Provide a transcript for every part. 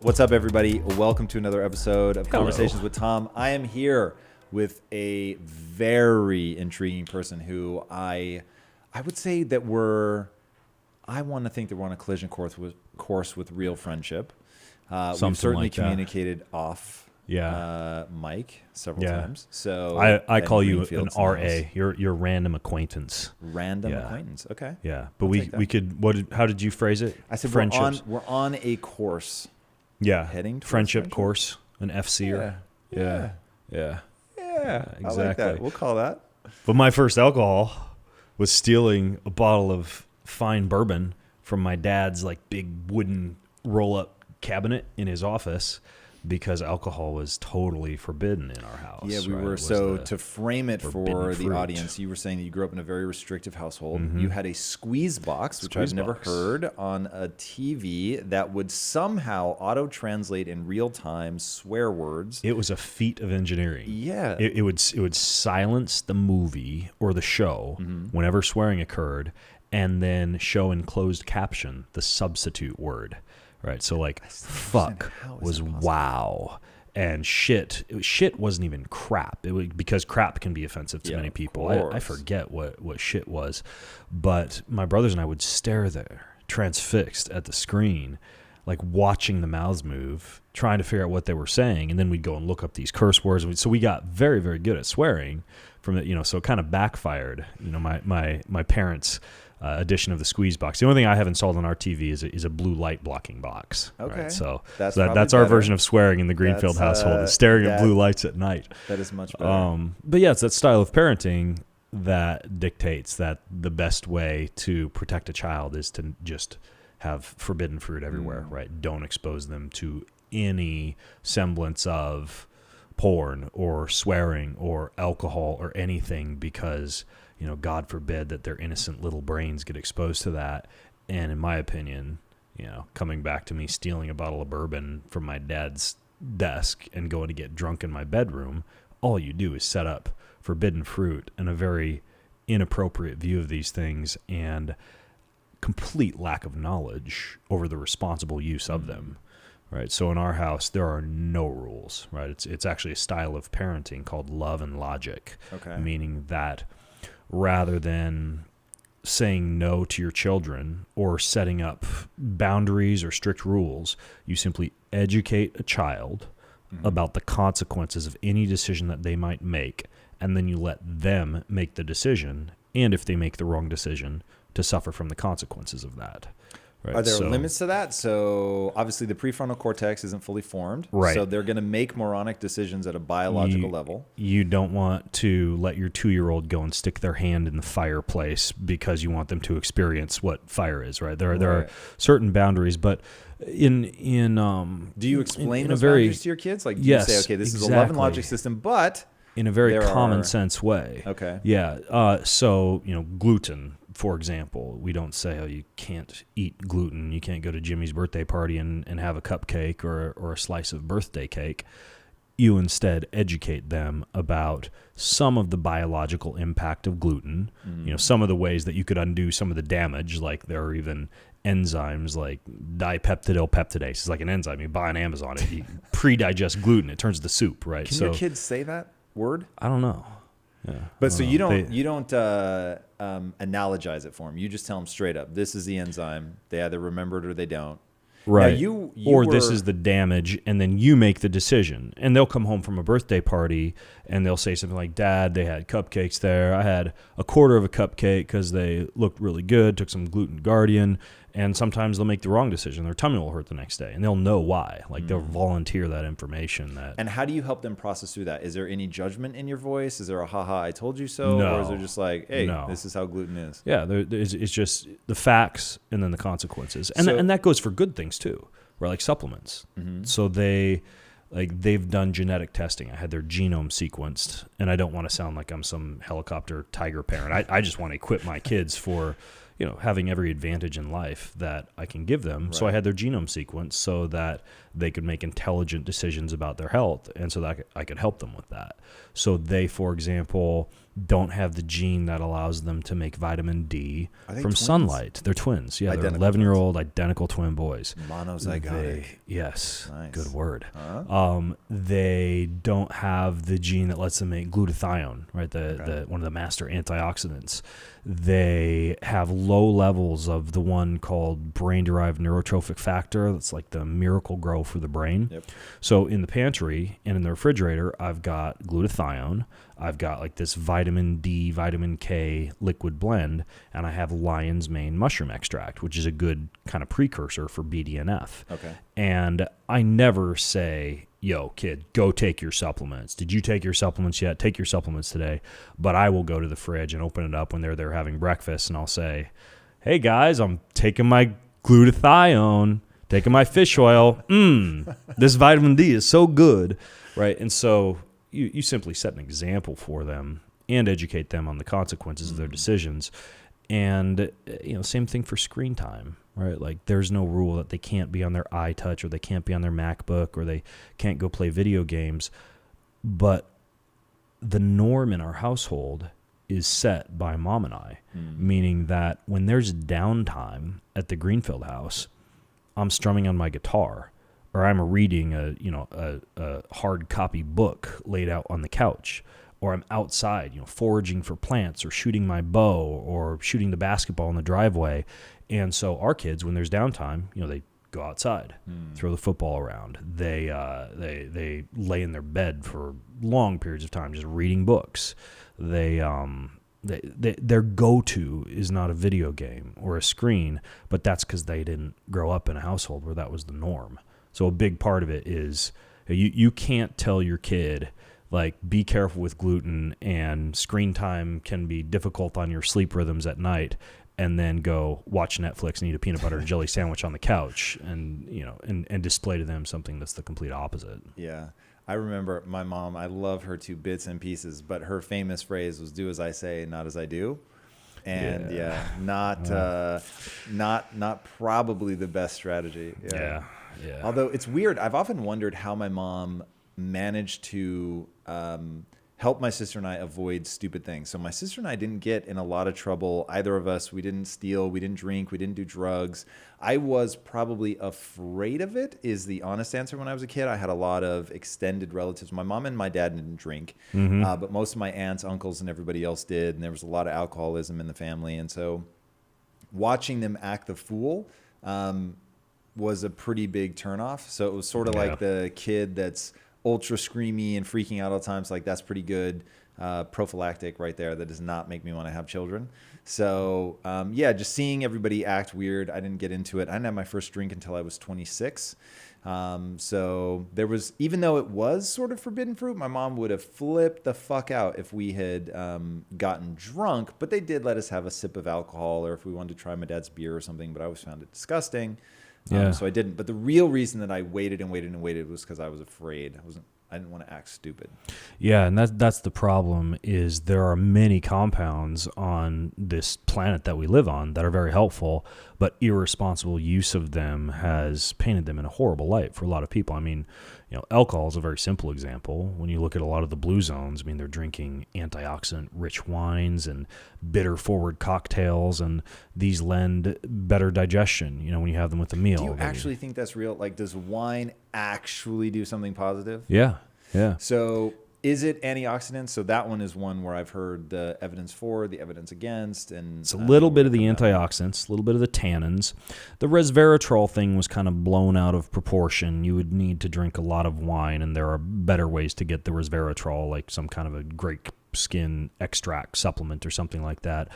What's up, everybody? Welcome to another episode of Conversations with Tom. I am here with a very intriguing person who I would say that I want to think that we're on a collision course with real friendship. We've certainly like communicated off mic several times. So I call you an RA. You're random acquaintance. Random acquaintance. Okay. Yeah, but we could. How did you phrase it? I said we're on a course. Yeah, heading towards friendship course, an FC'er. Yeah. Exactly. I like that. We'll call that. But my first alcohol was stealing a bottle of fine bourbon from my dad's like big wooden roll-up cabinet in his office, because alcohol was totally forbidden in our house. Yeah, we were. So to frame it for the audience, you were saying that you grew up in a very restrictive household. Mm-hmm. You had a squeeze box, which I've never heard, on a TV that would somehow auto-translate in real time swear words. It was a feat of engineering. Yeah. It would silence the movie or the show whenever swearing occurred, and then show in closed caption the substitute word. Right, so like fuck was wow, and shit wasn't even crap. It was, because crap can be offensive to many people. I forget what shit was, but my brothers and I would stare there, transfixed at the screen, like watching the mouths move, trying to figure out what they were saying, and then we'd go and look up these curse words. So we got very, very good at swearing from it, so it kind of backfired. My parents' edition of the squeeze box. The only thing I have installed on our TV is a blue light blocking box. Okay. Right? So that's better. our version of swearing in the Greenfield household, is staring at blue lights at night. That is much better. But yeah, it's that style of parenting that dictates that the best way to protect a child is to just have forbidden fruit everywhere, right? Don't expose them to any semblance of porn or swearing or alcohol or anything, because God forbid that their innocent little brains get exposed to that. And in my opinion, coming back to me stealing a bottle of bourbon from my dad's desk and going to get drunk in my bedroom, all you do is set up forbidden fruit and a very inappropriate view of these things and complete lack of knowledge over the responsible use of them. Right. So in our house, there are no rules. Right. It's actually a style of parenting called love and logic. Okay. Meaning that rather than saying no to your children or setting up boundaries or strict rules, you simply educate a child about the consequences of any decision that they might make, and then you let them make the decision, and if they make the wrong decision, to suffer from the consequences of that. Right. Are there limits to that? So obviously the prefrontal cortex isn't fully formed. Right. So they're going to make moronic decisions at a biological level. You don't want to let your 2-year-old go and stick their hand in the fireplace because you want them to experience what fire is. Right. There are certain boundaries, but do you explain those boundaries to your kids? Like, do you say, okay, this is a love and logic system, but in a very common sense way. Okay. Yeah. So gluten, for example, we don't say, oh, you can't eat gluten. You can't go to Jimmy's birthday party and have a cupcake or a slice of birthday cake. You instead educate them about some of the biological impact of gluten, some of the ways that you could undo some of the damage. Like there are even enzymes like dipeptidyl peptidase. It's like an enzyme you buy on Amazon. You pre-digest gluten. It turns to soup, right? Can your kids say that word? I don't know. Yeah, but so you don't analogize it for them. You just tell them straight up, this is the enzyme. They either remember it or they don't. Right. Now this is the damage, and then you make the decision. And they'll come home from a birthday party, and they'll say something like, Dad, they had cupcakes there. I had a quarter of a cupcake because they looked really good, took some Gluten Guardian, and sometimes they'll make the wrong decision. Their tummy will hurt the next day, and they'll know why. Like they'll volunteer that information. And how do you help them process through that? Is there any judgment in your voice? Is there a haha, I told you so? No. Or is there just like, hey, this is how gluten is? Yeah, it's just the facts and then the consequences. And that goes for good things too, right? Like supplements. So they've done genetic testing. I had their genome sequenced, and I don't want to sound like I'm some helicopter tiger parent. I just want to equip my kids for having every advantage in life that I can give them. Right. So I had their genome sequenced so that they could make intelligent decisions about their health, and so that I could help them with that. So they, for example, don't have the gene that allows them to make vitamin D from twins? sunlight. They're twins. Yeah, Identical they're 11-year-old identical twin boys. Monozygotic. Yes, Nice. good word. Huh? They don't have the gene that lets them make glutathione, right? The one of the master antioxidants. They have low levels of the one called brain-derived neurotrophic factor. That's like the miracle grow for the brain. Yep. So in the pantry and in the refrigerator, I've got glutathione. I've got like this vitamin D, vitamin K liquid blend, and I have lion's mane mushroom extract, which is a good kind of precursor for BDNF. Okay. And I never say, yo, kid, go take your supplements. Did you take your supplements yet? Take your supplements today. But I will go to the fridge and open it up when they're there having breakfast, and I'll say, hey, guys, I'm taking my glutathione, taking my fish oil. This vitamin D is so good, right? And so you simply set an example for them and educate them on the consequences of their decisions. And, same thing for screen time, right? Like there's no rule that they can't be on their iTouch or they can't be on their MacBook or they can't go play video games. But the norm in our household is set by mom and I, meaning that when there's downtime at the Greenfield house, I'm strumming on my guitar or I'm reading a hard copy book laid out on the couch, or I'm outside, foraging for plants or shooting my bow or shooting the basketball in the driveway. And so our kids, when there's downtime, they go outside, throw the football around. They lay in their bed for long periods of time just reading books. Their go-to is not a video game or a screen, but that's because they didn't grow up in a household where that was the norm. So a big part of it is you can't tell your kid, like, be careful with gluten and screen time can be difficult on your sleep rhythms at night, and then go watch Netflix and eat a peanut butter and jelly sandwich on the couch and display to them something that's the complete opposite. Yeah. I remember my mom, I love her to bits and pieces, but her famous phrase was do as I say, not as I do. And not probably the best strategy. Yeah. Although it's weird. I've often wondered how my mom managed to help my sister and I avoid stupid things. So my sister and I didn't get in a lot of trouble. Either of us, we didn't steal, we didn't drink, we didn't do drugs. I was probably afraid of it is the honest answer. When I was a kid, I had a lot of extended relatives. My mom and my dad didn't drink, but most of my aunts, uncles, and everybody else did. And there was a lot of alcoholism in the family. And so watching them act the fool was a pretty big turnoff. So it was sort of like the kid that's ultra screamy and freaking out all the time. So like that's pretty good prophylactic right there. That does not make me want to have children. So just seeing everybody act weird. I didn't get into it. I didn't have my first drink until I was 26. So there was, even though it was sort of forbidden fruit, my mom would have flipped the fuck out if we had gotten drunk, but they did let us have a sip of alcohol or if we wanted to try my dad's beer or something, but I always found it disgusting. So I didn't. But the real reason that I waited was because I was afraid. I didn't want to act stupid. Yeah, and that's the problem is there are many compounds on this planet that we live on that are very helpful, but irresponsible use of them has painted them in a horrible light for a lot of people. I mean, alcohol is a very simple example. When you look at a lot of the blue zones, I mean, they're drinking antioxidant-rich wines and bitter-forward cocktails, and these lend better digestion, when you have them with a meal. Do you actually think that's real? Like, does wine actually do something positive? Yeah. So is it antioxidants? So that one is one where I've heard the evidence for, the evidence against. And it's a little bit of the antioxidants, a little bit of the tannins. The resveratrol thing was kind of blown out of proportion. You would need to drink a lot of wine, and there are better ways to get the resveratrol, like some kind of a grape skin extract supplement or something like that.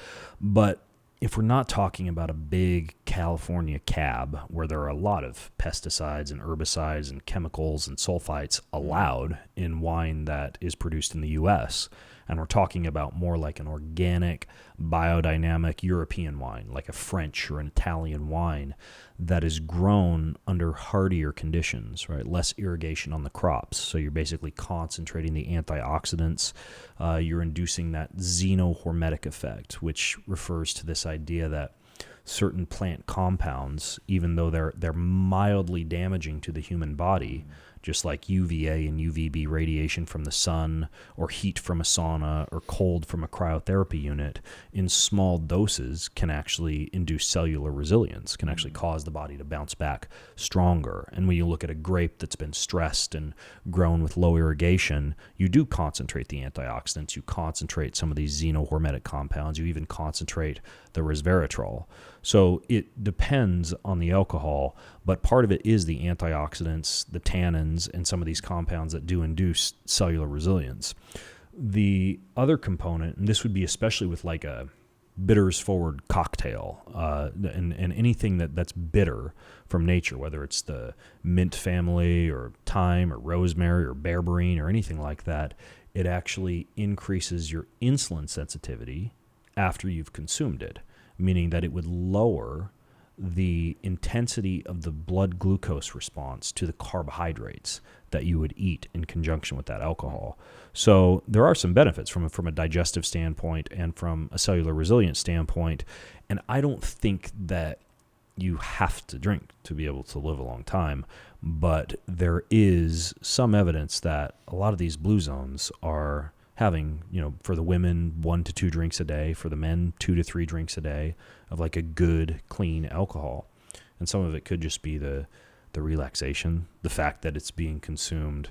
But if we're not talking about a big California cab where there are a lot of pesticides and herbicides and chemicals and sulfites allowed in wine that is produced in the U.S., and we're talking about more like an organic, biodynamic European wine, like a French or an Italian wine that is grown under hardier conditions, right? Less irrigation on the crops. So you're basically concentrating the antioxidants. You're inducing that xenohormetic effect, which refers to this idea that certain plant compounds, even though they're mildly damaging to the human body, just like UVA and UVB radiation from the sun, or heat from a sauna, or cold from a cryotherapy unit, in small doses can actually induce cellular resilience, can actually cause the body to bounce back stronger. And when you look at a grape that's been stressed and grown with low irrigation, you do concentrate the antioxidants, you concentrate some of these xenohormetic compounds, you even concentrate the resveratrol. So it depends on the alcohol, but part of it is the antioxidants, the tannins, and some of these compounds that do induce cellular resilience. The other component, and this would be especially with like a bitters forward cocktail, and anything that's bitter from nature, whether it's the mint family or thyme or rosemary or berberine or anything like that, it actually increases your insulin sensitivity after you've consumed it, meaning that it would lower the intensity of the blood glucose response to the carbohydrates that you would eat in conjunction with that alcohol. So there are some benefits from a digestive standpoint and from a cellular resilience standpoint, and I don't think that you have to drink to be able to live a long time, but there is some evidence that a lot of these blue zones are having, for the women, 1 to 2 drinks a day, for the men, 2 to 3 drinks a day of like a good, clean alcohol. And some of it could just be the relaxation, the fact that it's being consumed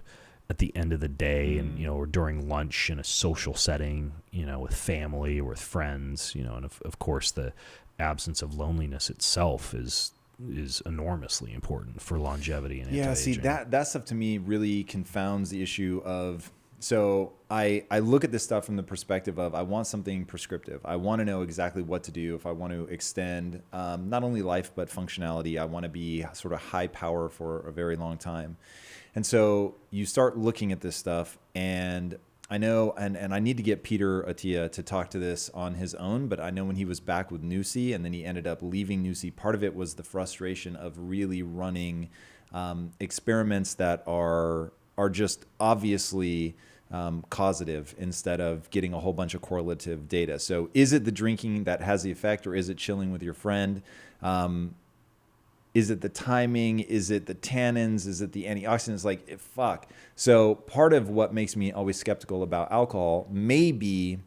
at the end of the day and, or during lunch in a social setting, with family or with friends, and of course the absence of loneliness itself is enormously important for longevity and anti-aging. See, that stuff to me really confounds the issue of, so I look at this stuff from the perspective of I want something prescriptive. I want to know exactly what to do if I want to extend not only life but functionality. I want to be sort of high power for a very long time. And so you start looking at this stuff, and I know, and I need to get Peter Attia to talk to this on his own, but I know when he was back with Nusi and then he ended up leaving Nusi, part of it was the frustration of really running experiments that are just obviously causative instead of getting a whole bunch of correlative data. So is it the drinking that has the effect, or is it chilling with your friend? Is it the timing? Is it the tannins? Is it the antioxidants? Like, fuck. So part of what makes me always skeptical about alcohol may be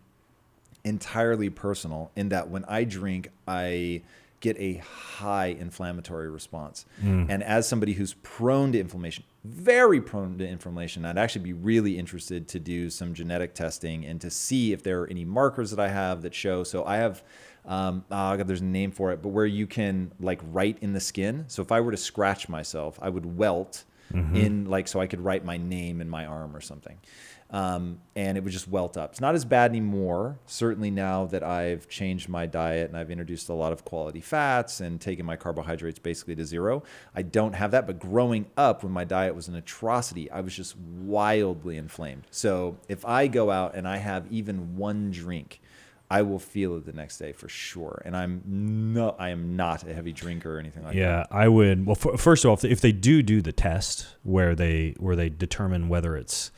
entirely personal, in that when I drink, I get a high inflammatory response. And as somebody who's prone to inflammation, very prone to inflammation, I'd actually be really interested to do some genetic testing and to see if there are any markers that I have that show. So I have, there's a name for it, but where you can like write in the skin. So if I were to scratch myself, I would welt in so I could write my name in my arm or something. And it would just welt up. It's not as bad anymore. Certainly now that I've changed my diet and I've introduced a lot of quality fats and taken my carbohydrates basically to zero, I don't have that. But growing up, when my diet was an atrocity, I was just wildly inflamed. So if I go out and I have even one drink, I will feel it the next day for sure. And I am not a heavy drinker or anything like that. Yeah, I would. Well, first of all, if they do the test where they determine whether it's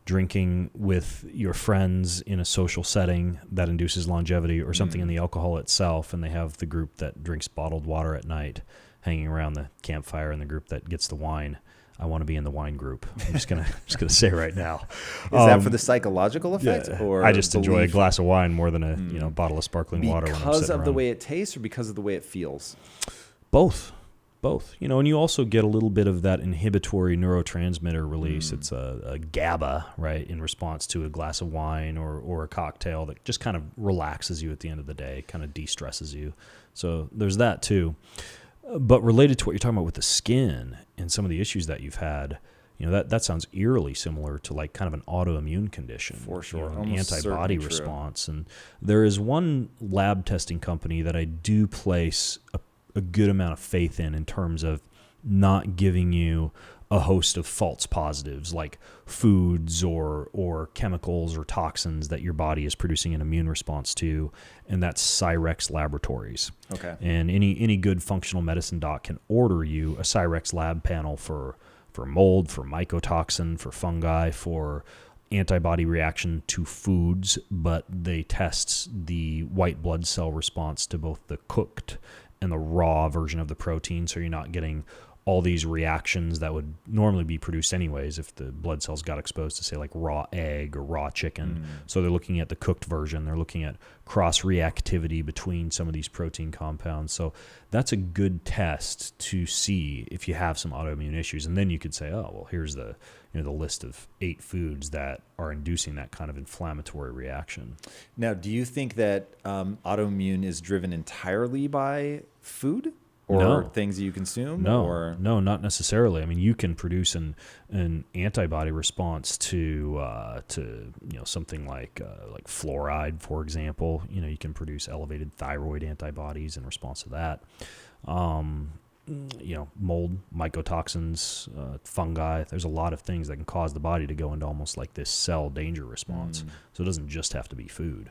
drinking with your friends in a social setting that induces longevity, or something in the alcohol itself, and they have the group that drinks bottled water at night hanging around the campfire and the group that gets the wine, I want to be in the wine group. I'm just gonna say right now. Is that for the psychological effect, or I just enjoy a glass of wine more than a bottle of sparkling water when I'm because sitting of around. the way it tastes, or because of the way it feels? Both. And you also get a little bit of that inhibitory neurotransmitter release. It's a GABA, right, in response to a glass of wine or a cocktail that just kind of relaxes you at the end of the day, kind of de-stresses you. So there's that too. But related to what you're talking about with the skin and some of the issues that you've had, that sounds eerily similar to like kind of an autoimmune condition. For sure. An antibody response. And there is one lab testing company that I do place a good amount of faith in terms of not giving you a host of false positives like foods or chemicals or toxins that your body is producing an immune response to, and that's Cyrax Laboratories. Okay. And any good functional medicine doc can order you a Cyrax lab panel for mold, for mycotoxin, for fungi, for antibody reaction to foods, but they test the white blood cell response to both the cooked and the raw version of the protein, so you're not getting all these reactions that would normally be produced anyways if the blood cells got exposed to, say, like raw egg or raw chicken. So they're looking at the cooked version. They're looking at cross-reactivity between some of these protein compounds. So that's a good test to see if you have some autoimmune issues. And then you could say, oh, well, here's the list of 8 foods that are inducing that kind of inflammatory reaction. Now, do you think that autoimmune is driven entirely by food? Or things that you consume? No, not necessarily. I mean, you can produce an antibody response to something like fluoride, for example. You can produce elevated thyroid antibodies in response to that. Mold, mycotoxins, fungi. There's a lot of things that can cause the body to go into almost like this cell danger response. So it doesn't just have to be food.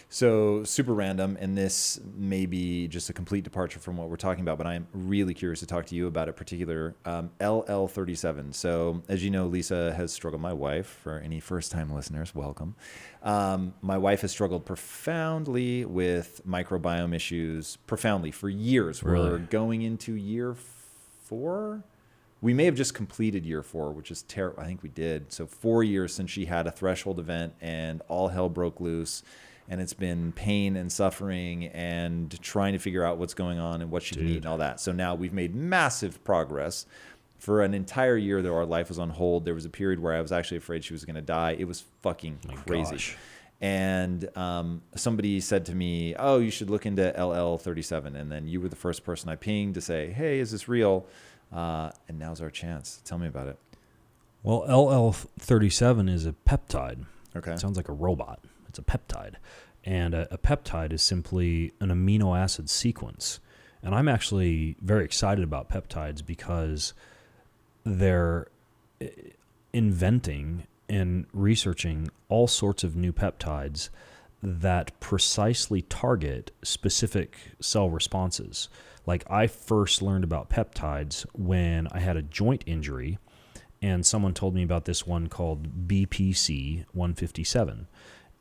So super random, and this may be just a complete departure from what we're talking about, but I'm really curious to talk to you about a particular LL37. So as you know, Lisa has struggled, my wife, for any first-time listeners, welcome. My wife has struggled profoundly with microbiome issues, for years. Really? We're going into year 4. We may have just completed year 4, which is terrible. I think we did. So 4 years since she had a threshold event and all hell broke loose. And it's been pain and suffering and trying to figure out what's going on and what she can eat and all that. So now we've made massive progress. For an entire year, though, our life was on hold. There was a period where I was actually afraid she was going to die. It was fucking crazy. Gosh. And somebody said to me, oh, you should look into LL37. And then you were the first person I pinged to say, hey, is this real? And now's our chance. Tell me about it. Well, LL37 is a peptide. Okay. It sounds like a robot. It's a peptide. And a peptide is simply an amino acid sequence. And I'm actually very excited about peptides because they're inventing and researching all sorts of new peptides that precisely target specific cell responses. Like, I first learned about peptides when I had a joint injury, and someone told me about this one called BPC 157.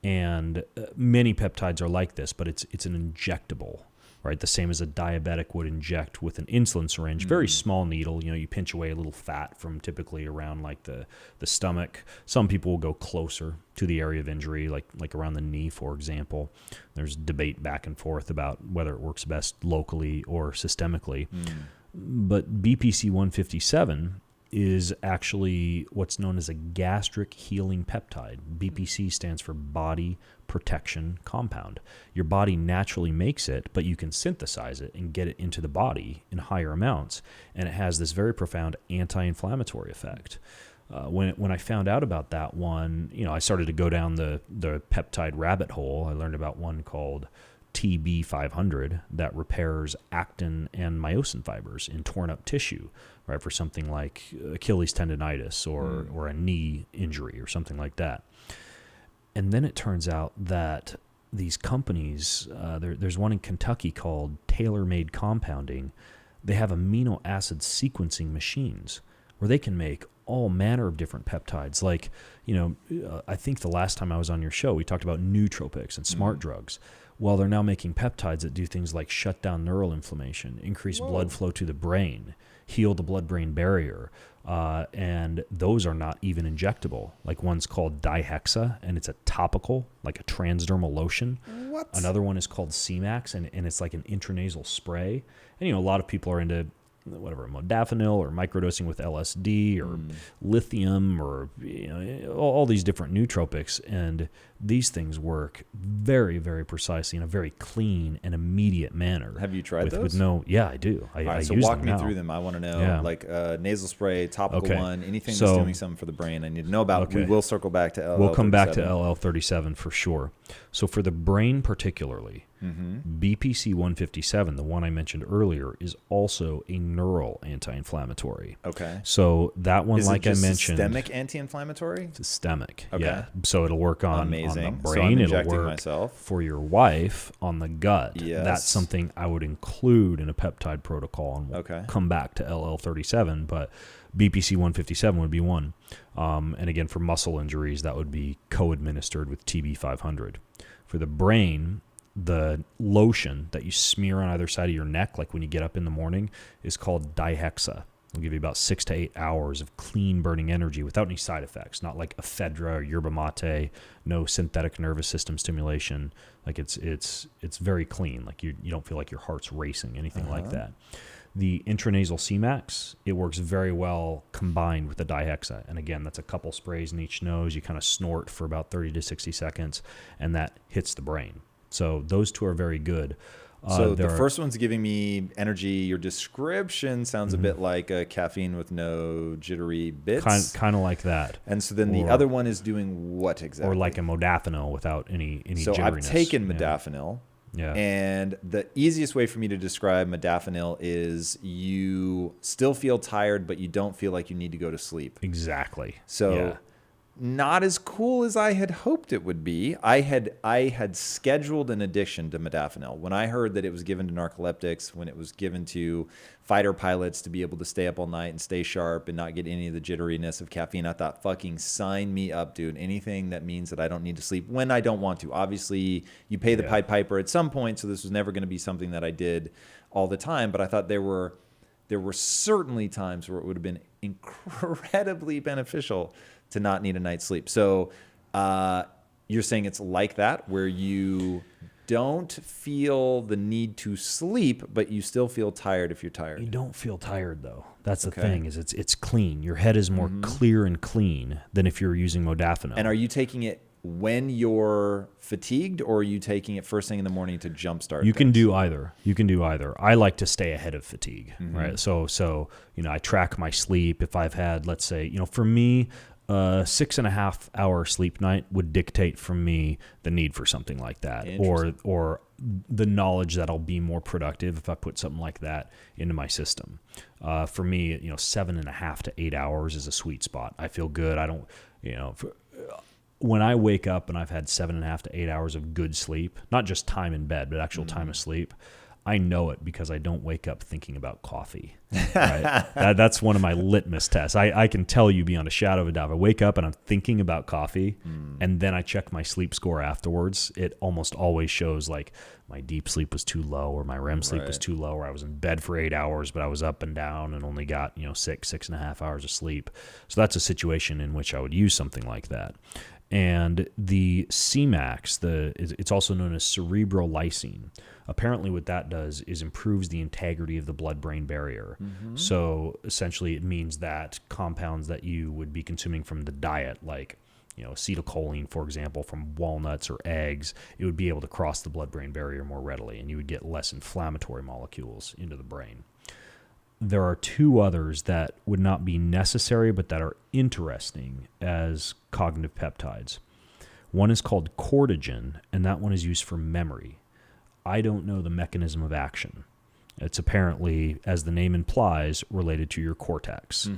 And many peptides are like this, but it's an injectable, right? The same as a diabetic would inject with an insulin syringe, very small needle. You pinch away a little fat from typically around like the stomach. Some people will go closer to the area of injury, like around the knee, for example. There's debate back and forth about whether it works best locally or systemically. But BPC 157 is actually what's known as a gastric healing peptide. BPC stands for body protection compound. Your body naturally makes it, but you can synthesize it and get it into the body in higher amounts, and it has this very profound anti-inflammatory effect. When I found out about that one, I started to go down the peptide rabbit hole. I learned about one called TB500 that repairs actin and myosin fibers in torn up tissue, right, for something like Achilles tendonitis or a knee injury or something like that. And then it turns out that these companies, there's one in Kentucky called Tailor Made Compounding. They have amino acid sequencing machines where they can make all manner of different peptides. Like, I think the last time I was on your show, we talked about nootropics and smart drugs. Well, they're now making peptides that do things like shut down neural inflammation, increase blood flow to the brain, heal the blood-brain barrier, and those are not even injectable. Like, one's called dihexa, and it's a topical, like a transdermal lotion. What? Another one is called Cyrax, and it's like an intranasal spray. And, a lot of people are into modafinil or microdosing with LSD or lithium or all these different nootropics, and these things work very, very precisely in a very clean and immediate manner. Have you tried those? Yeah, I do. I so use walk them me now. through them. I want to know, like nasal spray, topical one, anything So- that's doing something for the brain. I need to know about. Okay. We will circle back to LL37. We'll come back to LL37 for sure. So for the brain particularly, BPC 157, the one I mentioned earlier, is also a neural anti-inflammatory. Okay. So that one, Is like it just I mentioned, systemic anti-inflammatory? systemic. Okay. Yeah. So it'll work on the Amazing. So I'm brain. It'll injecting work myself. for your wife on the gut. Yes. That's something I would include in a peptide protocol, and we'll Okay. come back to LL37, but BPC 157 would be one. And again, for muscle injuries, that would be co-administered with TB500. For the brain, the lotion that you smear on either side of your neck, like when you get up in the morning, is called dihexa. will give you about 6 to 8 hours of clean burning energy without any side effects, not like ephedra or yerba mate, no synthetic nervous system stimulation. Like it's very clean. Like you don't feel like your heart's racing, anything like that. The intranasal Cyrax, it works very well combined with the dihexa. And again, that's a couple sprays in each nose. You kind of snort for about 30 to 60 seconds, and that hits the brain. So those two are very good. So the first one's giving me energy. Your description sounds a bit like a caffeine with no jittery bits. Kind of like that. And so then the other one is doing what exactly? Or like a modafinil without any so jitteriness. I've taken modafinil. Yeah. And the easiest way for me to describe modafinil is you still feel tired, but you don't feel like you need to go to sleep. Exactly. So not as cool as I had hoped it would be. I had scheduled an addiction to modafinil. When I heard that it was given to narcoleptics, when it was given to fighter pilots to be able to stay up all night and stay sharp and not get any of the jitteriness of caffeine, I thought, fucking sign me up, dude. Anything that means that I don't need to sleep when I don't want to. Obviously, you pay the Pied Piper at some point, so this was never going to be something that I did all the time. But I thought there were certainly times where it would have been incredibly beneficial to not need a night's sleep. So you're saying it's like that, where you don't feel the need to sleep, but you still feel tired if you're tired. You don't feel tired, though. That's the thing, is it's clean. Your head is more clear and clean than if you're using modafinil. And are you taking it when you're fatigued, or are you taking it first thing in the morning to jumpstart? You can do either. I like to stay ahead of fatigue, right? So I track my sleep. If I've had, let's say, for me, 6.5 hour sleep night would dictate for me the need for something like that, or the knowledge that I'll be more productive if I put something like that into my system. For me, 7.5 to 8 hours is a sweet spot. I feel good. I don't, when I wake up and I've had 7.5 to 8 hours of good sleep, not just time in bed, but actual time of sleep, I know it because I don't wake up thinking about coffee. Right? That's one of my litmus tests. I can tell you beyond a shadow of a doubt. I wake up and I'm thinking about coffee, and then I check my sleep score afterwards. It almost always shows like my deep sleep was too low, or my REM sleep was too low, or I was in bed for 8 hours, but I was up and down and only got 6.5 hours of sleep. So that's a situation in which I would use something like that. And the Cyrax, it's also known as cerebral lysine. Apparently what that does is improves the integrity of the blood-brain barrier. So essentially it means that compounds that you would be consuming from the diet, like acetylcholine, for example, from walnuts or eggs, it would be able to cross the blood-brain barrier more readily, and you would get less inflammatory molecules into the brain. There are two others that would not be necessary, but that are interesting as cognitive peptides. One is called cortigen, and that one is used for memory. I don't know the mechanism of action. It's apparently, as the name implies, related to your cortex,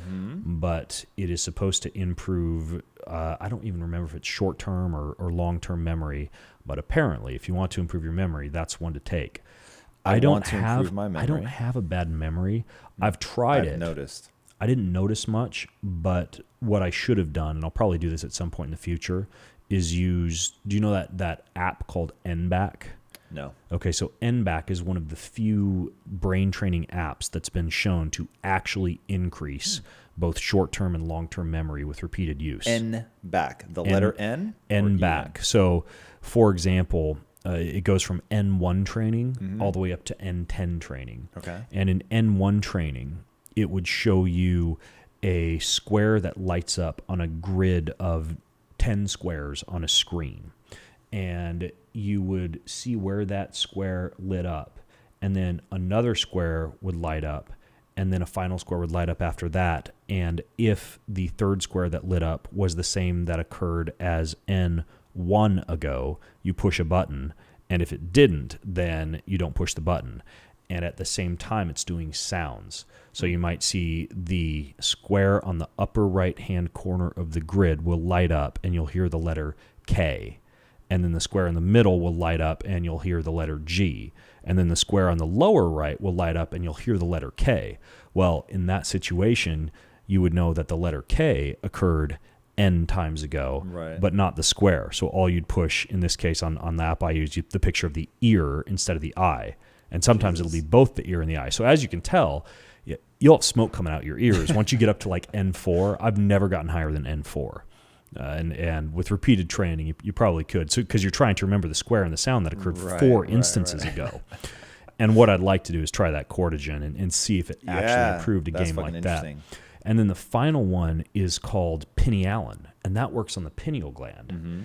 but it is supposed to improve, I don't even remember if it's short-term or long-term memory, but apparently if you want to improve your memory, that's one to take. I don't have a bad memory. I've tried it. Noticed. I didn't notice much, but what I should have done, and I'll probably do this at some point in the future, is use, do you know that app called NBAC? No. Okay, so NBAC is one of the few brain training apps that's been shown to actually increase both short-term and long-term memory with repeated use. NBAC, the letter N? NBAC. So, for example, it goes from N1 training all the way up to N10 training. Okay. And in N1 training, it would show you a square that lights up on a grid of 10 squares on a screen. And you would see where that square lit up. And then another square would light up. And then a final square would light up after that. And if the third square that lit up was the same that occurred as N1 ago, you push a button. And if it didn't, then you don't push the button. And at the same time, it's doing sounds. So you might see the square on the upper right-hand corner of the grid will light up, and you'll hear the letter K. And then the square in the middle will light up, and you'll hear the letter G. And then the square on the lower right will light up, and you'll hear the letter K. Well, in that situation, you would know that the letter K occurred N times ago, but not the square. So all you'd push, in this case on the app I use, the picture of the ear instead of the eye. And sometimes it'll be both the ear and the eye. So as you can tell, you'll have smoke coming out your ears. Once you get up to like N4, I've never gotten higher than N4. And with repeated training, you probably could. So because you're trying to remember the square and the sound that occurred 4 instances ago. And what I'd like to do is try that cortigen and see if it actually improved a game like that. And then the final one is called pinealon, and that works on the pineal gland. Mm-hmm.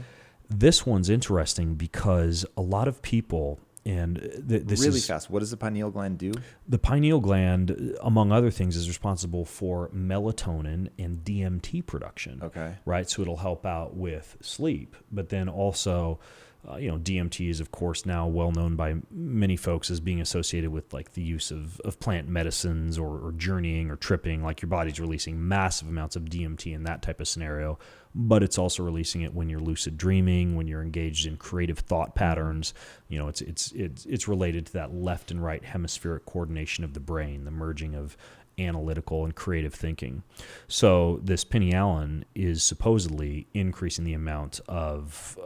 This one's interesting because a lot of people, and this really is fast. What does the pineal gland do? The pineal gland, among other things, is responsible for melatonin and DMT production. Okay. Right? So it'll help out with sleep, but then also, DMT is, of course, now well known by many folks as being associated with like the use of plant medicines or journeying or tripping. Like your body's releasing massive amounts of DMT in that type of scenario, but it's also releasing it when you're lucid dreaming, when you're engaged in creative thought patterns. It's related to that left and right hemispheric coordination of the brain, the merging of analytical and creative thinking. So this pinealon is supposedly increasing the amount of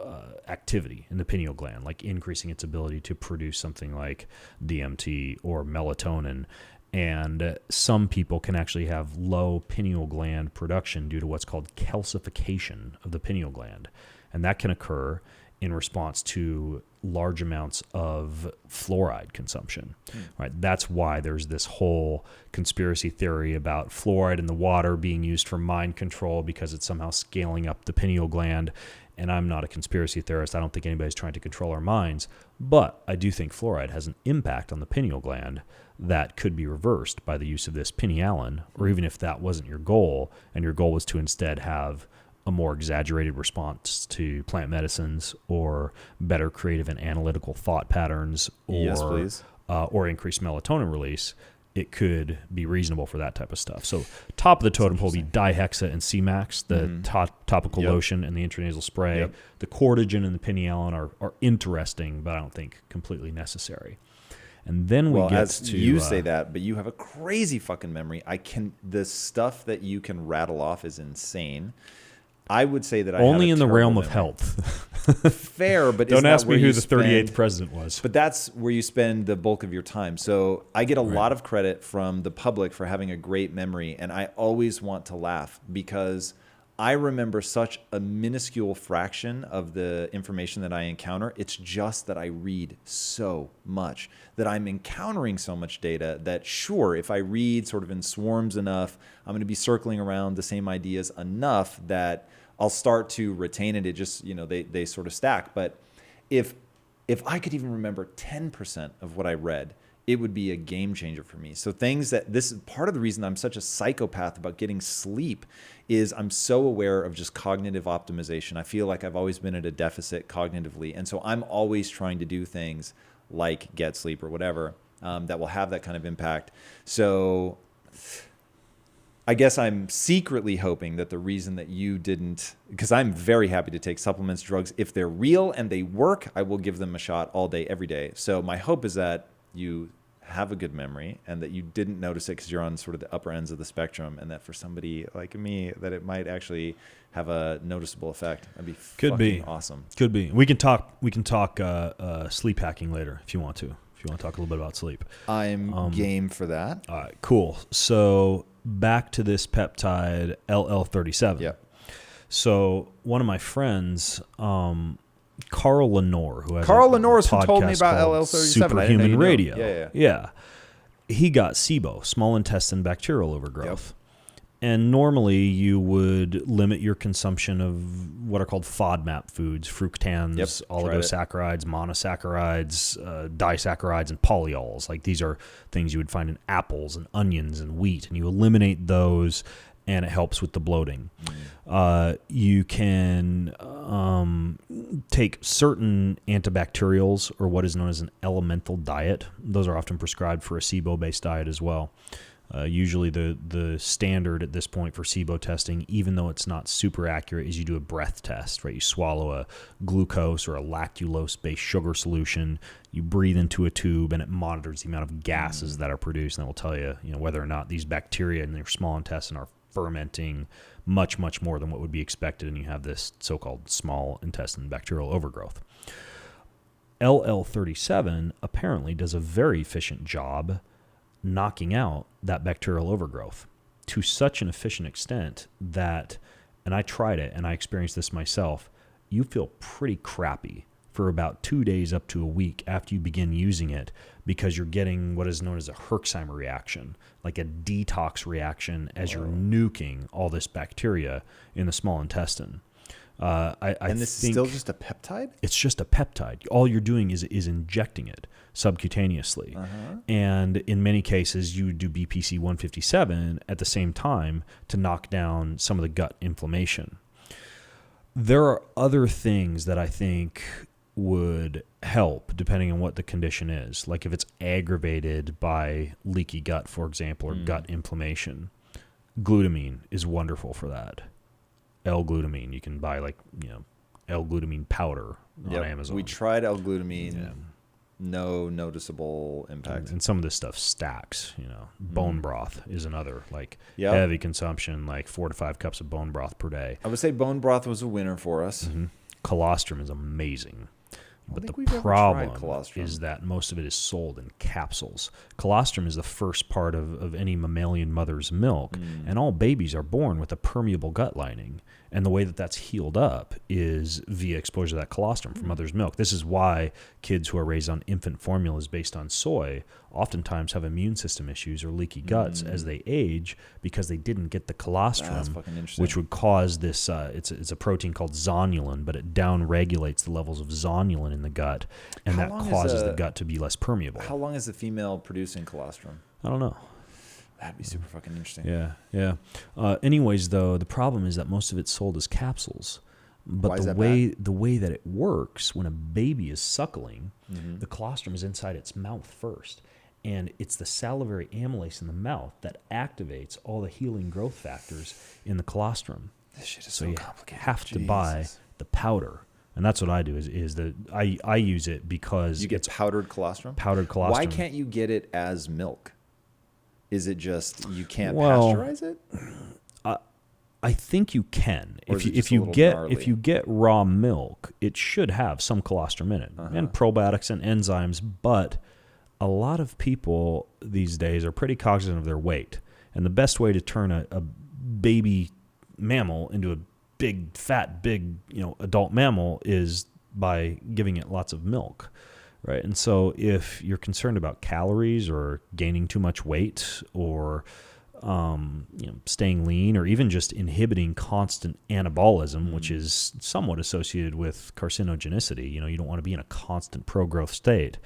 activity in the pineal gland, like increasing its ability to produce something like DMT or melatonin. And some people can actually have low pineal gland production due to what's called calcification of the pineal gland. And that can occur in response to large amounts of fluoride consumption. Right? That's why there's this whole conspiracy theory about fluoride in the water being used for mind control because it's somehow scaling up the pineal gland. And I'm not a conspiracy theorist. I don't think anybody's trying to control our minds. But I do think fluoride has an impact on the pineal gland that could be reversed by the use of this pinealon, or even if that wasn't your goal, and your goal was to instead have a more exaggerated response to plant medicines or better creative and analytical thought patterns, or increased melatonin release, it could be reasonable for that type of stuff. So top of the totem pole would be Dihexa and C-Max, the topical lotion and the intranasal spray. The cortigen and the pinealon are interesting, but I don't think completely necessary. And then we get to you say that, but you have a crazy fucking memory. The stuff that you can rattle off is insane. I would say that I only have in the realm of memory. health. Fair, but don't ask me who the 38th president was. But that's where you spend the bulk of your time. So I get a lot of credit from the public for having a great memory, and I always want to laugh because I remember such a minuscule fraction of the information that I encounter. It's just that I read so much, that I'm encountering so much data that, sure, if I read sort of in swarms enough, I'm going to be circling around the same ideas enough that I'll start to retain it. It just, they sort of stack. But if I could even remember 10% of what I read, it would be a game changer for me. So this is part of the reason I'm such a psychopath about getting sleep is I'm so aware of just cognitive optimization. I feel like I've always been at a deficit cognitively. And so I'm always trying to do things like get sleep or whatever that will have that kind of impact. So I guess I'm secretly hoping that the reason that you didn't, because I'm very happy to take supplements, drugs. If they're real and they work, I will give them a shot all day, every day. So my hope is that you have a good memory and that you didn't notice it because you're on sort of the upper ends of the spectrum, and that for somebody like me that it might actually have a noticeable effect. That'd be fucking awesome. Could be. We can talk sleep hacking later if you want to. If you want to talk a little bit about sleep. I'm game for that. All right, cool. So back to this peptide LL37. Yep. So one of my friends, Carl Lenore, who has who told me about LL37. Superhuman Radio. Yeah. He got SIBO, small intestine bacterial overgrowth. Yep. And normally you would limit your consumption of what are called FODMAP foods, fructans, oligosaccharides, monosaccharides, disaccharides, and polyols. Like these are things you would find in apples and onions and wheat, and you eliminate those, and it helps with the bloating. You can take certain antibacterials, or what is known as an elemental diet. Those are often prescribed for a SIBO-based diet as well. Usually the standard at this point for SIBO testing, even though it's not super accurate, is you do a breath test, right? You swallow a glucose or a lactulose-based sugar solution, you breathe into a tube, and it monitors the amount of gases that are produced, and it will tell you, whether or not these bacteria in your small intestine are fermenting much, much more than what would be expected, and you have this so-called small intestine bacterial overgrowth. LL37 apparently does a very efficient job knocking out that bacterial overgrowth to such an efficient extent that, and I tried it and I experienced this myself, you feel pretty crappy for about 2 days up to a week after you begin using it, because you're getting what is known as a Herxheimer reaction, like a detox reaction as you're nuking all this bacteria in the small intestine. And this is still just a peptide? It's just a peptide. All you're doing is injecting it subcutaneously. And in many cases, you would do BPC 157 at the same time to knock down some of the gut inflammation. There are other things that I think would help depending on what the condition is. Like if it's aggravated by leaky gut, for example, or gut inflammation, glutamine is wonderful for that. L-glutamine, you can buy L-glutamine powder on Amazon. We tried L-glutamine, no noticeable impact. And some of this stuff stacks, Bone broth is another, heavy consumption, 4 to 5 cups of bone broth per day. I would say bone broth was a winner for us. Colostrum is amazing. But the problem is that most of it is sold in capsules. Colostrum is the first part of any mammalian mother's milk, and all babies are born with a permeable gut lining. And the way that that's healed up is via exposure to that colostrum from mother's milk. This is why kids who are raised on infant formulas based on soy oftentimes have immune system issues or leaky guts as they age, because they didn't get the colostrum, which would cause this, it's a protein called zonulin, but it down-regulates the levels of zonulin in the gut, and that causes the gut to be less permeable. How long is the female producing colostrum? I don't know. That'd be super fucking interesting. Yeah. Anyways, though, the problem is that most of it's sold as capsules. But the way that it works, when a baby is suckling, the colostrum is inside its mouth first. And it's the salivary amylase in the mouth that activates all the healing growth factors in the colostrum. This shit is so complicated. You have to buy the powder. And that's what I do is that I use it because you get powdered colostrum? Powdered colostrum. Why can't you get it as milk? Is it just you can't pasteurize it? I think you can. If you get raw milk, it should have some colostrum in it, and probiotics and enzymes. But a lot of people these days are pretty cognizant of their weight, and the best way to turn a baby mammal into a big adult mammal is by giving it lots of milk. Right. And so if you're concerned about calories or gaining too much weight or staying lean, or even just inhibiting constant anabolism, which is somewhat associated with carcinogenicity, you don't want to be in a constant pro-growth state,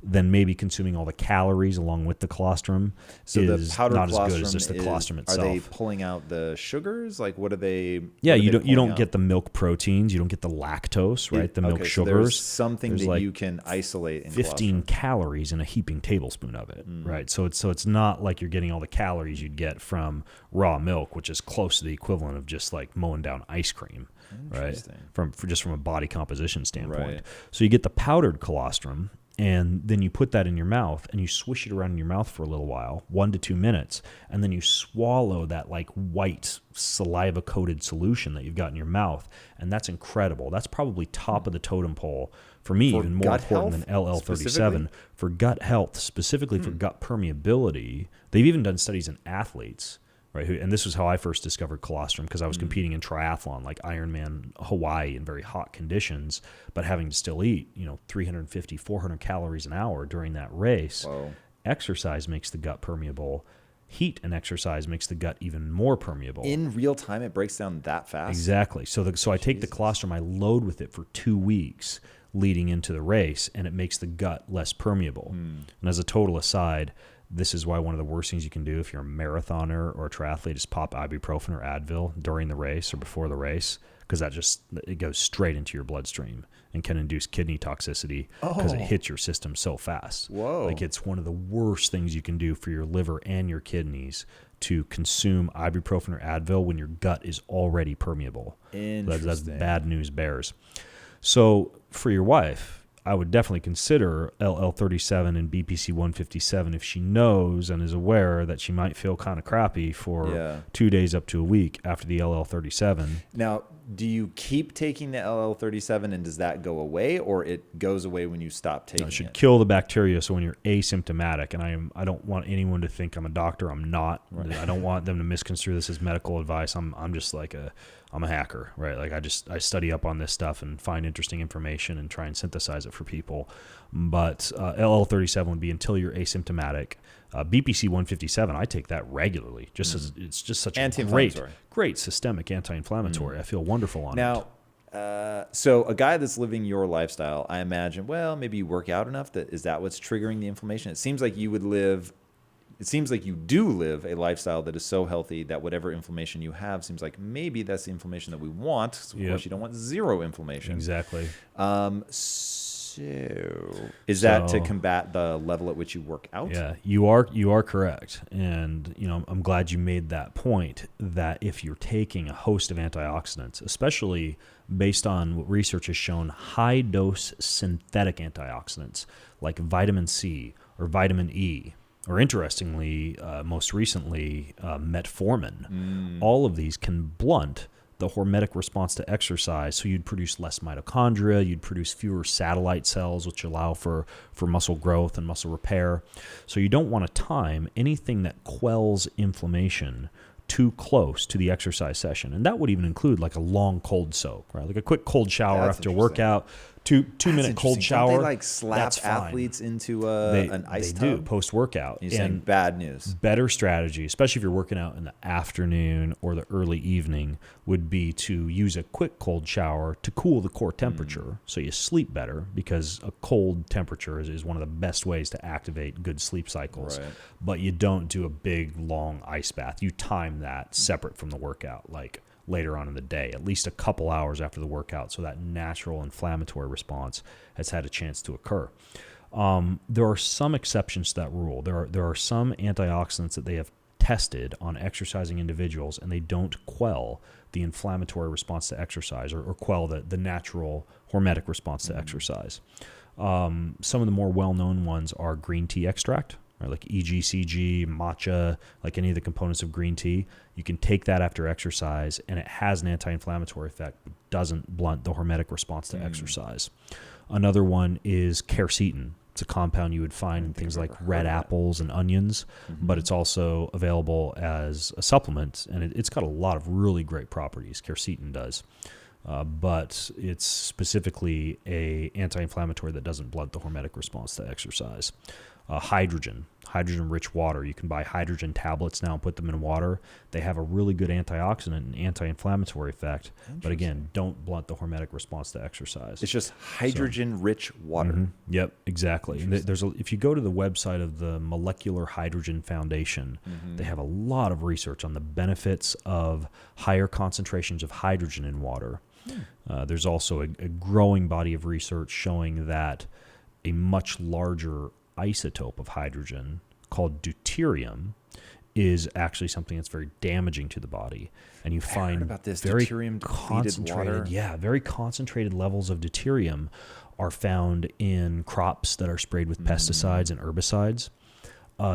then maybe consuming all the calories along with the colostrum is not as good as just the colostrum itself. Are they pulling out the sugars? What are they? Yeah, you don't get the milk proteins, you don't get the lactose, right? The milk sugars. So there's something that you can isolate in 15 calories in a heaping tablespoon of it, right? So it's not like you're getting all the calories you'd get from raw milk, which is close to the equivalent of just mowing down ice cream, right? From a body composition standpoint. Right. So you get the powdered colostrum, and then you put that in your mouth and you swish it around in your mouth for a little while, 1 to 2 minutes, and then you swallow that white saliva coated solution that you've got in your mouth, and that's incredible. That's probably top of the totem pole for me, even more important than LL37 for gut health, specifically for gut permeability. They've even done studies in athletes, right? And this was how I first discovered colostrum, because I was competing in triathlon, like Ironman Hawaii, in very hot conditions, but having to still eat, 350, 400 calories an hour during that race. Whoa. Exercise makes the gut permeable. Heat and exercise makes the gut even more permeable. In real time, it breaks down that fast? Exactly. So I take the colostrum, I load with it for 2 weeks leading into the race, and it makes the gut less permeable. And as a total aside, this is why one of the worst things you can do if you're a marathoner or a triathlete is pop ibuprofen or Advil during the race or before the race, because it goes straight into your bloodstream and can induce kidney toxicity because it hits your system so fast. Whoa. It's one of the worst things you can do for your liver and your kidneys to consume ibuprofen or Advil when your gut is already permeable. Interesting. That's bad news bears. So for your wife, I would definitely consider LL37 and BPC 157 if she knows and is aware that she might feel kind of crappy for 2 days up to a week after the LL37. Now, do you keep taking the LL37 and does that go away, or it goes away when you stop taking it? Should it? kill the bacteria. So when you're asymptomatic, and I don't want anyone to think I'm a doctor. I'm not. Right. I don't want them to misconstrue this as medical advice. I'm just like I'm a hacker, right? Like I study up on this stuff and find interesting information and try and synthesize it for people. But LL37 would be until you're asymptomatic. BPC 157, I take that regularly. Just as it's just such a great systemic anti-inflammatory. I feel wonderful on it. Now, so a guy that's living your lifestyle, I imagine, well, maybe you work out enough. Is that what's triggering the inflammation? It seems like you do live a lifestyle that is so healthy that whatever inflammation you have seems like maybe that's the inflammation that we want. So of course, you don't want zero inflammation. Exactly. So is that to combat the level at which you work out? Yeah, you are correct. And, I'm glad you made that point, that if you're taking a host of antioxidants, especially based on what research has shown, high dose synthetic antioxidants like vitamin C or vitamin E, or interestingly, most recently, metformin, all of these can blunt the hormetic response to exercise. So you'd produce less mitochondria, you'd produce fewer satellite cells, which allow for muscle growth and muscle repair. So you don't want to time anything that quells inflammation too close to the exercise session. And that would even include like a long cold soak, right? Like a quick cold shower after a workout, two-minute cold shower. Don't they like slap athletes into an ice tub? They do post-workout. You're saying bad news. Better strategy, especially if you're working out in the afternoon or the early evening, would be to use a quick cold shower to cool the core temperature so you sleep better, because a cold temperature is one of the best ways to activate good sleep cycles. Right. But you don't do a big, long ice bath. You time that separate from the workout, like later on in the day, at least a couple hours after the workout, so that natural inflammatory response has had a chance to occur. There are some exceptions to that rule. There are some antioxidants that they have tested on exercising individuals, and they don't quell the inflammatory response to exercise or quell the natural hormetic response to exercise. Some of the more well-known ones are green tea extract, or like EGCG, matcha, like any of the components of green tea. You can take that after exercise, and it has an anti-inflammatory effect, but doesn't blunt the hormetic response to exercise. Another one is quercetin. It's a compound you would find in things like red apples and onions, but it's also available as a supplement, and it's got a lot of really great properties. Quercetin does. But it's specifically a anti-inflammatory that doesn't blunt the hormetic response to exercise. Hydrogen-rich water. You can buy hydrogen tablets now and put them in water. They have a really good antioxidant and anti-inflammatory effect, but again, don't blunt the hormetic response to exercise. It's just hydrogen-rich water. Yep, exactly. If you go to the website of the Molecular Hydrogen Foundation, they have a lot of research on the benefits of higher concentrations of hydrogen in water. There's also a growing body of research showing that a much larger isotope of hydrogen called deuterium is actually something that's very damaging to the body, and you find about this very concentrated water. Very concentrated levels of deuterium are found in crops that are sprayed with pesticides and herbicides.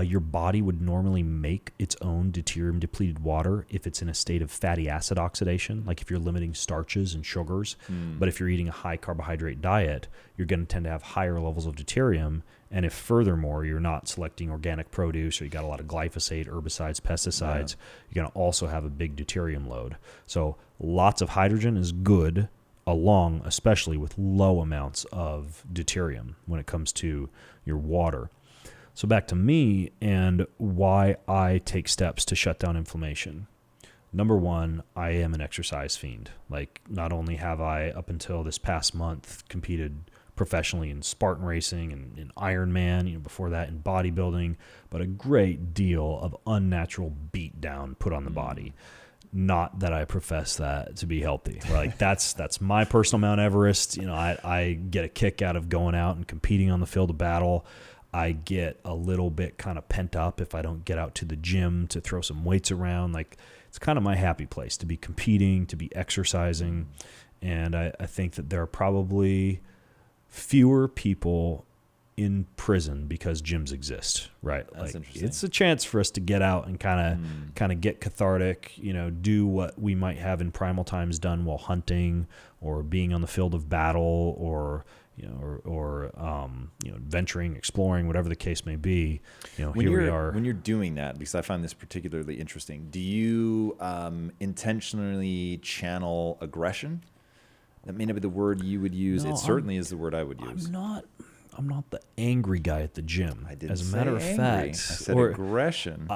Your body would normally make its own deuterium-depleted water if it's in a state of fatty acid oxidation, like if you're limiting starches and sugars. But if you're eating a high-carbohydrate diet, you're going to tend to have higher levels of deuterium. And if furthermore you're not selecting organic produce, or you got a lot of glyphosate, herbicides, pesticides, you're going to also have a big deuterium load. So lots of hydrogen is good, along especially with low amounts of deuterium when it comes to your water. So back to me and why I take steps to shut down inflammation. Number one, I am an exercise fiend. Like, not only have I, up until this past month, competed professionally in Spartan racing and in Ironman, before that in bodybuilding, but a great deal of unnatural beat down put on the body. Not that I profess that to be healthy. Like, that's my personal Mount Everest. I get a kick out of going out and competing on the field of battle. I get a little bit kind of pent up if I don't get out to the gym to throw some weights around. Like, it's kind of my happy place to be competing, to be exercising. And I think that there are probably fewer people in prison because gyms exist, right? That's interesting. It's a chance for us to get out and kind of get cathartic, do what we might have in primal times done while hunting or being on the field of battle or venturing, exploring, whatever the case may be. Here we are. When you're doing that, because I find this particularly interesting, do you intentionally channel aggression? That may not be the word you would use. No, it certainly is the word I would use. I'm not the angry guy at the gym. I didn't As a say matter of angry. fact, I said aggression.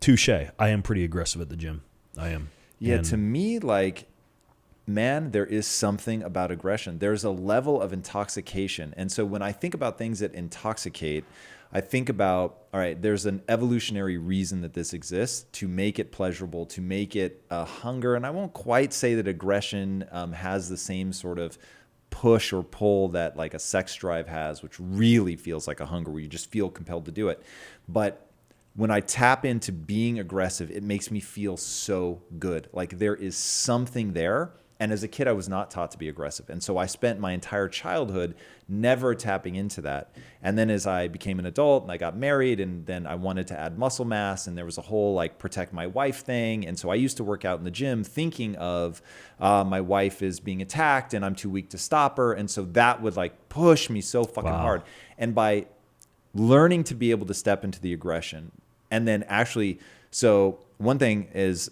Touche. I am pretty aggressive at the gym. I am. Yeah, to me, man, there is something about aggression. There's a level of intoxication. And so when I think about things that intoxicate, I think about, all right, there's an evolutionary reason that this exists, to make it pleasurable, to make it hunger. And I won't quite say that aggression has the same sort of push or pull that like a sex drive has, which really feels like a hunger where you just feel compelled to do it. But when I tap into being aggressive, it makes me feel so good. Like there is something there. And as a kid, I was not taught to be aggressive. And so I spent my entire childhood never tapping into that. And then as I became an adult and I got married, and then I wanted to add muscle mass, and there was a whole protect my wife thing. And so I used to work out in the gym thinking of my wife is being attacked and I'm too weak to stop her. And so that would push me so fucking hard. And by learning to be able to step into the aggression, and then actually, so one thing is,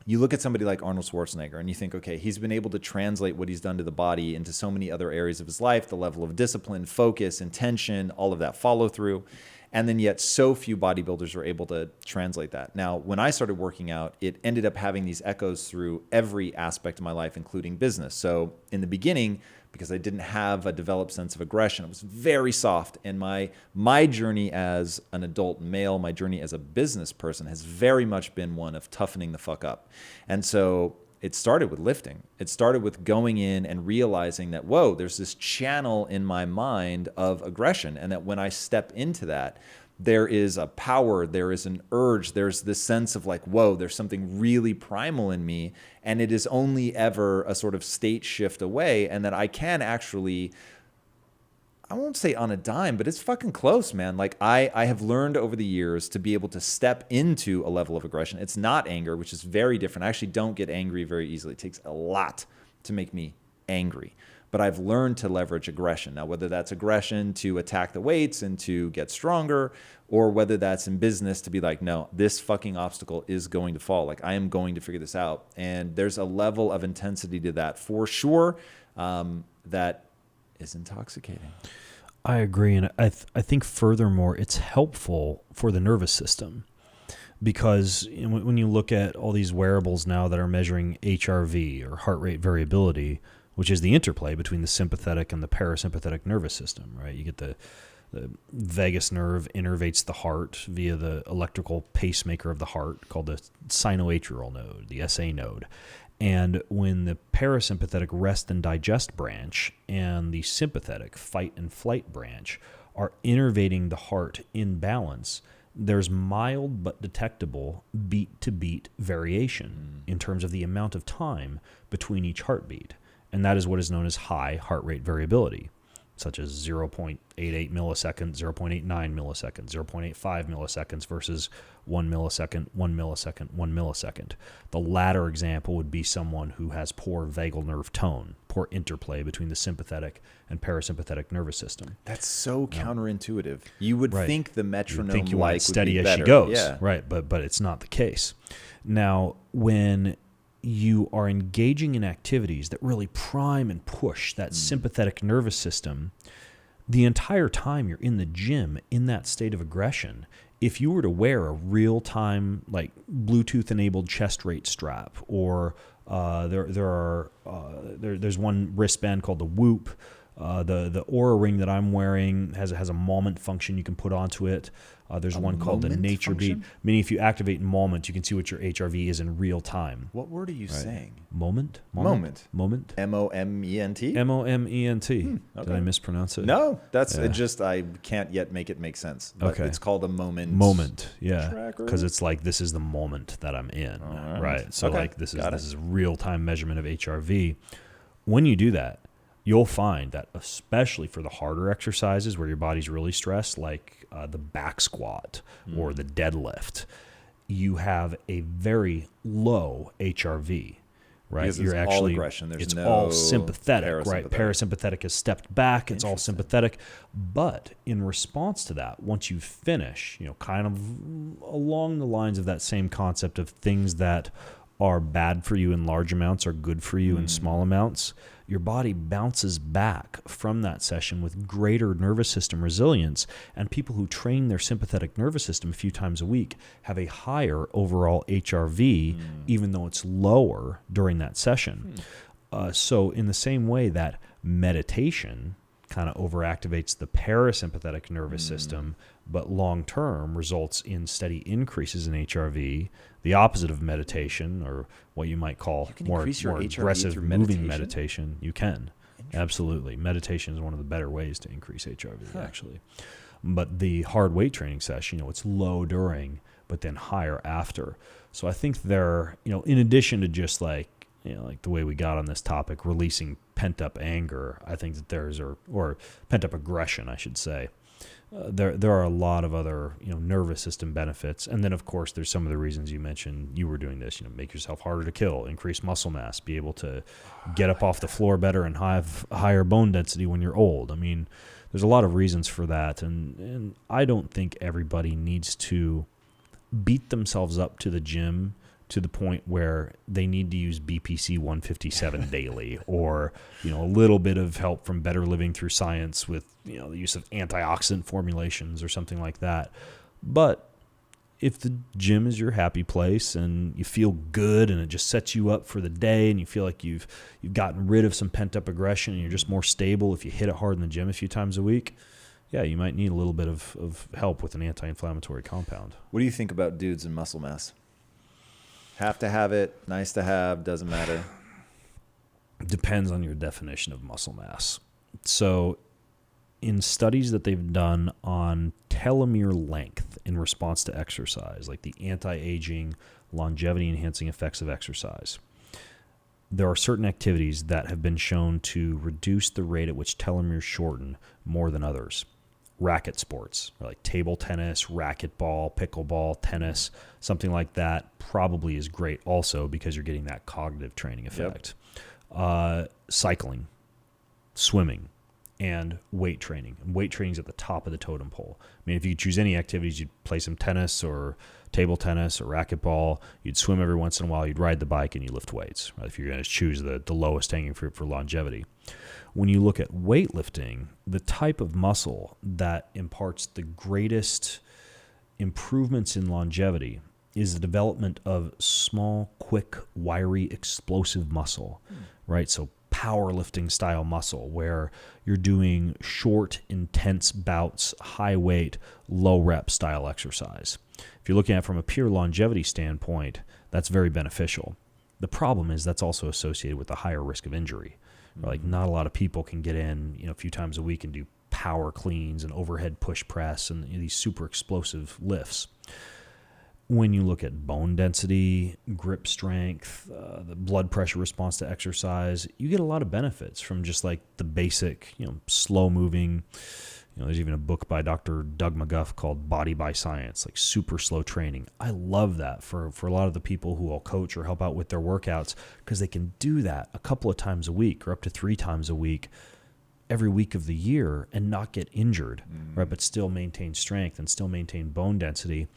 you look at somebody like Arnold Schwarzenegger and you think, okay, he's been able to translate what he's done to the body into so many other areas of his life, the level of discipline, focus, intention, all of that follow through. And then yet so few bodybuilders are able to translate that. Now, when I started working out, it ended up having these echoes through every aspect of my life, including business. So in the beginning, because I didn't have a developed sense of aggression, it was very soft. And my journey as an adult male, my journey as a business person has very much been one of toughening the fuck up. And so it started with lifting. It started with going in and realizing that, whoa, there's this channel in my mind of aggression. And that when I step into that, there is a power, there is an urge, there's this sense of whoa, there's something really primal in me. And it is only ever a sort of state shift away. And that I can actually, I won't say on a dime, but it's fucking close, man. I have learned over the years to be able to step into a level of aggression. It's not anger, which is very different. I actually don't get angry very easily. It takes a lot to make me angry. But I've learned to leverage aggression. Now, whether that's aggression to attack the weights and to get stronger, or whether that's in business to be no, this fucking obstacle is going to fall. I am going to figure this out. And there's a level of intensity to that for sure that is intoxicating. I agree. And I think furthermore, it's helpful for the nervous system. Because when you look at all these wearables now that are measuring HRV or heart rate variability, which is the interplay between the sympathetic and the parasympathetic nervous system, right? You get the vagus nerve innervates the heart via the electrical pacemaker of the heart called the sinoatrial node, the SA node. And when the parasympathetic rest and digest branch and the sympathetic fight and flight branch are innervating the heart in balance, there's mild but detectable beat-to-beat variation in terms of the amount of time between each heartbeat. And that is what is known as high heart rate variability, such as 0.88 milliseconds, 0.89 milliseconds, 0.85 milliseconds versus 1 millisecond, 1 millisecond, 1 millisecond. The latter example would be someone who has poor vagal nerve tone, poor interplay between the sympathetic and parasympathetic nervous system. That's so counterintuitive. You would think the metronome think you want it steady would be as better. she goes, yeah. right? But it's not the case. Now, when you are engaging in activities that really prime and push that sympathetic nervous system, the entire time you're in the gym in that state of aggression, if you were to wear a real-time Bluetooth-enabled chest rate strap, or there's one wristband called the Whoop. The Aura Ring that I'm wearing has a moment function you can put onto it. There's one called the Nature function? Beat, meaning if you activate moment, you can see what your HRV is in real time. What word are you saying? Moment? Moment. M-O-M-E-N-T. M-O-M-E-N-T? M-O-M-E-N-t. Okay. Did I mispronounce it? No, that's it. Just I can't yet make it make sense. But Okay. it's called a moment. Moment, yeah, tracker? because it's this is the moment that I'm in, All right? So Okay. this Got is it. real time measurement of HRV. When you do that, you'll find that especially for the harder exercises where your body's really stressed, like the back squat or the deadlift, you have a very low HRV. Right, because you're it's actually all aggression. There's it's no all sympathetic, right? parasympathetic. Parasympathetic has stepped back. It's all sympathetic, but in response to that, once you finish, kind of along the lines of that same concept of things that are bad for you in large amounts are good for you in small amounts, your body bounces back from that session with greater nervous system resilience. And people who train their sympathetic nervous system a few times a week have a higher overall HRV, even though it's lower during that session. So in the same way that meditation kind of overactivates the parasympathetic nervous system, but long-term results in steady increases in HRV, the opposite of meditation, or what you might call more aggressive moving meditation, you can. Absolutely. Meditation is one of the better ways to increase HRV, actually. But the hard weight training session, it's low during, but then higher after. So I think there, in addition to just like the way we got on this topic, releasing pent-up anger, I think that or pent-up aggression, I should say. There are a lot of other nervous system benefits, and then of course there's some of the reasons you mentioned you were doing this. Make yourself harder to kill, increase muscle mass, be able to get up off the floor better, and have higher bone density when you're old. I mean, there's a lot of reasons for that, and I don't think everybody needs to beat themselves up to the gym to the point where they need to use BPC 157 daily, or a little bit of help from Better Living Through Science with the use of antioxidant formulations or something like that. But if the gym is your happy place and you feel good and it just sets you up for the day, and you feel like you've gotten rid of some pent up aggression and you're just more stable if you hit it hard in the gym a few times a week, yeah, you might need a little bit of help with an anti-inflammatory compound. What do you think about dudes and muscle mass? Have to have it, nice to have, doesn't matter? Depends on your definition of muscle mass. So in studies that they've done on telomere length in response to exercise, like the anti-aging, longevity-enhancing effects of exercise, there are certain activities that have been shown to reduce the rate at which telomeres shorten more than others. Racket sports, like table tennis, racquetball, pickleball, tennis, something like that probably is great also because you're getting that cognitive training effect. Cycling, swimming, and weight training. And weight training is at the top of the totem pole. I mean, if you could choose any activities, you'd play some tennis or table tennis or racquetball, you'd swim every once in a while, you'd ride the bike, and you lift weights, right? If you're going to choose the lowest hanging fruit for longevity. When you look at weightlifting, the type of muscle that imparts the greatest improvements in longevity is the development of small, quick, wiry, explosive muscle, right? So powerlifting style muscle where you're doing short, intense bouts, high weight, low rep style exercise. If you're looking at it from a pure longevity standpoint, that's very beneficial. The problem is that's also associated with a higher risk of injury. Like not a lot of people can get in, a few times a week and do power cleans and overhead push press and these super explosive lifts. When you look at bone density, grip strength, the blood pressure response to exercise, you get a lot of benefits from just like the basic, slow moving. There's even a book by Dr. Doug McGuff called Body by Science, like super slow training. I love that for a lot of the people who I'll coach or help out with their workouts because they can do that a couple of times a week or up to 3 times a week every week of the year and not get injured, right? But still maintain strength and still maintain bone density.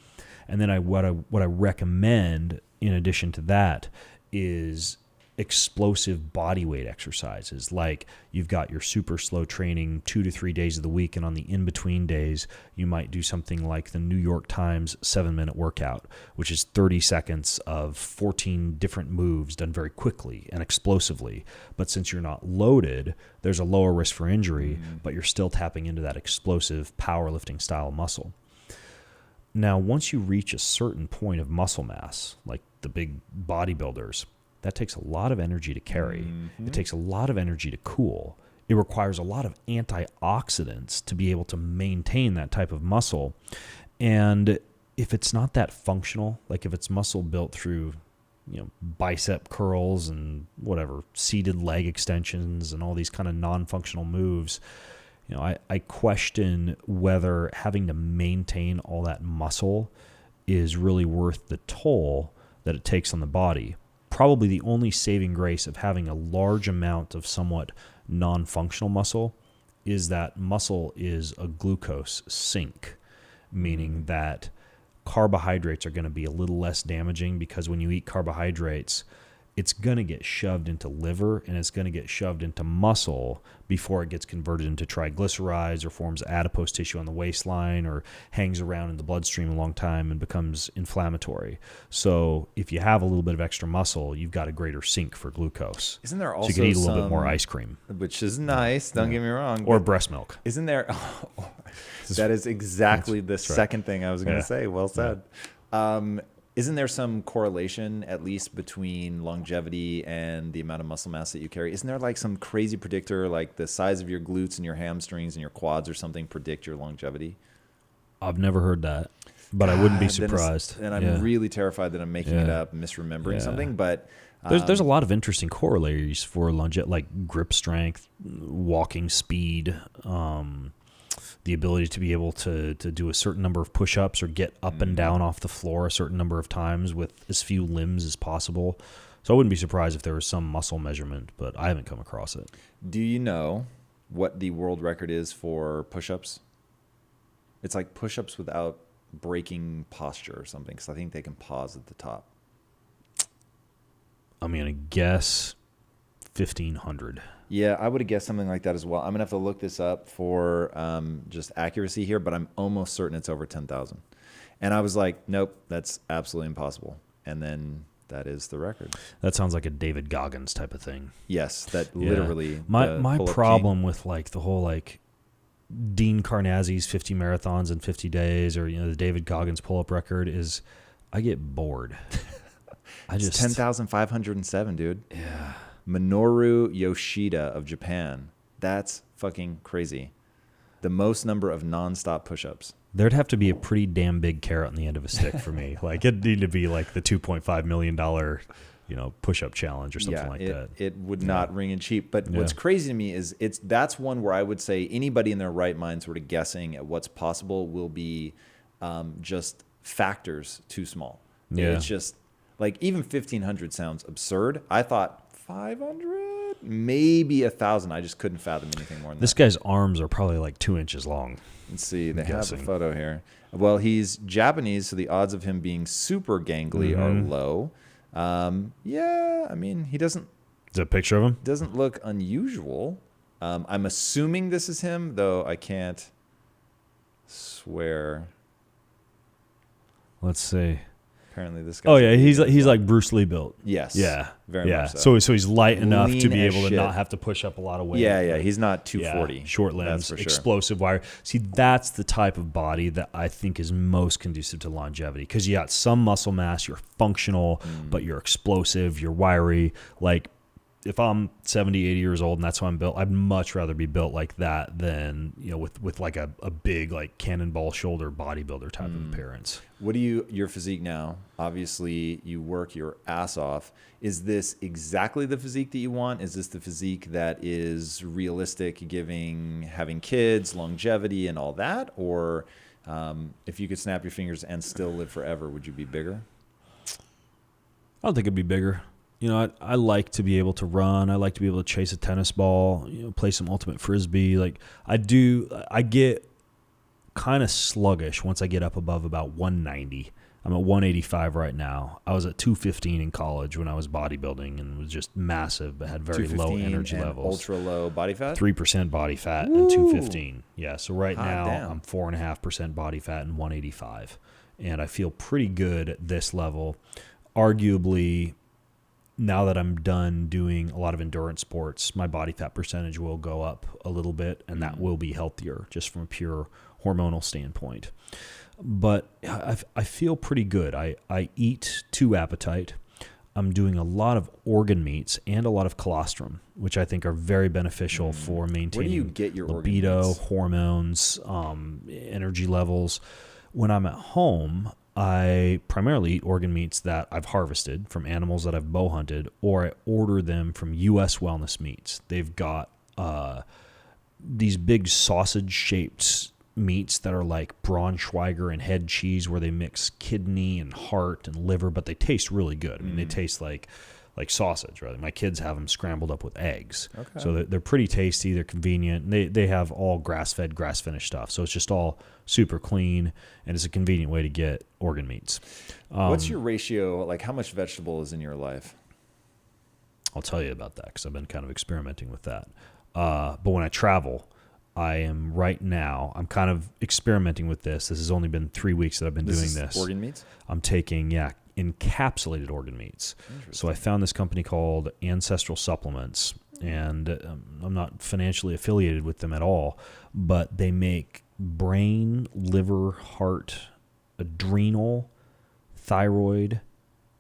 And then what I recommend in addition to that is explosive body weight exercises. Like you've got your super slow training 2 to 3 days of the week, and on the in-between days, you might do something like the New York Times 7-minute workout, which is 30 seconds of 14 different moves done very quickly and explosively. But since you're not loaded, there's a lower risk for injury, but you're still tapping into that explosive powerlifting style muscle. Now, once you reach a certain point of muscle mass, like the big bodybuilders, that takes a lot of energy to carry. It takes a lot of energy to cool. It requires a lot of antioxidants to be able to maintain that type of muscle. And if it's not that functional, like if it's muscle built through bicep curls and whatever, seated leg extensions and all these kind of non-functional moves. I question whether having to maintain all that muscle is really worth the toll that it takes on the body. Probably the only saving grace of having a large amount of somewhat non-functional muscle is that muscle is a glucose sink, meaning that carbohydrates are going to be a little less damaging, because when you eat carbohydrates, it's going to get shoved into liver and it's going to get shoved into muscle before it gets converted into triglycerides or forms adipose tissue on the waistline or hangs around in the bloodstream a long time and becomes inflammatory. So if you have a little bit of extra muscle, you've got a greater sink for glucose. Isn't there also so you can eat a little bit more ice cream, which is nice. Don't get me wrong. Or breast milk. Isn't there? That is exactly the second thing I was going to say. Well said. Isn't there some correlation, at least, between longevity and the amount of muscle mass that you carry? Isn't there like some crazy predictor, like the size of your glutes and your hamstrings and your quads or something predict your longevity? I've never heard that, but I wouldn't be surprised. And I'm really terrified that I'm making it up and misremembering something. But there's a lot of interesting corollaries for longevity, like grip strength, walking speed, the ability to be able to do a certain number of push-ups or get up and down off the floor a certain number of times with as few limbs as possible. So I wouldn't be surprised if there was some muscle measurement, but I haven't come across it. Do you know what the world record is for push-ups? It's like push-ups without breaking posture or something, because I think they can pause at the top. I'm going to guess 1,500. Yeah, I would have guessed something like that as well. I'm going to have to look this up for just accuracy here, but I'm almost certain it's over 10,000. And I was like, nope, that's absolutely impossible. And then that is the record. That sounds like a David Goggins type of thing. Yes, that literally. My problem with like the whole like Dean Karnazes 50 marathons in 50 days or the David Goggins pull-up record is I get bored. It's 10,507, dude. Yeah. Minoru Yoshida of Japan. That's fucking crazy. The most number of nonstop push-ups. There'd have to be a pretty damn big carrot on the end of a stick for me. Like it'd need to be like the $2.5 million, push-up challenge or something like that. It would not ring in cheap. But what's crazy to me is that's one where I would say anybody in their right mind sort of guessing at what's possible will be just factors too small. Yeah. It's just like even 1,500 sounds absurd. I thought 500, maybe 1,000. I just couldn't fathom anything more than this that. Guy's arms are probably like 2 inches long. Let's see. They have a photo here. Well, he's Japanese, so the odds of him being super gangly are low. Yeah, I mean, he doesn't. Is that a picture of him? Doesn't look unusual. I'm assuming this is him, though I can't swear. Let's see. Apparently this guy. Oh yeah, he's like Bruce Lee built. Yes. Yeah. Very much so. So he's light enough Lean to be as able to shit. not have to push up a lot of weight. Yeah. He's not 240. Yeah, short limbs, that's for sure. explosive wire. See, that's the type of body that I think is most conducive to longevity, because you got some muscle mass, you're functional, but you're explosive, you're wiry. Like if I'm 70, 80 years old and that's how I'm built, I'd much rather be built like that than, with like a big like cannonball shoulder bodybuilder type of appearance. What do your physique now? Obviously, you work your ass off. Is this exactly the physique that you want? Is this the physique that is realistic, having kids, longevity, and all that? Or if you could snap your fingers and still live forever, would you be bigger? I don't think it'd be bigger. I like to be able to run. I like to be able to chase a tennis ball, play some ultimate frisbee. Like I get kind of sluggish once I get up above about 190. I'm at 185 right now. I was at 215 in college when I was bodybuilding and was just massive, but had very low energy levels. Ultra low body fat? 3% body fat and 215. Yeah, so right now damn. I'm 4.5% body fat and 185. And I feel pretty good at this level. Arguably, now that I'm done doing a lot of endurance sports, my body fat percentage will go up a little bit, and that will be healthier just from a pure hormonal standpoint. But I feel pretty good. I eat to appetite. I'm doing a lot of organ meats and a lot of colostrum, which I think are very beneficial for maintaining Where do you get your libido, organ meats? hormones, energy levels. When I'm at home, I primarily eat organ meats that I've harvested from animals that I've bow hunted, or I order them from U.S. Wellness Meats. They've got these big sausage-shaped meats that are like Braunschweiger and head cheese, where they mix kidney and heart and liver, but they taste really good. I mean, they taste like sausage, right? My kids have them scrambled up with eggs. Okay. So they're pretty tasty. They're convenient. And they have all grass-fed, grass-finished stuff. So it's just all super clean, and it's a convenient way to get organ meats. What's your ratio? Like, how much vegetable is in your life? I'll tell you about that because I've been kind of experimenting with that. But when I travel, I'm kind of experimenting with this. This has only been 3 weeks that I've been doing this. Organ meats? I'm taking, encapsulated organ meats. So I found this company called Ancestral Supplements, and I'm not financially affiliated with them at all, but they make brain, liver, heart, adrenal, thyroid,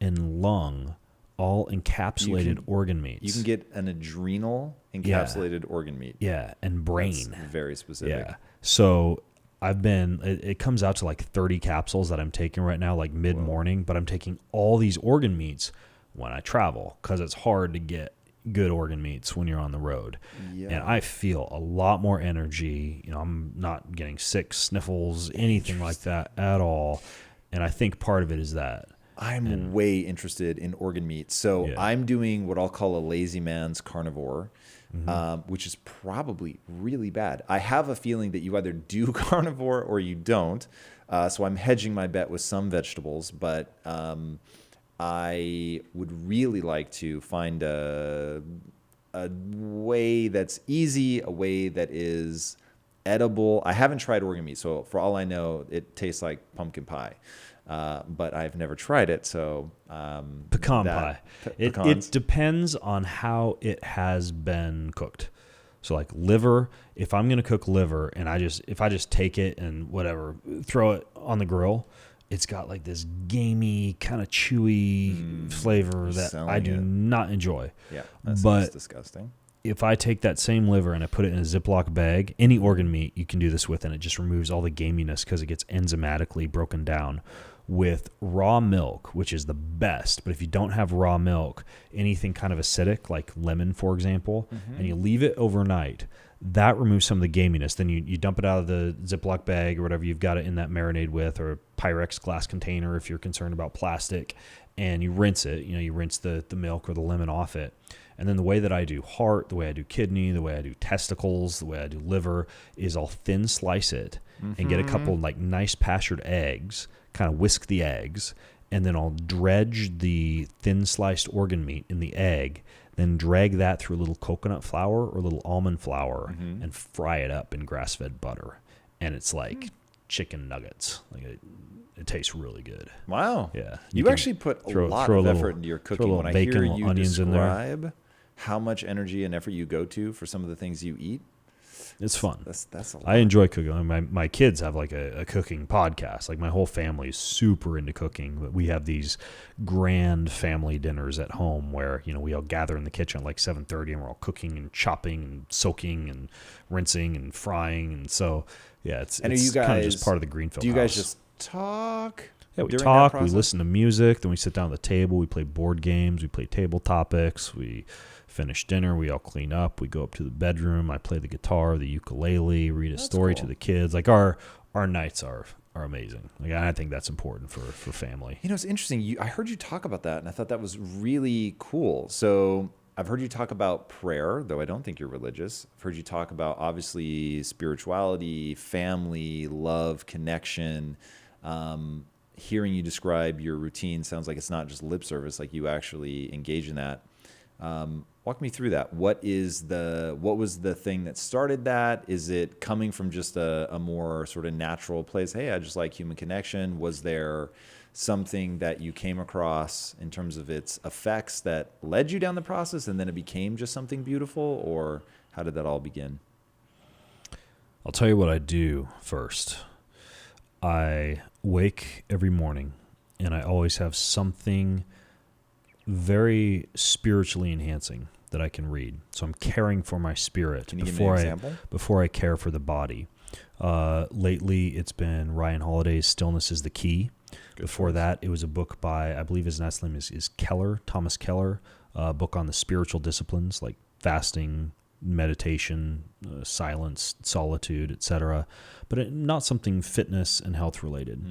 and lung all encapsulated organ meats. You can get an adrenal encapsulated organ meat. Yeah, and brain. That's very specific. Yeah. So it comes out to like 30 capsules that I'm taking right now, like mid-morning, but I'm taking all these organ meats when I travel because it's hard to get good organ meats when you're on the road. Yeah. And I feel a lot more energy. I'm not getting sick, sniffles, anything like that at all. And I think part of it is that. I'm way interested in organ meat. So I'm doing what I'll call a lazy man's carnivore. Which is probably really bad. I have a feeling that you either do carnivore or you don't. So I'm hedging my bet with some vegetables, but I would really like to find a way that's easy, a way that is edible. I haven't tried organ meat, so for all I know, it tastes like pumpkin pie. But I've never tried it, so pecan pie. It depends on how it has been cooked. So like liver, if I'm gonna cook liver and if I just take it and whatever, throw it on the grill, it's got like this gamey, kind of chewy flavor that I do not enjoy. Yeah, that's disgusting. If I take that same liver and I put it in a Ziploc bag, any organ meat you can do this with, and it just removes all the gaminess because it gets enzymatically broken down with raw milk, which is the best. But if you don't have raw milk, anything kind of acidic, like lemon, for example, and you leave it overnight, that removes some of the gaminess. Then you dump it out of the Ziploc bag or whatever you've got it in that marinade with, or a Pyrex glass container if you're concerned about plastic, and you rinse it. You rinse the milk or the lemon off it. And then the way that I do heart, the way I do kidney, the way I do testicles, the way I do liver is I'll thin slice it and get a couple like nice pastured eggs, kind of whisk the eggs, and then I'll dredge the thin sliced organ meat in the egg, then drag that through a little coconut flour or a little almond flour and fry it up in grass-fed butter. And it's like chicken nuggets. Like it tastes really good. Wow. Yeah. You actually put a lot of effort into your cooking. When I hear you describe how much energy and effort you go to for some of the things you eat, it's fun. That's a lot. I enjoy cooking. My kids have like a cooking podcast. Like my whole family is super into cooking. We have these grand family dinners at home where, we all gather in the kitchen at like 7:30 and we're all cooking and chopping and soaking and rinsing and frying. And so, it's kind of just part of the Greenfield house. Do you guys just talk? Yeah, we talk, we listen to music, then we sit down at the table, we play board games, we play table topics, we finish dinner, we all clean up, we go up to the bedroom, I play the guitar, the ukulele, read a story to the kids. Like our nights are amazing. Like I think that's important for family. It's interesting. I heard you talk about that, and I thought that was really cool. So I've heard you talk about prayer, though I don't think you're religious. I've heard you talk about, obviously, spirituality, family, love, connection. Hearing you describe your routine sounds like it's not just lip service, like you actually engage in that. Walk me through that. What was the thing that started that? Is it coming from just a more sort of natural place? Hey, I just like human connection. Was there something that you came across in terms of its effects that led you down the process and then it became just something beautiful? Or how did that all begin? I'll tell you what I do first. I wake every morning and I always have something very spiritually enhancing that I can read. So I'm caring for my spirit before I care for the body. Lately, it's been Ryan Holiday's Stillness is the Key. Before that, it was a book by, I believe his last name is Keller, Thomas Keller, a book on the spiritual disciplines like fasting, meditation, silence, solitude, etc. But not something fitness and health related.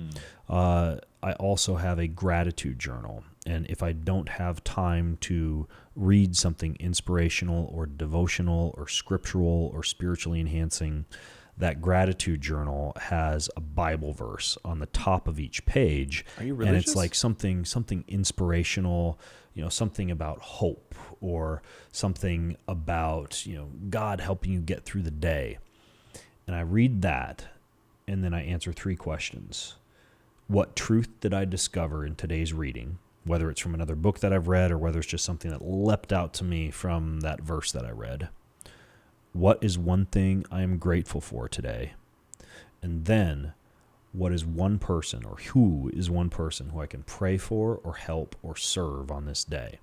I also have a gratitude journal. And if I don't have time to read something inspirational or devotional or scriptural or spiritually enhancing, that gratitude journal has a Bible verse on the top of each page. Are you religious? And it's like something inspirational, something about hope or something about, God helping you get through the day. And I read that, and then I answer 3 questions. What truth did I discover in today's reading, whether it's from another book that I've read or whether it's just something that leapt out to me from that verse that I read? What is one thing I am grateful for today? And then, what is one person, or who is one person who I can pray for or help or serve on this day?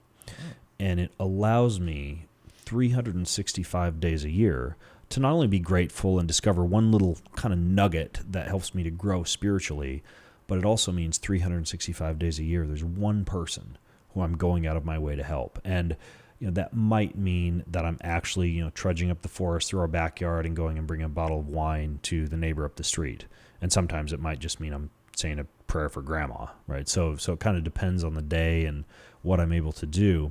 And it allows me 365 days a year to not only be grateful and discover one little kind of nugget that helps me to grow spiritually, but it also means 365 days a year there's one person who I'm going out of my way to help. And that might mean that I'm actually, trudging up the forest through our backyard and going and bringing a bottle of wine to the neighbor up the street. And sometimes it might just mean I'm saying a prayer for grandma, right? So it kind of depends on the day and what I'm able to do.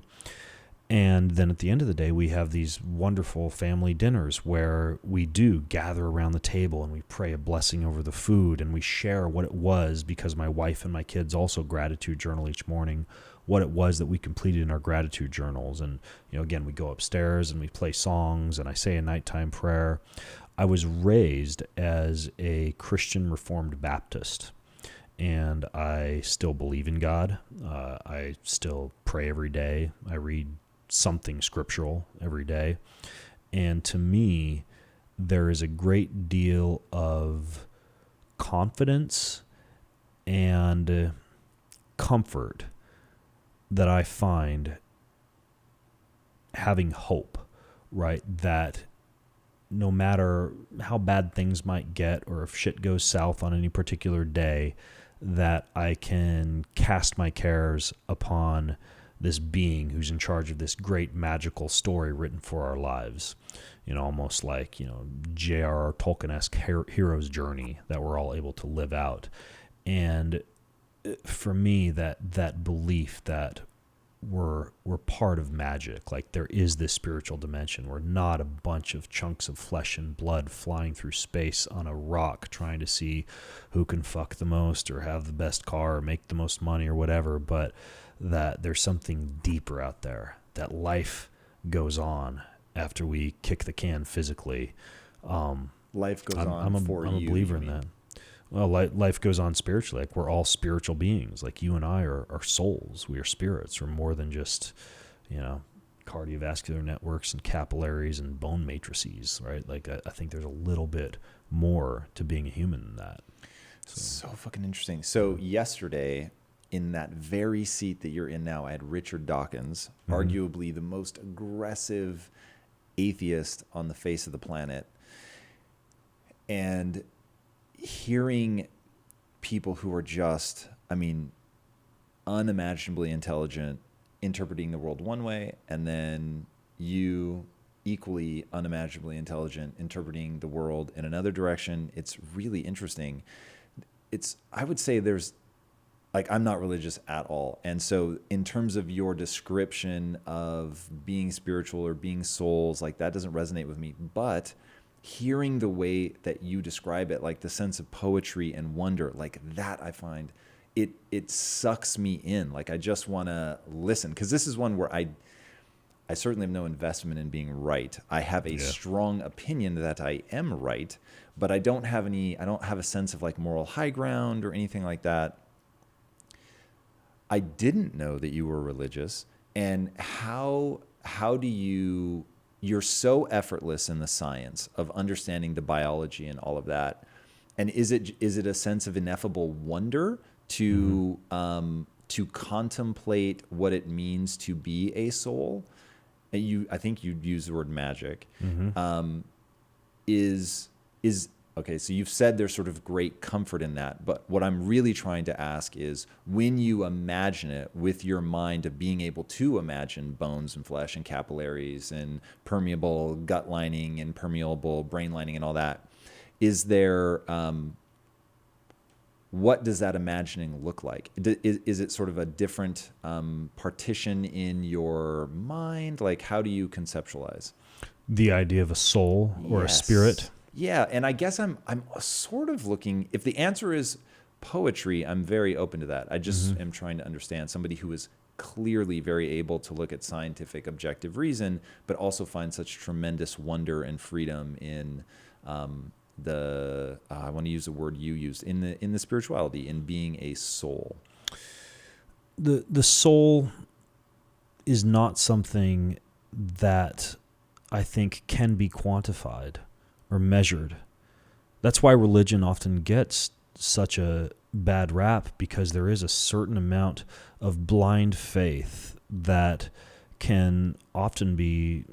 And then at the end of the day, we have these wonderful family dinners where we do gather around the table and we pray a blessing over the food and we share what it was, because my wife and my kids also gratitude journal each morning, what it was that we completed in our gratitude journals. And, again, we go upstairs and we play songs and I say a nighttime prayer. I was raised as a Christian Reformed Baptist, and I still believe in God. I still pray every day. I read something scriptural every day. And to me, there is a great deal of confidence and comfort that I find having hope, right? That no matter how bad things might get or if shit goes south on any particular day, that I can cast my cares upon this being who's in charge of this great magical story written for our lives. Almost like, J.R.R. Tolkien-esque hero's journey that we're all able to live out. And for me, that belief that we're part of magic, like there is this spiritual dimension. We're not a bunch of chunks of flesh and blood flying through space on a rock trying to see who can fuck the most or have the best car or make the most money or whatever, but that there's something deeper out there, that life goes on after we kick the can physically. Life goes on. I'm a believer in that. Well, life goes on spiritually. Like we're all spiritual beings. Like you and I are souls. We are spirits. We're more than just, cardiovascular networks and capillaries and bone matrices, right? Like I think there's a little bit more to being a human than that. So fucking interesting. So yesterday, in that very seat that you're in now, I had Richard Dawkins, arguably the most aggressive atheist on the face of the planet. And hearing people who are just, unimaginably intelligent, interpreting the world one way, and then you equally unimaginably intelligent, interpreting the world in another direction. It's really interesting. I would say I'm not religious at all. And so in terms of your description of being spiritual or being souls, like that doesn't resonate with me. But hearing the way that you describe it, like the sense of poetry and wonder, like that, I find it sucks me in. Like I just want to listen, because this is one where I certainly have no investment in being right. I have a strong opinion that I am right, but I don't have a sense of like moral high ground or anything like that. I didn't know that you were religious. And how do you're so effortless in the science of understanding the biology and all of that. And is it a sense of ineffable wonder to contemplate what it means to be a soul? I think you use the word magic. Is Okay, so you've said there's sort of great comfort in that, but what I'm really trying to ask is when you imagine it with your mind of being able to imagine bones and flesh and capillaries and permeable gut lining and permeable brain lining and all that, is there, what does that imagining look like? Is it sort of a different partition in your mind? Like, how do you conceptualize? The idea of a soul or a Yes. spirit? Yeah, and I guess I'm sort of looking, if the answer is poetry, I'm very open to that. I just am trying to understand somebody who is clearly very able to look at scientific objective reason, but also find such tremendous wonder and freedom in I want to use the word you used, in the spirituality, in being a soul. The soul is not something that I think can be quantified or measured. That's why religion often gets such a bad rap, because there is a certain amount of blind faith that can often be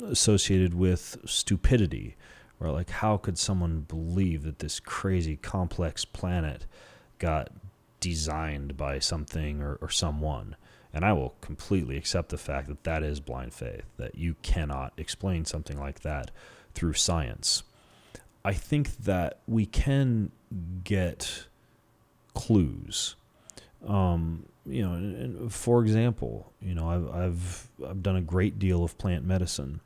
associated with stupidity, or like, how could someone believe that this crazy complex planet got designed by something or someone? And I will completely accept the fact that that is blind faith, that you cannot explain something like that through science. I think that we can get clues. For example, I've done a great deal of plant medicine,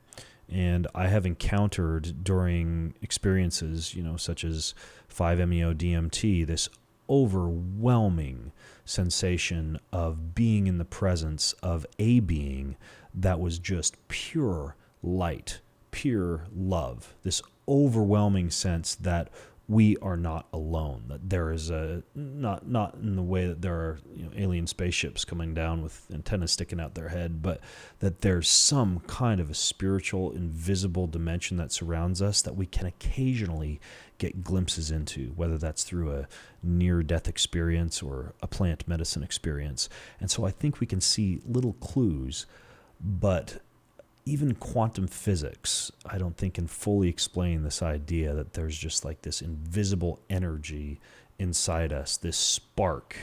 and I have encountered during experiences, such as 5-MeO-DMT, this overwhelming sensation of being in the presence of a being that was just pure light, pure love, this overwhelming sense that we are not alone, that there is not in the way that there are alien spaceships coming down with antennas sticking out their head, but that there's some kind of a spiritual, invisible dimension that surrounds us that we can occasionally get glimpses into, whether that's through a near-death experience or a plant medicine experience. And so I think we can see little clues, but even quantum physics, I don't think, can fully explain this idea that there's just like this invisible energy inside us, this spark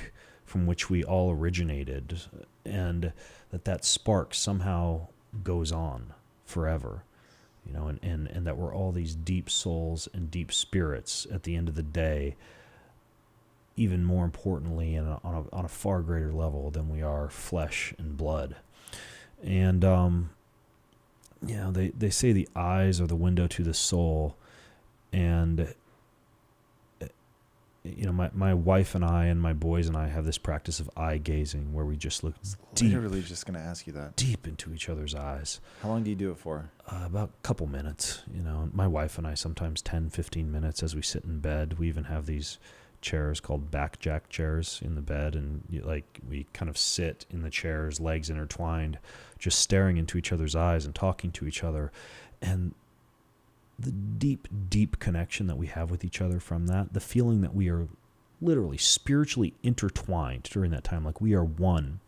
from which we all originated, and that spark somehow goes on forever, and that we're all these deep souls and deep spirits at the end of the day, even more importantly, and on a far greater level than we are flesh and blood. And they say the eyes are the window to the soul, and my wife and I and my boys and I have this practice of eye gazing, where we just look Literally just going to ask you that. deep into each other's eyes. How long do you do it for? About a couple minutes. My wife and I sometimes 10, 15 minutes as we sit in bed. We even have these chairs called back jack chairs in the bed, and we kind of sit in the chairs, legs intertwined, just staring into each other's eyes and talking to each other. And the deep connection that we have with each other from that, the feeling that we are literally spiritually intertwined during that time, like we are one.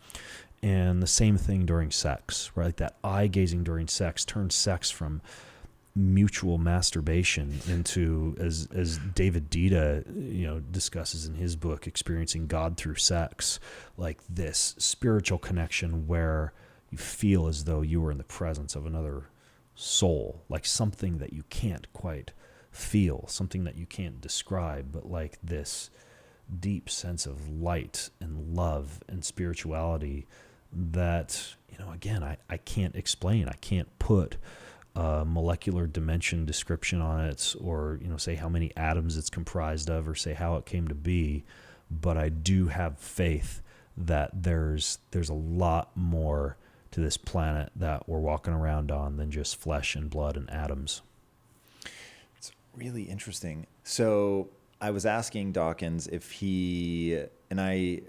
And the same thing during sex, right? Like that eye gazing during sex turns sex from mutual masturbation into, as David Dita discusses in his book, Experiencing God Through Sex, like this spiritual connection where you feel as though you are in the presence of another soul, like something that you can't quite feel, something that you can't describe, but like this deep sense of light and love and spirituality that, again, I can't explain. I can't put a molecular dimension description on it, or say how many atoms it's comprised of, or say how it came to be, but I do have faith that there's a lot more to this planet that we're walking around on than just flesh and blood and atoms. It's really interesting. So I was asking Dawkins if he, and I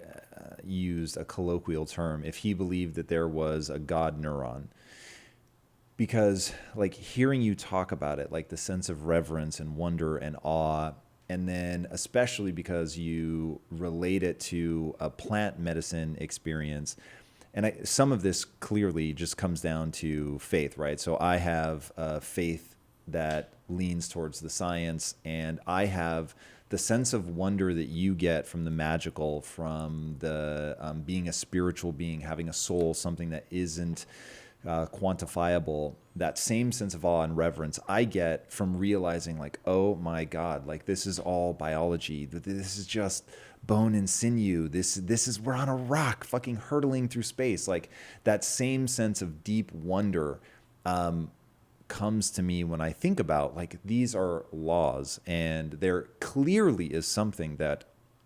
used a colloquial term, if he believed that there was a God neuron. Because hearing you talk about it, like the sense of reverence and wonder and awe, and then especially because you relate it to a plant medicine experience, and some of this clearly just comes down to faith, right? So I have faith that leans towards the science, and I have the sense of wonder that you get from the magical, from the being a spiritual being, having a soul, something that isn't quantifiable. That same sense of awe and reverence I get from realizing, like, oh my God, like this is all biology. This is just bone and sinew. This is, we're on a rock fucking hurtling through space. Like that same sense of deep wonder comes to me when I think about, like, these are laws, and there clearly is something that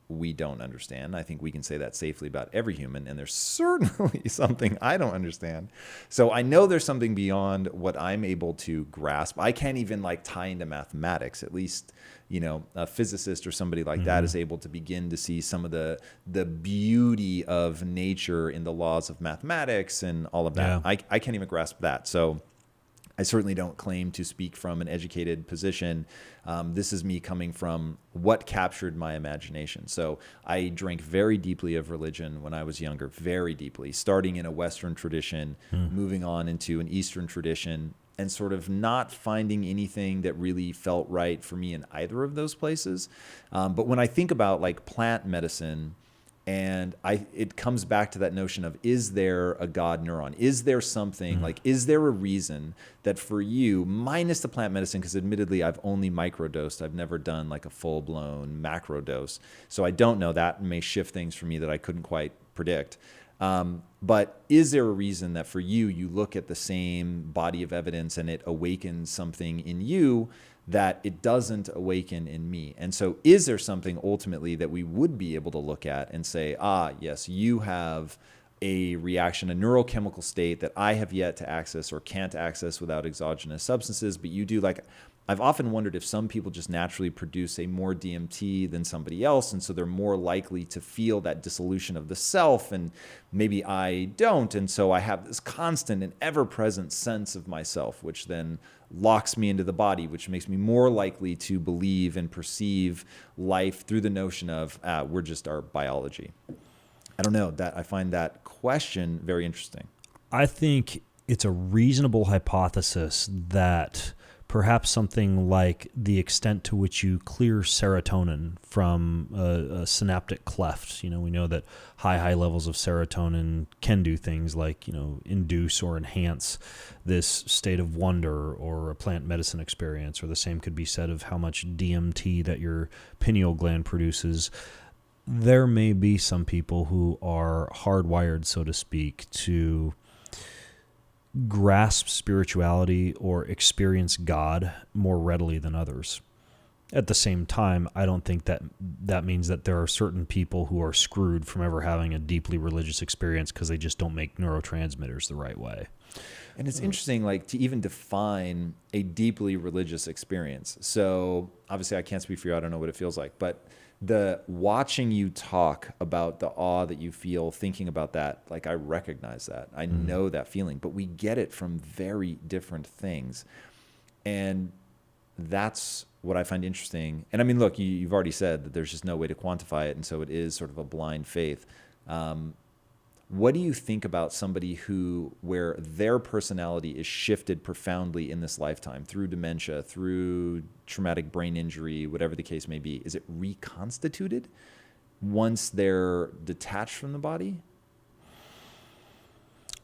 we don't understand. I think we can say that safely about every human, and there's certainly something I don't understand. So I know there's something beyond what I'm able to grasp. I can't even like tie into mathematics. At least, you know, a physicist or somebody like that is able to begin to see some of the beauty of nature in the laws of mathematics and all of that. Yeah. I can't even grasp that. So I certainly don't claim to speak from an educated position. This is me coming from what captured my imagination. So I drank very deeply of religion when I was younger, very deeply, starting in a Western tradition, moving on into an Eastern tradition, and sort of not finding anything that really felt right for me in either of those places. But when I think about like plant medicine, and it comes back to that notion of, is there a God neuron? Is there something, like, is there a reason that for you, minus the plant medicine, because admittedly I've only microdosed, I've never done like a full-blown macro dose. So I don't know, that may shift things for me that I couldn't quite predict. But is there a reason that for you, you look at the same body of evidence and it awakens something in you that it doesn't awaken in me? And so is there something ultimately that we would be able to look at and say, yes, you have a reaction, a neurochemical state that I have yet to access or can't access without exogenous substances, but you do? Like, I've often wondered if some people just naturally produce a more DMT than somebody else, and so they're more likely to feel that dissolution of the self, and maybe I don't, and so I have this constant and ever-present sense of myself, which then locks me into the body, which makes me more likely to believe and perceive life through the notion of we're just our biology. I don't know, that I find that question very interesting. I think it's a reasonable hypothesis that perhaps something like the extent to which you clear serotonin from a synaptic cleft. You know, we know that high levels of serotonin can do things like, you know, induce or enhance this state of wonder or a plant medicine experience, or the same could be said of how much DMT that your pineal gland produces. There may be some people who are hardwired, so to speak, to grasp spirituality or experience God more readily than others. At the same time, I don't think that means that there are certain people who are screwed from ever having a deeply religious experience because they just don't make neurotransmitters the right way. And it's interesting, like, to even define a deeply religious experience. So obviously I can't speak for you. I don't know what it feels like, but the watching you talk about the awe that you feel thinking about that, like, I recognize that. I know that feeling, but we get it from very different things. And that's what I find interesting. And I mean, look, you've already said that there's just no way to quantify it, and so it is sort of a blind faith. What do you think about somebody where their personality is shifted profoundly in this lifetime through dementia, through traumatic brain injury, whatever the case may be? Is it reconstituted once they're detached from the body?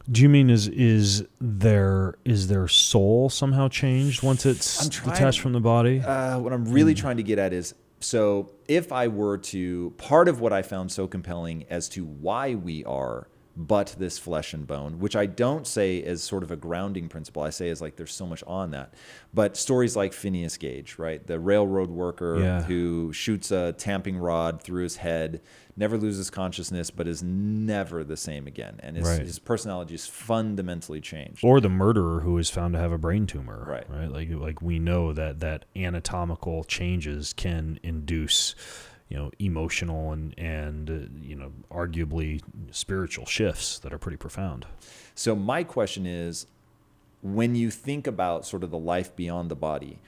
Do you mean is their soul somehow changed once it's detached from the body? What I'm really trying to get at is, so if I were to, part of what I found so compelling as to why we are but this flesh and bone, which I don't say as sort of a grounding principle, I say as like there's so much on that. But stories like Phineas Gage, right? The railroad worker who shoots a tamping rod through his head, never loses consciousness, but is never the same again. And his personality is fundamentally changed. Or the murderer who is found to have a brain tumor, right? Like we know that anatomical changes can induce, you know, emotional and you know, arguably spiritual shifts that are pretty profound. So my question is, when you think about sort of the life beyond the body,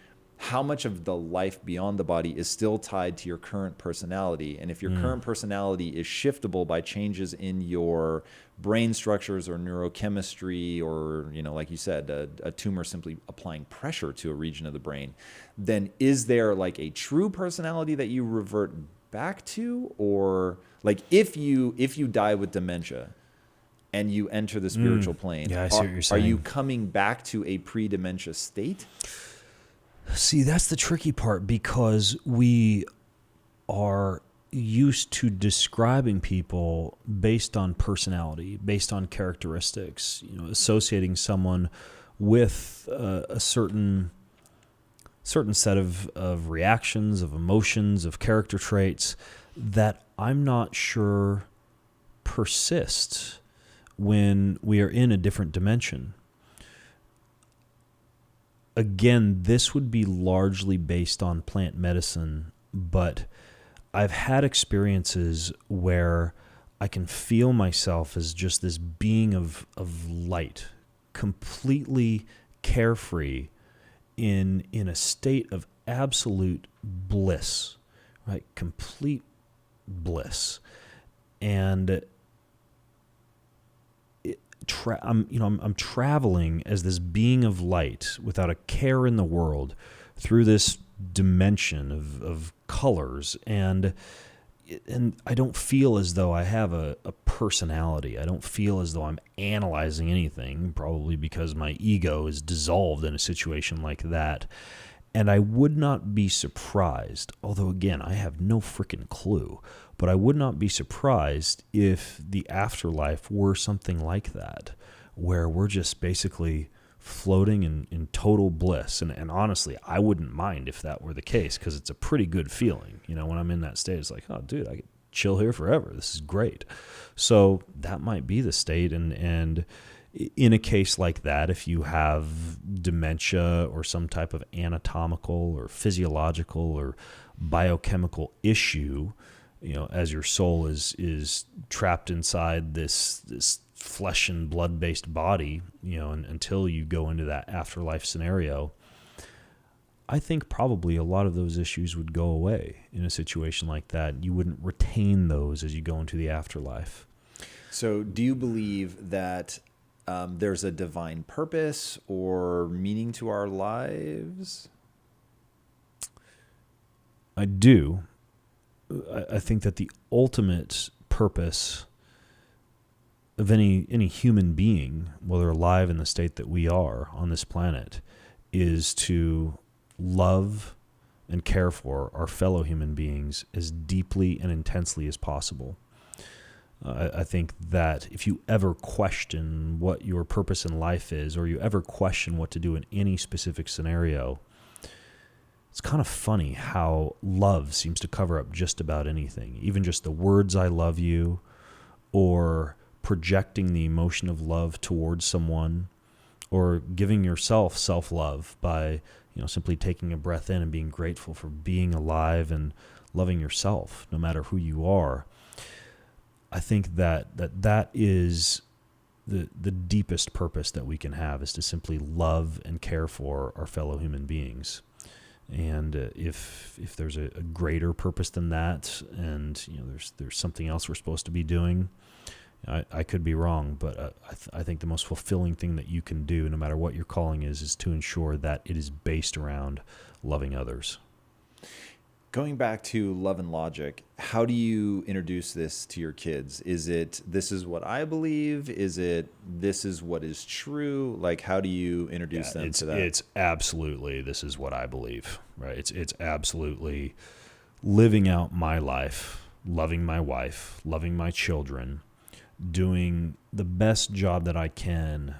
how much of the life beyond the body is still tied to your current personality. And if your current personality is shiftable by changes in your brain structures or neurochemistry, or, like you said, a tumor simply applying pressure to a region of the brain, then is there like a true personality that you revert back to? Or like if you die with dementia and you enter the spiritual plane, Yeah, I see what you're saying. Are you coming back to a pre-dementia state? See, that's the tricky part, because we are used to describing people based on personality, based on characteristics, associating someone with a certain set of reactions, of emotions, of character traits that I'm not sure persist when we are in a different dimension. Again, this would be largely based on plant medicine, but I've had experiences where I can feel myself as just this being of light, completely carefree, in a state of absolute bliss, right? Complete bliss. And I'm traveling as this being of light without a care in the world through this dimension of colors, and I don't feel as though I have a personality. I don't feel as though I'm analyzing anything, probably because my ego is dissolved in a situation like that. And I would not be surprised, although again, I have no freaking clue, but I would not be surprised if the afterlife were something like that, where we're just basically floating in total bliss. And honestly, I wouldn't mind if that were the case, because it's a pretty good feeling. When I'm in that state, it's like, oh, dude, I could chill here forever. This is great. So that might be the state. And in a case like that, if you have dementia or some type of anatomical or physiological or biochemical issue, as your soul is trapped inside this flesh and blood based body, until you go into that afterlife scenario, I think probably a lot of those issues would go away in a situation like that. You wouldn't retain those as you go into the afterlife. So do you believe that there's a divine purpose or meaning to our lives? I do. I think that the ultimate purpose of any human being, whether alive in the state that we are on this planet, is to love and care for our fellow human beings as deeply and intensely as possible. I think that if you ever question what your purpose in life is, or you ever question what to do in any specific scenario, it's kind of funny how love seems to cover up just about anything. Even just the words, I love you, or projecting the emotion of love towards someone, or giving yourself self-love by, simply taking a breath in and being grateful for being alive and loving yourself, no matter who you are. I think that is the deepest purpose that we can have, is to simply love and care for our fellow human beings. And if there's a greater purpose than that, and there's something else we're supposed to be doing, I could be wrong, but I think the most fulfilling thing that you can do, no matter what your calling is to ensure that it is based around loving others. Going back to love and logic, how do you introduce this to your kids? Is it, this is what I believe? Is it, this is what is true? Like, how do you introduce them to that? It's absolutely, this is what I believe, right? It's absolutely living out my life, loving my wife, loving my children, doing the best job that I can,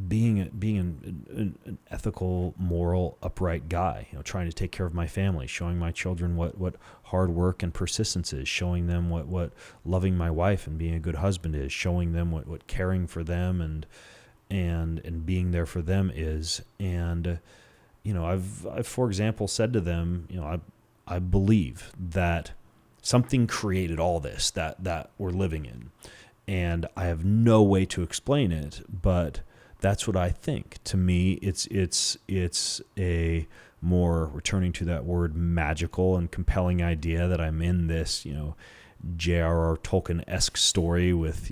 being an ethical, moral, upright guy, trying to take care of my family, showing my children what hard work and persistence is, showing them what loving my wife and being a good husband is, showing them what caring for them and being there for them is. And I've for example said to them, I believe that something created all this that we're living in, and I have no way to explain it, but That's what I think. To me, it's a more, returning to that word, magical and compelling idea that I'm in this, J.R.R. Tolkien-esque story with,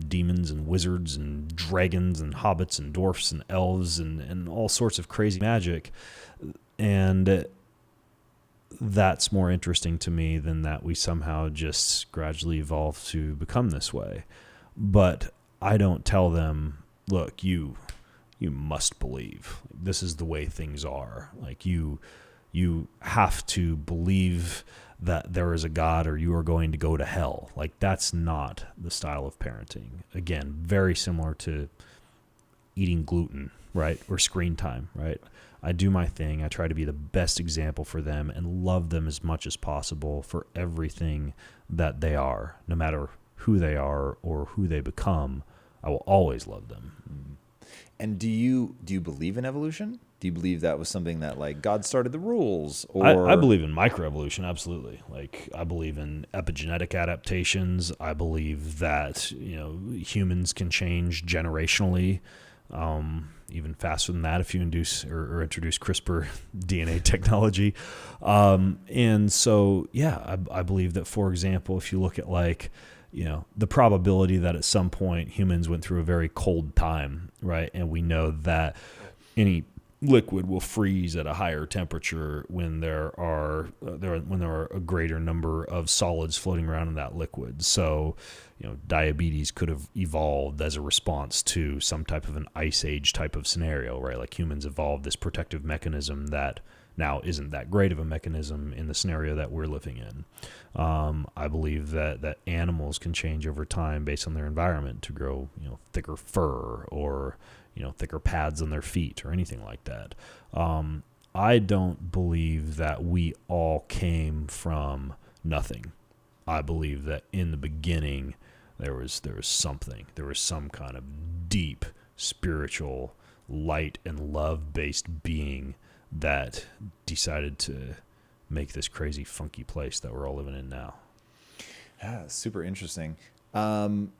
demons and wizards and dragons and hobbits and dwarfs and elves and all sorts of crazy magic. And that's more interesting to me than that we somehow just gradually evolve to become this way. But I don't tell them, look, you must believe this is the way things are. Like you have to believe that there is a God or you are going to go to hell. Like that's not the style of parenting. Again, very similar to eating gluten, right? Or screen time, right? I do my thing. I try to be the best example for them and love them as much as possible for everything that they are, no matter who they are or who they become. I will always love them. And do you believe in evolution? Do you believe that was something that like God started the rules? Or I believe in microevolution, absolutely. Like I believe in epigenetic adaptations. I believe that humans can change generationally, even faster than that if you induce or introduce CRISPR DNA technology. And so, yeah, I believe that, for example, if you look at the probability that at some point humans went through a very cold time, right? And we know that any liquid will freeze at a higher temperature when there are a greater number of solids floating around in that liquid. So, diabetes could have evolved as a response to some type of an ice age type of scenario, right? Like humans evolved this protective mechanism that now isn't that great of a mechanism in the scenario that we're living in. I believe that animals can change over time based on their environment to grow, thicker fur or, thicker pads on their feet or anything like that. I don't believe that we all came from nothing. I believe that in the beginning there was something. There was some kind of deep spiritual light and love-based being that decided to make this crazy, funky place that we're all living in now. Yeah, super interesting. Talk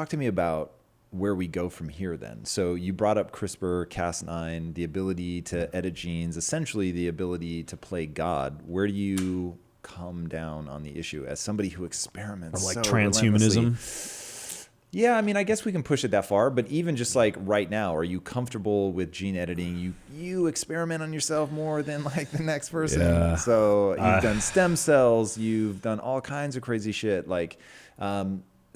to me about where we go from here then. So you brought up CRISPR, Cas9, the ability to edit genes, essentially the ability to play God. Where do you come down on the issue as somebody who experiments? Or like so transhumanism? Yeah, I mean, I guess we can push it that far, but even just like right now, are you comfortable with gene editing? You experiment on yourself more than like the next person. Yeah. So you've done stem cells, you've done all kinds of crazy shit. Like,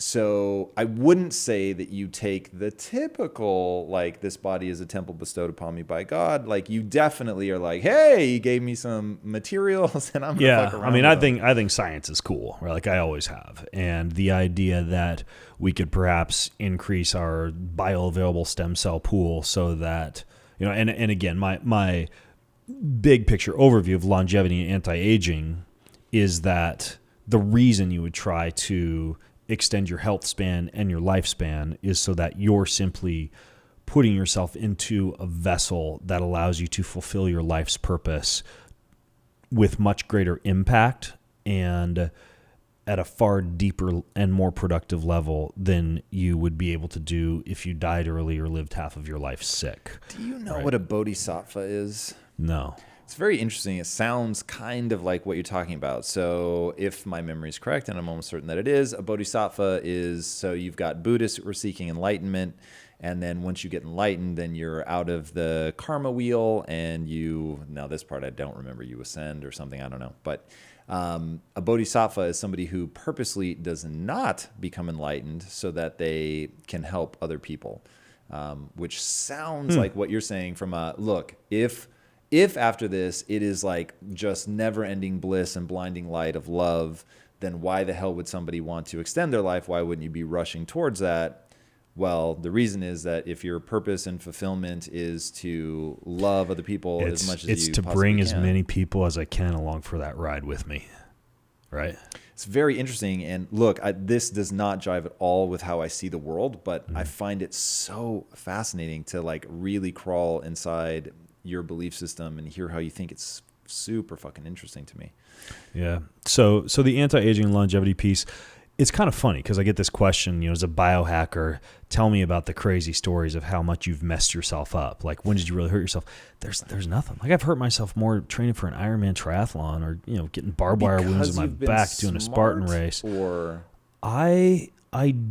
so I wouldn't say that you take the typical, like, this body is a temple bestowed upon me by God. Like, you definitely are like, hey, he gave me some materials and I'm going to fuck around. I mean, with them. I think science is cool, right? Like I always have. And the idea that we could perhaps increase our bioavailable stem cell pool so that, and again, my big picture overview of longevity and anti-aging is that the reason you would try to extend your health span and your lifespan is so that you're simply putting yourself into a vessel that allows you to fulfill your life's purpose with much greater impact and at a far deeper and more productive level than you would be able to do if you died early or lived half of your life sick. Do you know what a bodhisattva is? No. It's very interesting. It sounds kind of like what you're talking about. So if my memory is correct, and I'm almost certain that it is, a bodhisattva is, so you've got Buddhists who are seeking enlightenment, and then once you get enlightened, then you're out of the karma wheel, and now this part I don't remember, you ascend or something, I don't know. But a bodhisattva is somebody who purposely does not become enlightened so that they can help other people, which sounds like what you're saying from look, if after this it is like just never-ending bliss and blinding light of love, then why the hell would somebody want to extend their life? Why wouldn't you be rushing towards that? Well, the reason is that if your purpose and fulfillment is to love other people as much as you possibly can. It's to bring as many people as I can along for that ride with me, right? It's very interesting. And look, this does not jive at all with how I see the world, but I find it so fascinating to like really crawl inside your belief system and hear how you think. It's super fucking interesting to me. Yeah. So the anti-aging and longevity piece, it's kind of funny because I get this question, as a biohacker, tell me about the crazy stories of how much you've messed yourself up. Like, when did you really hurt yourself? There's nothing. Like, I've hurt myself more training for an Ironman triathlon or, getting barbed wire wounds in my back doing a Spartan race. Or I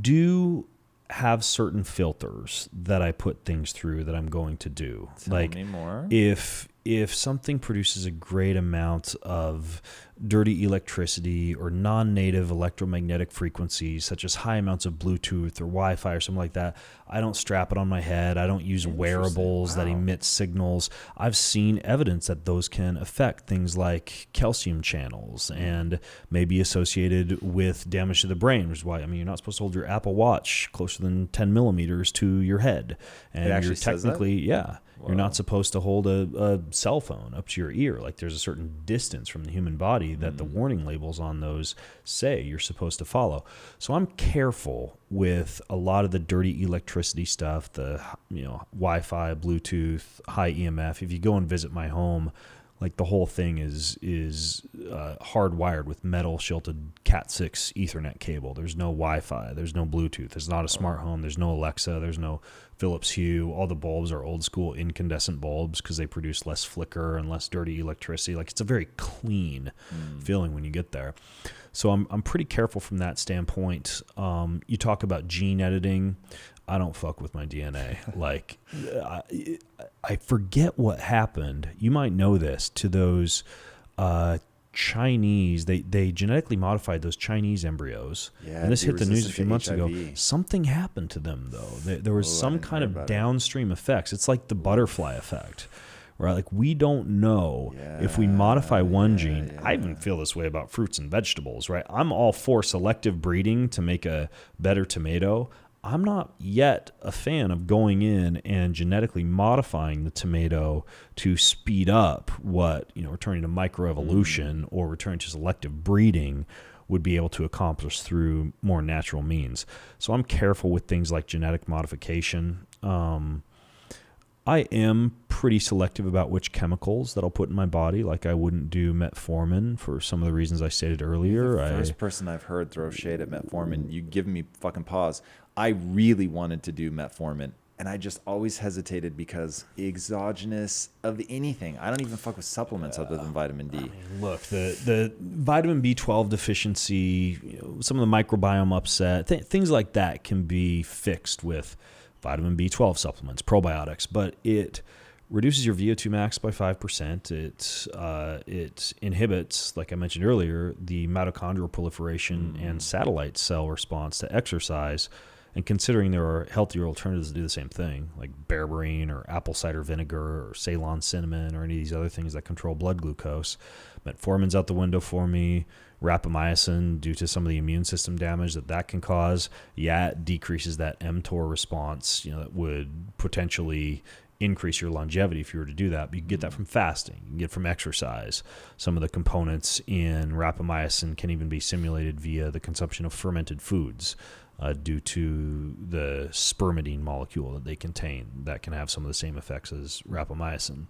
do have certain filters that I put things through that I'm going to do. Tell me more. If something produces a great amount of dirty electricity or non-native electromagnetic frequencies, such as high amounts of Bluetooth or Wi-Fi or something like that, I don't strap it on my head. I don't use wearables that emit signals. I've seen evidence that those can affect things like calcium channels and may be associated with damage to the brain, which is why, you're not supposed to hold your Apple Watch closer than 10 millimeters to your head. And you're technically, you're not supposed to hold a cell phone up to your ear. Like, there's a certain distance from the human body that the warning labels on those say you're supposed to follow. So I'm careful with a lot of the dirty electricity stuff, the Wi-Fi, Bluetooth, high EMF. If you go and visit my home, like, the whole thing is hardwired with metal shielded Cat6 Ethernet cable. There's no Wi-Fi. There's no Bluetooth. It's not a smart home. There's no Alexa. There's no Philips Hue. All the bulbs are old school incandescent bulbs because they produce less flicker and less dirty electricity. Like, it's a very clean feeling when you get there. So I'm pretty careful from that standpoint. You talk about gene editing. I don't fuck with my DNA. Like, I forget what happened. You might know this, to those Chinese. They genetically modified those Chinese embryos. Yeah, and this hit the news a few months HIV. ago. Something happened to them, though. There was some kind of downstream effects. It's like the butterfly effect. Right? Like, we don't know if we modify one gene. I even feel this way about fruits and vegetables, right? I'm all for selective breeding to make a better tomato. I'm not yet a fan of going in and genetically modifying the tomato to speed up what, returning to microevolution or returning to selective breeding would be able to accomplish through more natural means. So I'm careful with things like genetic modification. I am pretty selective about which chemicals that I'll put in my body. Like, I wouldn't do metformin for some of the reasons I stated earlier. You're the first person I've heard throw shade at metformin. You give me fucking pause. I really wanted to do metformin, and I just always hesitated because exogenous of anything. I don't even fuck with supplements other than vitamin D. Look, the vitamin B12 deficiency, some of the microbiome upset, things like that can be fixed with vitamin B12 supplements, probiotics, but it reduces your VO2 max by 5%. It inhibits, like I mentioned earlier, the mitochondrial proliferation and satellite cell response to exercise. And considering there are healthier alternatives to do the same thing, like berberine or apple cider vinegar or Ceylon cinnamon or any of these other things that control blood glucose, metformin's out the window for me. Rapamycin, due to some of the immune system damage that can cause, it decreases that mTOR response, that would potentially increase your longevity if you were to do that. But you can get that from fasting. You can get it from exercise. Some of the components in rapamycin can even be simulated via the consumption of fermented foods due to the spermidine molecule that they contain that can have some of the same effects as rapamycin.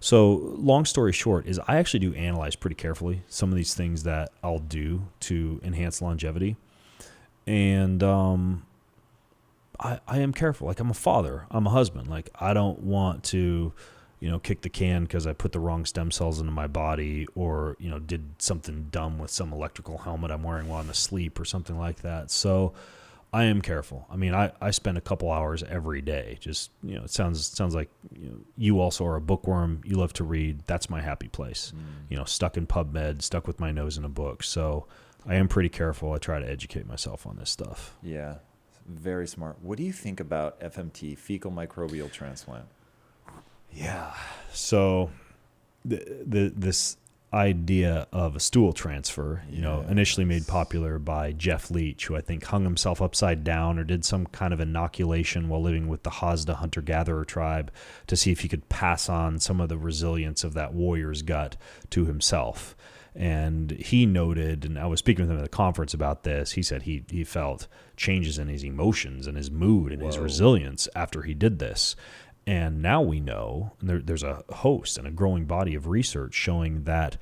So long story short is I actually do analyze pretty carefully some of these things that I'll do to enhance longevity. And I am careful. Like, I'm a father. I'm a husband. Like, I don't want to, kick the can because I put the wrong stem cells into my body or, did something dumb with some electrical helmet I'm wearing while I'm asleep or something like that. So I am careful. I spend a couple hours every day. Just, it sounds like you also are a bookworm. You love to read. That's my happy place. Stuck in PubMed, stuck with my nose in a book. So I am pretty careful. I try to educate myself on this stuff. Yeah, very smart. What do you think about FMT, fecal microbial transplant? Yeah. So this idea of a stool transfer, initially made popular by Jeff Leach, who I think hung himself upside down or did some kind of inoculation while living with the Hazda hunter-gatherer tribe to see if he could pass on some of the resilience of that warrior's gut to himself. And he noted, and I was speaking with him at a conference about this, he said he felt changes in his emotions and his mood and his resilience after he did this. And now we know, and there's a host and a growing body of research showing that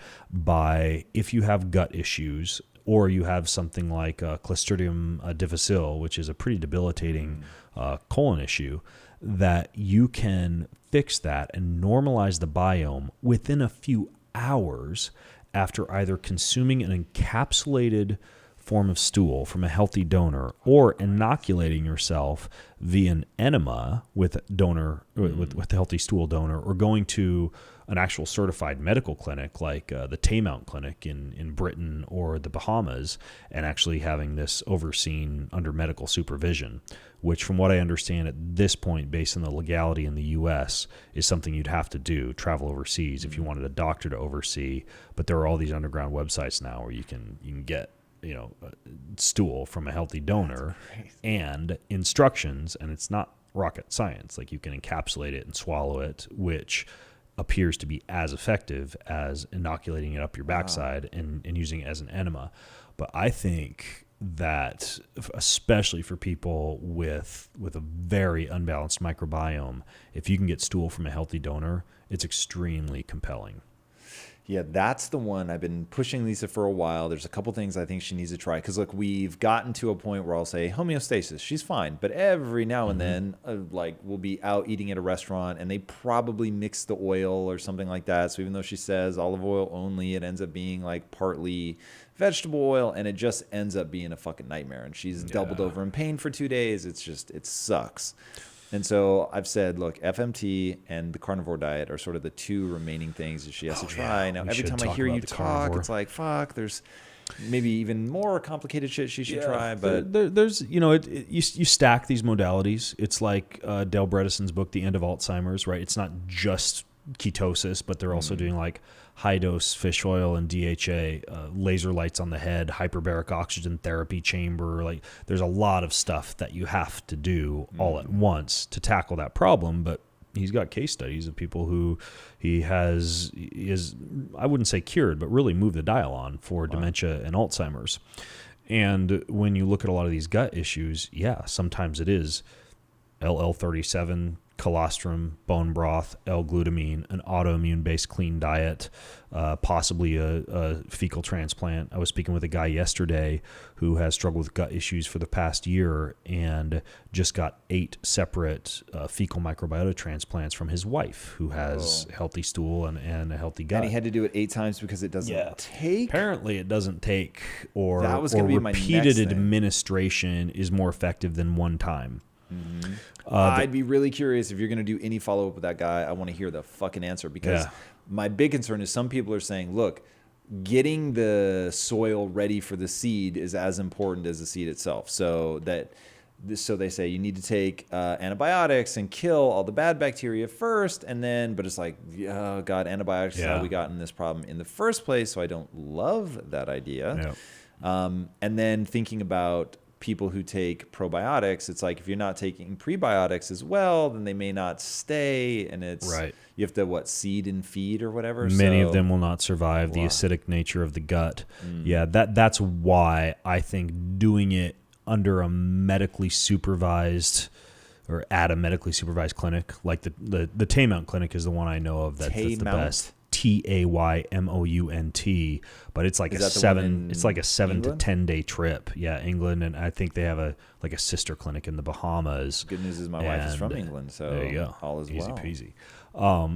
if you have gut issues, or you have something like Clostridium difficile, which is a pretty debilitating colon issue, that you can fix that and normalize the biome within a few hours after either consuming an encapsulated form of stool from a healthy donor or inoculating yourself via an enema with with healthy stool donor, or going to an actual certified medical clinic like the Taymount Clinic in Britain or the Bahamas, and actually having this overseen under medical supervision, which from what I understand at this point, based on the legality in the U.S., is something you'd have to do, travel overseas if you wanted a doctor to oversee. But there are all these underground websites now where you can get a stool from a healthy donor and instructions, and it's not rocket science. Like, you can encapsulate it and swallow it, which appears to be as effective as inoculating it up your backside and using it as an enema. But I think that, especially for people with a very unbalanced microbiome, if you can get stool from a healthy donor, it's extremely compelling. Yeah, that's the one. I've been pushing Lisa for a while. There's a couple things I think she needs to try. Because, look, we've gotten to a point where I'll say homeostasis. She's fine. But every now and then, we'll be out eating at a restaurant, and they probably mix the oil or something like that. So even though she says olive oil only, it ends up being like partly vegetable oil, and it just ends up being a fucking nightmare. And she's doubled over in pain for 2 days. It sucks. And so I've said, look, FMT and the carnivore diet are sort of the two remaining things that she has to try. Now, every time I hear you talk, it's like, fuck, there's maybe even more complicated shit she should try. But there's, you stack these modalities. It's like Dale Bredesen's book, The End of Alzheimer's, right? It's not just ketosis, but they're also doing like high dose fish oil and DHA, laser lights on the head, hyperbaric oxygen therapy chamber. Like, there's a lot of stuff that you have to do all at once to tackle that problem. But he's got case studies of people who he is, I wouldn't say cured, but really moved the dial on for dementia and Alzheimer's. And when you look at a lot of these gut issues, sometimes it is LL37, colostrum, bone broth, L-glutamine, an autoimmune-based clean diet, possibly a fecal transplant. I was speaking with a guy yesterday who has struggled with gut issues for the past year and just got 8 separate fecal microbiota transplants from his wife, who has healthy stool and a healthy gut. And he had to do it 8 times because it doesn't take? Apparently it doesn't take, or be repeated administration is more effective than one time. I'd be really curious if you're going to do any follow-up with that guy. I want to hear the fucking answer, because my big concern is some people are saying, look, getting the soil ready for the seed is as important as the seed itself. So they say you need to take antibiotics and kill all the bad bacteria first, and then, but it's like, oh God, antibiotics is how we got in this problem in the first place. So I don't love that idea. And then thinking about people who take probiotics, it's like, if you're not taking prebiotics as well, then they may not stay, and it's you have to seed and feed or whatever. Many of them will not survive the acidic nature of the gut. That's why I think doing it under a medically supervised or at a medically supervised clinic, like the Taymount Clinic is the one I know of that's the best. Taymount, but it's like a 7 to 10 day trip. England, and I think they have a sister clinic in the Bahamas. Good news is my wife is from England, so there you go. All is easy well. Peasy.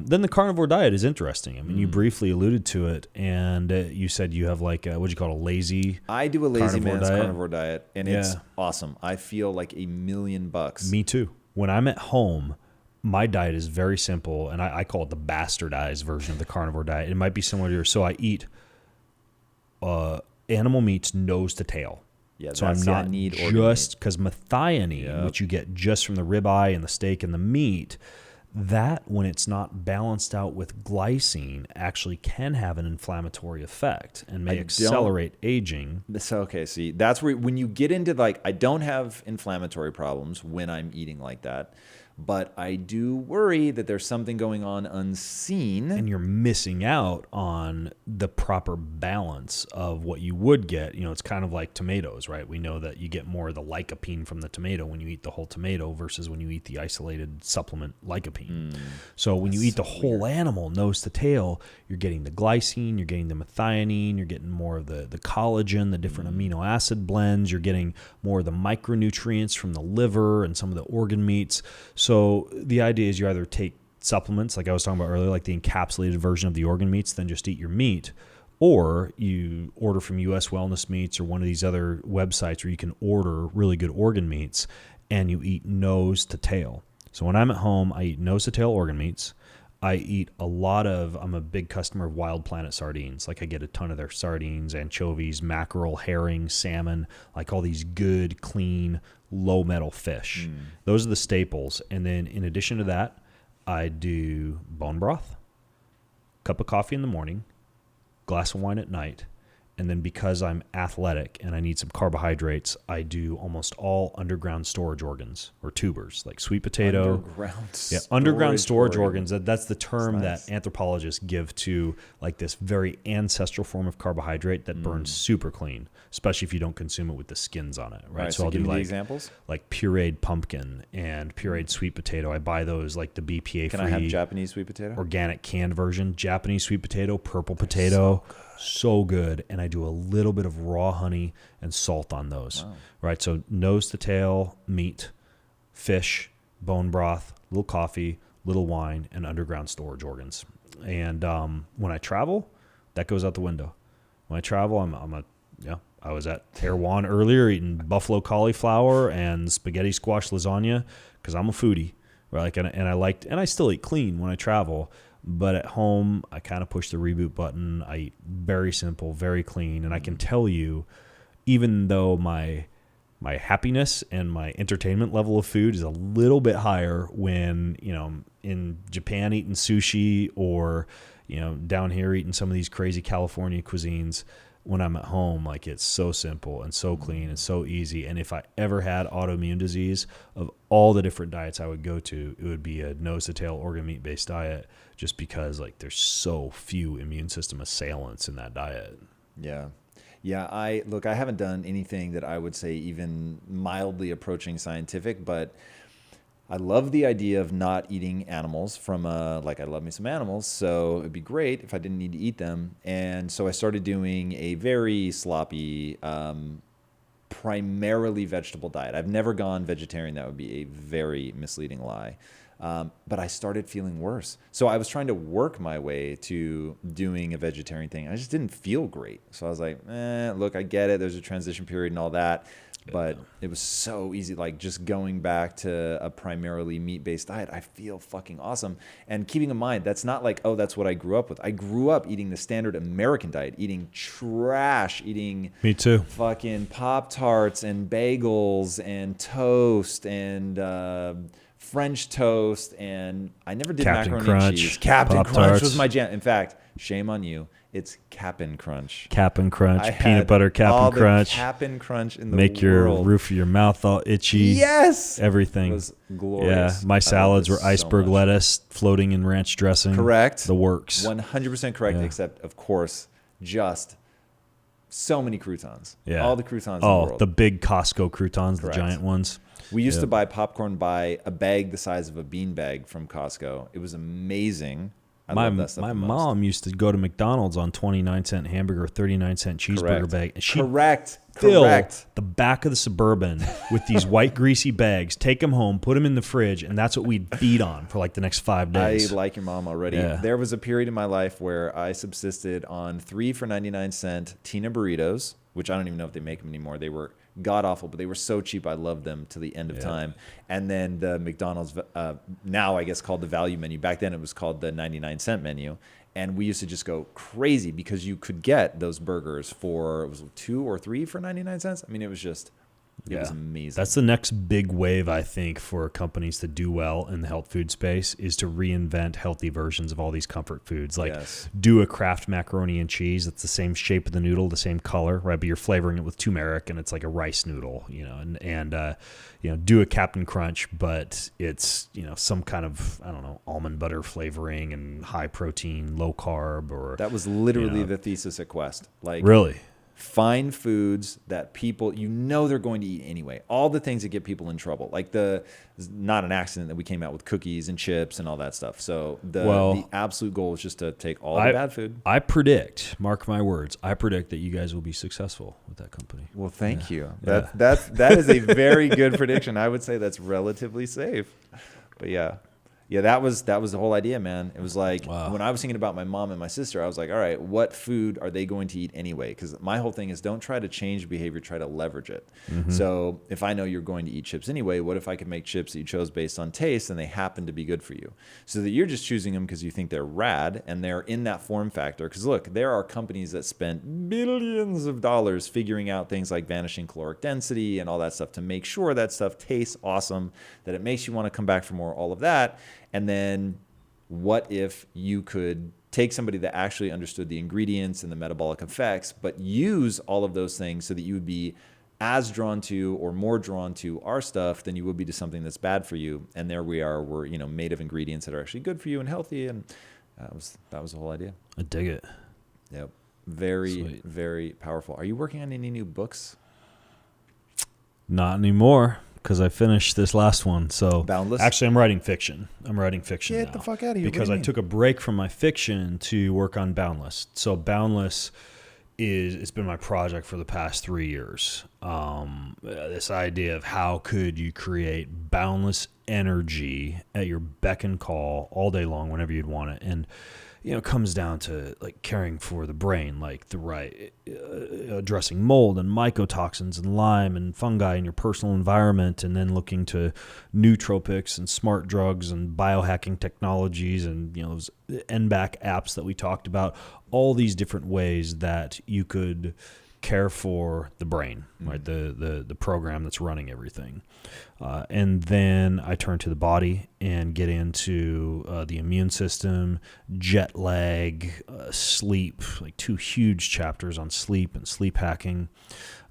Then the carnivore diet is interesting. I mean, you briefly alluded to it, and you said you have what'd you call it, a lazy? I do a lazy man's carnivore diet, and it's awesome. I feel like $1,000,000. Me too. When I'm at home, my diet is very simple, and I call it the bastardized version of the carnivore diet. It might be similar to yours. So I eat animal meats nose to tail. So I'm not just, because methionine, which you get just from the ribeye and the steak and the meat, that when it's not balanced out with glycine actually can have an inflammatory effect and may accelerate aging. So, see, that's where when you get into I don't have inflammatory problems when I'm eating like that. But I do worry that there's something going on unseen. And you're missing out on the proper balance of what you would get. It's kind of like tomatoes, right? We know that you get more of the lycopene from the tomato when you eat the whole tomato versus when you eat the isolated supplement lycopene. So when you eat the whole animal, nose to tail, you're getting the glycine, you're getting the methionine, you're getting more of the collagen, the different amino acid blends, you're getting more of the micronutrients from the liver and some of the organ meats. So the idea is you either take supplements, like I was talking about earlier, like the encapsulated version of the organ meats, then just eat your meat, or you order from US Wellness Meats or one of these other websites where you can order really good organ meats, and you eat nose to tail. So when I'm at home, I eat nose to tail organ meats. I eat I'm a big customer of Wild Planet sardines. Like I get a ton of their sardines, anchovies, mackerel, herring, salmon, like all these good, clean, low metal fish. Those are the staples. And then in addition to that, I do bone broth, cup of coffee in the morning, glass of wine at night. And then because I'm athletic and I need some carbohydrates, I do almost all underground storage organs or tubers, like sweet potato. Underground storage organs. That's the term that anthropologists give to like this very ancestral form of carbohydrate that burns super clean, especially if you don't consume it with the skins on it. Right. So I'll do like examples, like pureed pumpkin and pureed sweet potato. I buy those like the BPA-free. Can I have Japanese sweet potato? Organic canned version, Japanese sweet potato, purple potato. So good. And I do a little bit of raw honey and salt on those. Wow. Right. So nose to tail, meat, fish, bone broth, little coffee, little wine, and underground storage organs. And when I travel, that goes out the window. When I travel, I was at Erewhon earlier eating buffalo cauliflower and spaghetti squash lasagna because I'm a foodie. Right? And I still eat clean when I travel. But at home, I kind of push the reboot button. I eat very simple, very clean. And I can tell you, even though my happiness and my entertainment level of food is a little bit higher when, in Japan eating sushi or, down here eating some of these crazy California cuisines, when I'm at home, like it's so simple and so clean and so easy. And if I ever had autoimmune disease, of all the different diets I would go to, it would be a nose to tail organ meat based diet, just because like there's so few immune system assailants in that diet. Yeah. I haven't done anything that I would say even mildly approaching scientific, but I love the idea of not eating animals I love me some animals, so it'd be great if I didn't need to eat them. And so I started doing a very sloppy, primarily vegetable diet. I've never gone vegetarian. That would be a very misleading lie. But I started feeling worse. So I was trying to work my way to doing a vegetarian thing. I just didn't feel great. So I was like, look, I get it. There's a transition period and all that. But it was so easy, like just going back to a primarily meat-based diet. I feel fucking awesome. And keeping in mind, that's not like, that's what I grew up with. I grew up eating the standard American diet, eating trash, eating Me too. fucking Pop-Tarts and bagels and toast and French toast. And I never did Captain macaroni Crunch, and cheese. Captain Pop-Tarts. Crunch was my jam. In fact, shame on you. It's Cap'n Crunch. Cap'n Crunch, peanut butter Cap'n Crunch. Cap'n Crunch in the Make your world. roof of your mouth all itchy. Yes. Everything. It was glorious. Yeah. My salads were iceberg lettuce floating in ranch dressing. Correct. The works. 100% correct, except, of course, just so many croutons. Yeah. All the croutons in the world. The big Costco croutons, Correct. The giant ones. We used to buy popcorn by a bag the size of a bean bag from Costco. It was amazing. My mom used to go to McDonald's on 29-cent hamburger, 39-cent cheeseburger bag. And she'd fill the back of the Suburban with these white greasy bags, take them home, put them in the fridge, and that's what we'd feed on for like the next 5 days. I like your mom already. Yeah. There was a period in my life where I subsisted on 3 for 99-cent Tina burritos, which I don't even know if they make them anymore. They were god-awful, but they were so cheap I loved them to the end of time. And then the McDonald's, now I guess called the value menu. Back then it was called the 99-cent menu. And we used to just go crazy because you could get those burgers for, it was 2 or 3 for 99 cents. I mean, it was just It was amazing. That's the next big wave, I think, for companies to do well in the health food space is to reinvent healthy versions of all these comfort foods. Like do a Kraft macaroni and cheese that's the same shape of the noodle, the same color, right? But you're flavoring it with turmeric and it's like a rice noodle, and do a Captain Crunch, but it's, some kind of, I don't know, almond butter flavoring and high protein, low carb, or that was literally the thesis at Quest. Like, really? Find foods that people, they're going to eat anyway. All the things that get people in trouble. Like it's not an accident that we came out with cookies and chips and all that stuff. So the absolute goal is just to take all the bad food. I predict, mark my words, I predict that you guys will be successful with that company. Well, thank you. That is a very good prediction. I would say that's relatively safe. But yeah, that was the whole idea, man. It was like when I was thinking about my mom and my sister, I was like, all right, what food are they going to eat anyway? Because my whole thing is don't try to change behavior, try to leverage it. Mm-hmm. So if I know you're going to eat chips anyway, what if I could make chips that you chose based on taste and they happen to be good for you? So that you're just choosing them because you think they're rad and they're in that form factor. Because look, there are companies that spent billions of dollars figuring out things like vanishing caloric density and all that stuff to make sure that stuff tastes awesome, that it makes you want to come back for more, all of that. And then what if you could take somebody that actually understood the ingredients and the metabolic effects, but use all of those things so that you would be as drawn to or more drawn to our stuff than you would be to something that's bad for you. And there we are, we're made of ingredients that are actually good for you and healthy. And that was the whole idea. I dig it. Yep. Very, very powerful. Are you working on any new books? Not anymore. Because I finished this last one. So Boundless? Actually, I'm writing fiction. Get the fuck out of here. Because I took a break from my fiction to work on Boundless. So Boundless it's been my project for the past 3 years. This idea of how could you create boundless energy at your beck and call all day long whenever you'd want it. And it comes down to like caring for the brain, like the right, addressing mold and mycotoxins and Lyme and fungi in your personal environment, and then looking to nootropics and smart drugs and biohacking technologies and those NBAC apps that we talked about, all these different ways that you could care for the brain, right? The program that's running everything. And then I turn to the body and get into the immune system, jet lag, sleep, like 2 huge chapters on sleep and sleep hacking,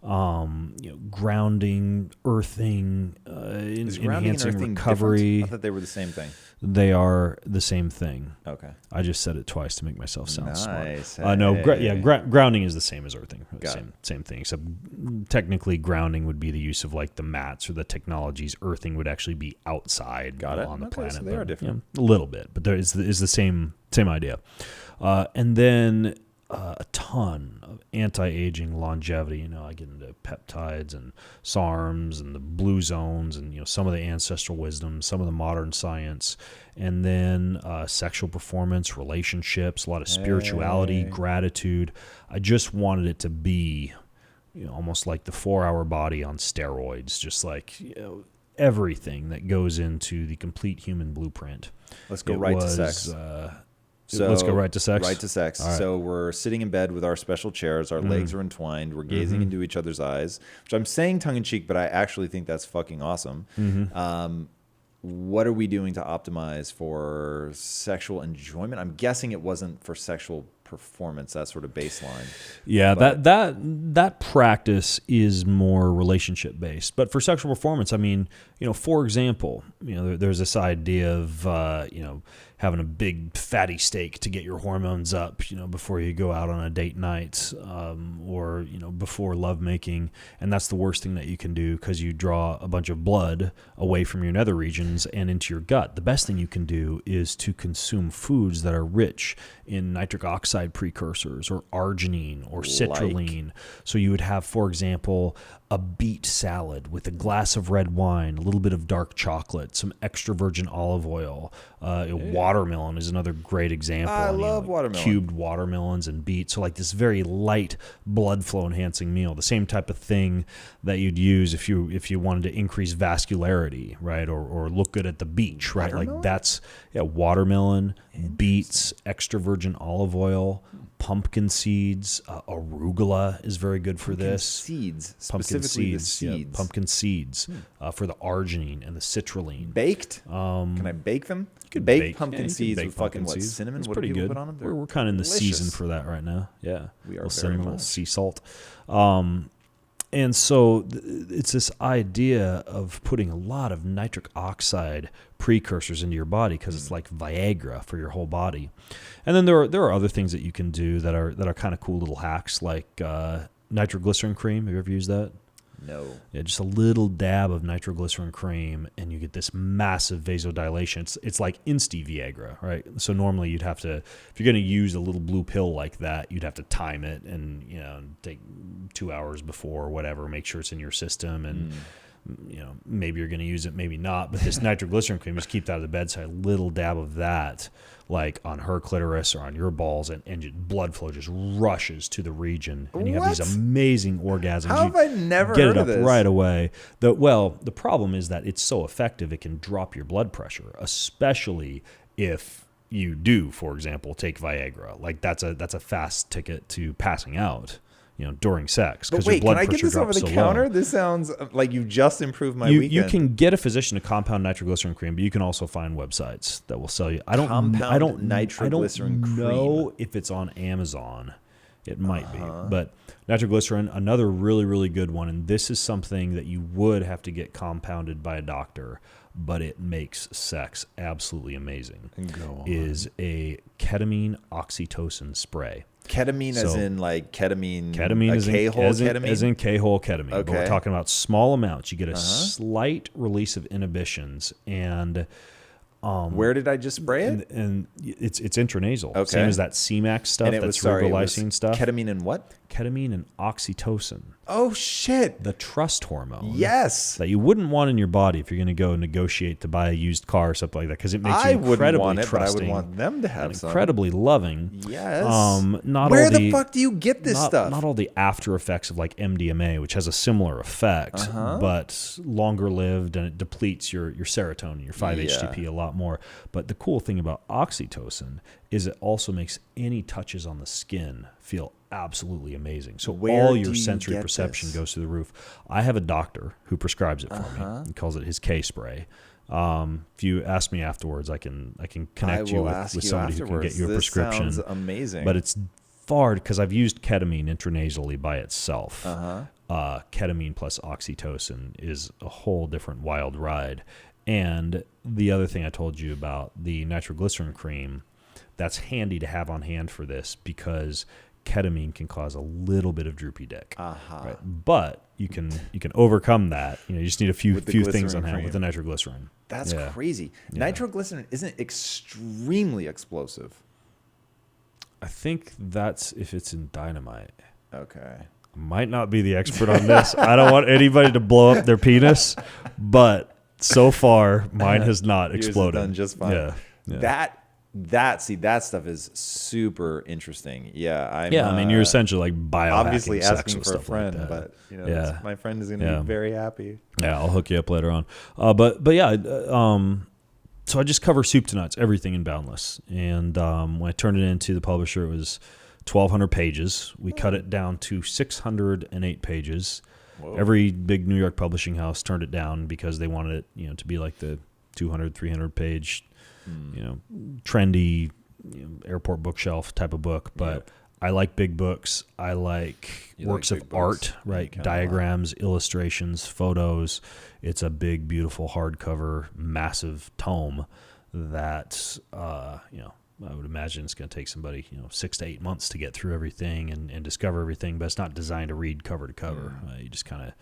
grounding, earthing, enhancing recovery. I thought they were the same thing. They are the same thing. Okay. I just said it twice to make myself sound smart. Hey. No, grounding is the same as earthing. Same thing. Except technically grounding would be the use of like the mats or the technologies. Earthing would actually be outside on the planet. So they are different. A little bit, but there is the same idea. And then a ton of anti-aging longevity. I get into peptides and SARMs and the blue zones and some of the ancestral wisdom, some of the modern science, and then sexual performance, relationships, a lot of spirituality, gratitude. I just wanted it to be almost like the 4-Hour Body on steroids, just like everything that goes into the complete human blueprint. Let's go to sex. So let's go right to sex. Right to sex. Right. So we're sitting in bed with our special chairs. Our legs are entwined. We're gazing into each other's eyes, which I'm saying tongue in cheek, but I actually think that's fucking awesome. What are we doing to optimize for sexual enjoyment? I'm guessing it wasn't for sexual performance, that sort of baseline. Yeah, but that practice is more relationship based. But for sexual performance, I mean, for example, there's this idea of having a big fatty steak to get your hormones up, before you go out on a date night, or before lovemaking, and that's the worst thing that you can do because you draw a bunch of blood away from your nether regions and into your gut. The best thing you can do is to consume foods that are rich in nitric oxide precursors or arginine or citrulline. So you would have, for example, a beet salad with a glass of red wine, a little bit of dark chocolate, some extra virgin olive oil. Watermelon is another great example. I love watermelon. Cubed watermelons and beets. So like this very light blood flow enhancing meal. The same type of thing that you'd use if you wanted to increase vascularity, right? Or look good at the beach, right? Like that's watermelon, beets, extra virgin olive oil, pumpkin seeds, arugula is very good for this. Specifically the seeds. Yeah, pumpkin seeds for the arginine and the citrulline. Baked? Can I bake them? You could bake pumpkin seeds bake with fucking pumpkin seeds. cinnamon? It's What do pretty people good. put on them? We're kind of in the delicious. season for that right now. Yeah, We are little very cinnamon, little much. sea salt. And so it's this idea of putting a lot of nitric oxide precursors into your body because it's like Viagra for your whole body. And then there are other things that you can do that are kind of cool little hacks, like nitroglycerin cream. Have you ever used that? No. Yeah, just a little dab of nitroglycerin cream, and you get this massive vasodilation. It's like Insti-Viagra, right? So normally you'd have to, if you're going to use a little blue pill like that, you'd have to time it and, take 2 hours before or whatever, make sure it's in your system, and, maybe you're going to use it, maybe not. But this nitroglycerin cream, just keep that at the bedside, a little dab of that, like on her clitoris or on your balls, and blood flow just rushes to the region, and you have these amazing orgasms. How have I never get heard it of up this? right away. The problem is that it's so effective it can drop your blood pressure, especially if you do, for example, take Viagra. Like that's a fast ticket to passing out, during sex, But because your wait, blood can I get pressure this over drops the so counter? low. This sounds like you just improved my You weekend. can get a physician to compound nitroglycerin cream, but you can also find websites that will sell you. I don't nitroglycerin know if it's on Amazon. It might be, but nitroglycerin, another really, really good one, and this is something that you would have to get compounded by a doctor, but it makes sex absolutely amazing. Is a ketamine oxytocin spray. Ketamine as in like ketamine, Ketamine is K-hole ketamine? as in K-hole ketamine. But we're Okay. talking about small amounts. You get a slight release of inhibitions, and Where did I just spray it? and it's intranasal. Okay. Same as that C-Max stuff, And it that's was, sorry, it was riboglycine stuff. Ketamine and what? Ketamine and oxytocin, Oh, shit. the trust hormone. Yes. That you wouldn't want in your body if you're going to go negotiate to buy a used car or something like that, because it makes you I wouldn't incredibly want it, but I would trusting want them to have and some. incredibly loving. Yes. Not Where all the fuck do you get this stuff? Not all the after effects of like MDMA, which has a similar effect, but longer lived, and it depletes your serotonin, your 5-HTP a lot more. But the cool thing about oxytocin is it also makes any touches on the skin feel absolutely amazing. So Where all do your you sensory get perception this? goes through the roof. I have a doctor who prescribes it for me. He calls it his K spray. If you ask me afterwards, I can connect you with somebody who can get you a prescription. This sounds amazing. But it's far, because I've used ketamine intranasally by itself. Ketamine plus oxytocin is a whole different wild ride. And the other thing I told you about the nitroglycerin cream, that's handy to have on hand for this, because ketamine can cause a little bit of droopy dick. Right? But you can overcome that. You just need a few things on hand with the nitroglycerin. That's crazy. Nitroglycerin isn't extremely explosive. I think that's if it's in dynamite. Okay. Might not be the expert on this. I don't want anybody to blow up their penis, but so far mine has not Yours has exploded. done just fine. Yeah. That stuff is super interesting. Yeah, I mean, you're essentially like biohacking obviously sex asking with for a stuff like friend, that. but my friend is going to be very happy. Yeah, I'll hook you up later on. But yeah, so I just cover soup to nuts, everything in Boundless. And when I turned it into the publisher, it was 1,200 pages. We cut it down to 608 pages. Whoa. Every big New York publishing house turned it down because they wanted it, to be like the 200, 300 page, trendy airport bookshelf type of book. But I like big books. I like works of art, right? Diagrams, illustrations, photos. It's a big, beautiful hardcover, massive tome that, I would imagine it's going to take somebody, 6 to 8 months to get through everything and discover everything, but it's not designed to read cover to cover. You just kind of,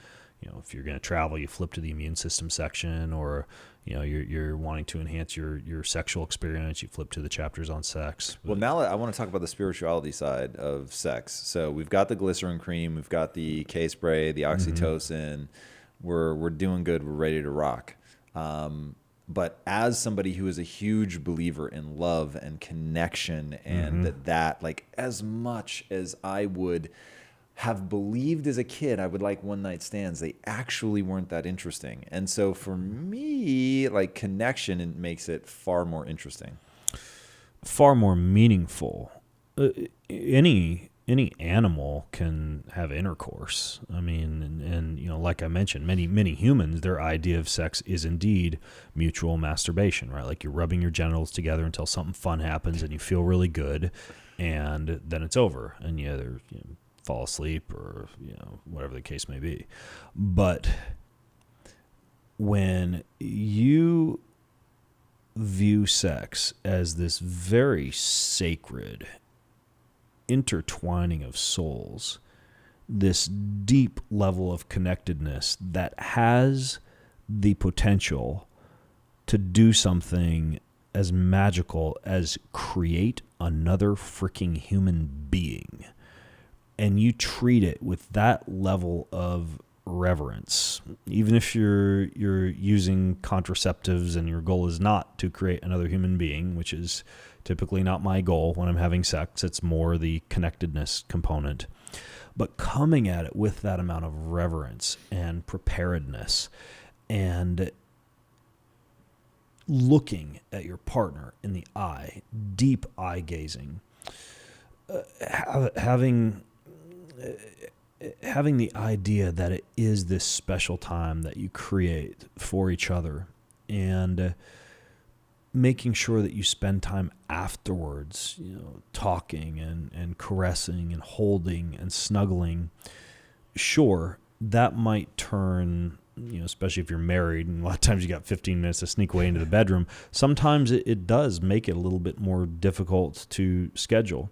if you're going to travel, you flip to the immune system section, or, you're wanting to enhance your sexual experience, you flip to the chapters on sex. Well, now I want to talk about the spirituality side of sex. So we've got the glycerin cream, we've got the K spray, the oxytocin. We're doing good. We're ready to rock. But as somebody who is a huge believer in love and connection, and that like, as much as I would have believed as a kid I would like one night stands, they actually weren't that interesting. And so for me, like, connection makes it far more interesting. Far more meaningful. any animal can have intercourse. I mean, and like I mentioned, many humans, their idea of sex is indeed mutual masturbation, right? Like you're rubbing your genitals together until something fun happens and you feel really good, and then it's over, and you either fall asleep or whatever the case may be. But when you view sex as this very sacred intertwining of souls, this deep level of connectedness that has the potential to do something as magical as create another freaking human being, and you treat it with that level of reverence, even if you're using contraceptives and your goal is not to create another human being, which is typically not my goal when I'm having sex. It's more the connectedness component. But coming at it with that amount of reverence and preparedness and looking at your partner in the eye, deep eye gazing, having the idea that it is this special time that you create for each other, and making sure that you spend time afterwards, talking and caressing and holding and snuggling. Sure, that might turn, especially if you're married, and a lot of times you got 15 minutes to sneak away into the bedroom. Sometimes it does make it a little bit more difficult to schedule.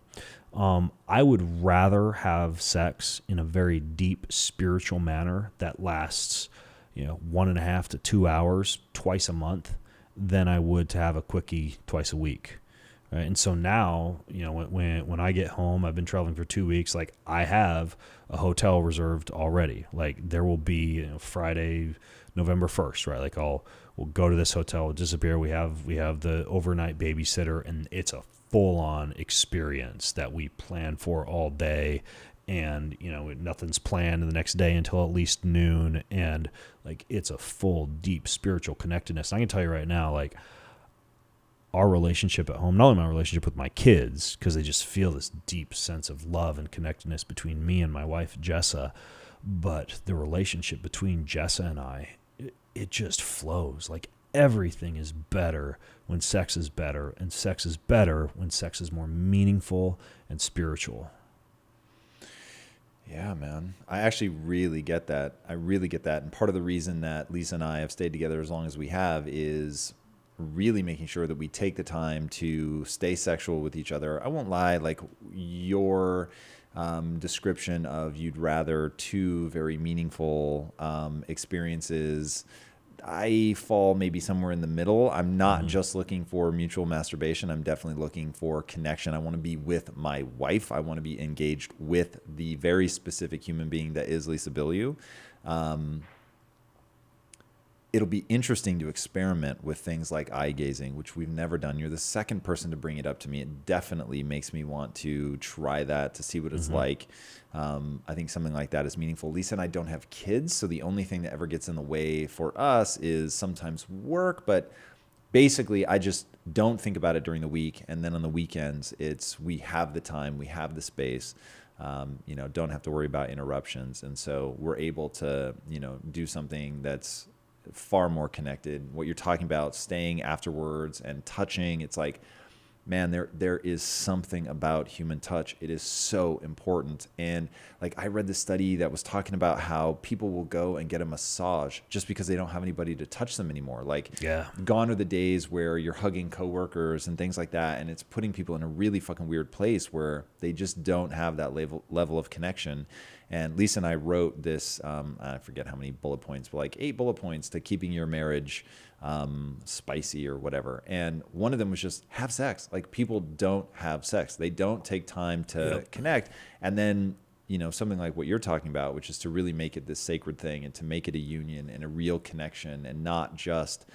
I would rather have sex in a very deep spiritual manner that lasts, 1.5 to 2 hours twice a month than I would to have a quickie twice a week. Right? And so now, when I get home, I've been traveling for 2 weeks. Like, I have a hotel reserved already. Like, there will be Friday, November 1st, right? Like, we'll go to this hotel, we'll disappear. We have the overnight babysitter, and it's a full-on experience that we plan for all day, and nothing's planned the next day until at least noon, and like it's a full, deep spiritual connectedness. And I can tell you right now, like, our relationship at home, not only my relationship with my kids, because they just feel this deep sense of love and connectedness between me and my wife Jessa, but the relationship between Jessa and I, it just flows. Like, everything is better when sex is better, and sex is better when sex is more meaningful and spiritual. Yeah, man. I actually really get that. And part of the reason that Lisa and I have stayed together as long as we have is really making sure that we take the time to stay sexual with each other. I won't lie, like your description of you'd rather two very meaningful experiences, I fall maybe somewhere in the middle. I'm not just looking for mutual masturbation. I'm definitely looking for connection. I want to be with my wife. I want to be engaged with the very specific human being that is Lisa Bilyeu. It'll be interesting to experiment with things like eye gazing, which we've never done. You're the second person to bring it up to me. It definitely makes me want to try that, to see what it's like. I think something like that is meaningful. Lisa and I don't have kids, so the only thing that ever gets in the way for us is sometimes work. But basically, I just don't think about it during the week. And then on the weekends, we have the time, we have the space. Don't have to worry about interruptions. And so we're able to, do something that's far more connected. What you're talking about, staying afterwards and touching, it's like, man, there is something about human touch. It is so important. And like, I read this study that was talking about how people will go and get a massage just because they don't have anybody to touch them anymore. Like, gone are the days where you're hugging coworkers and things like that, and it's putting people in a really fucking weird place where they just don't have that level of connection. And Lisa and I wrote this, I forget how many bullet points, but like 8 bullet points to keeping your marriage spicy or whatever. And one of them was just have sex. Like, people don't have sex. They don't take time to connect. And then, something like what you're talking about, which is to really make it this sacred thing and to make it a union and a real connection, and not just,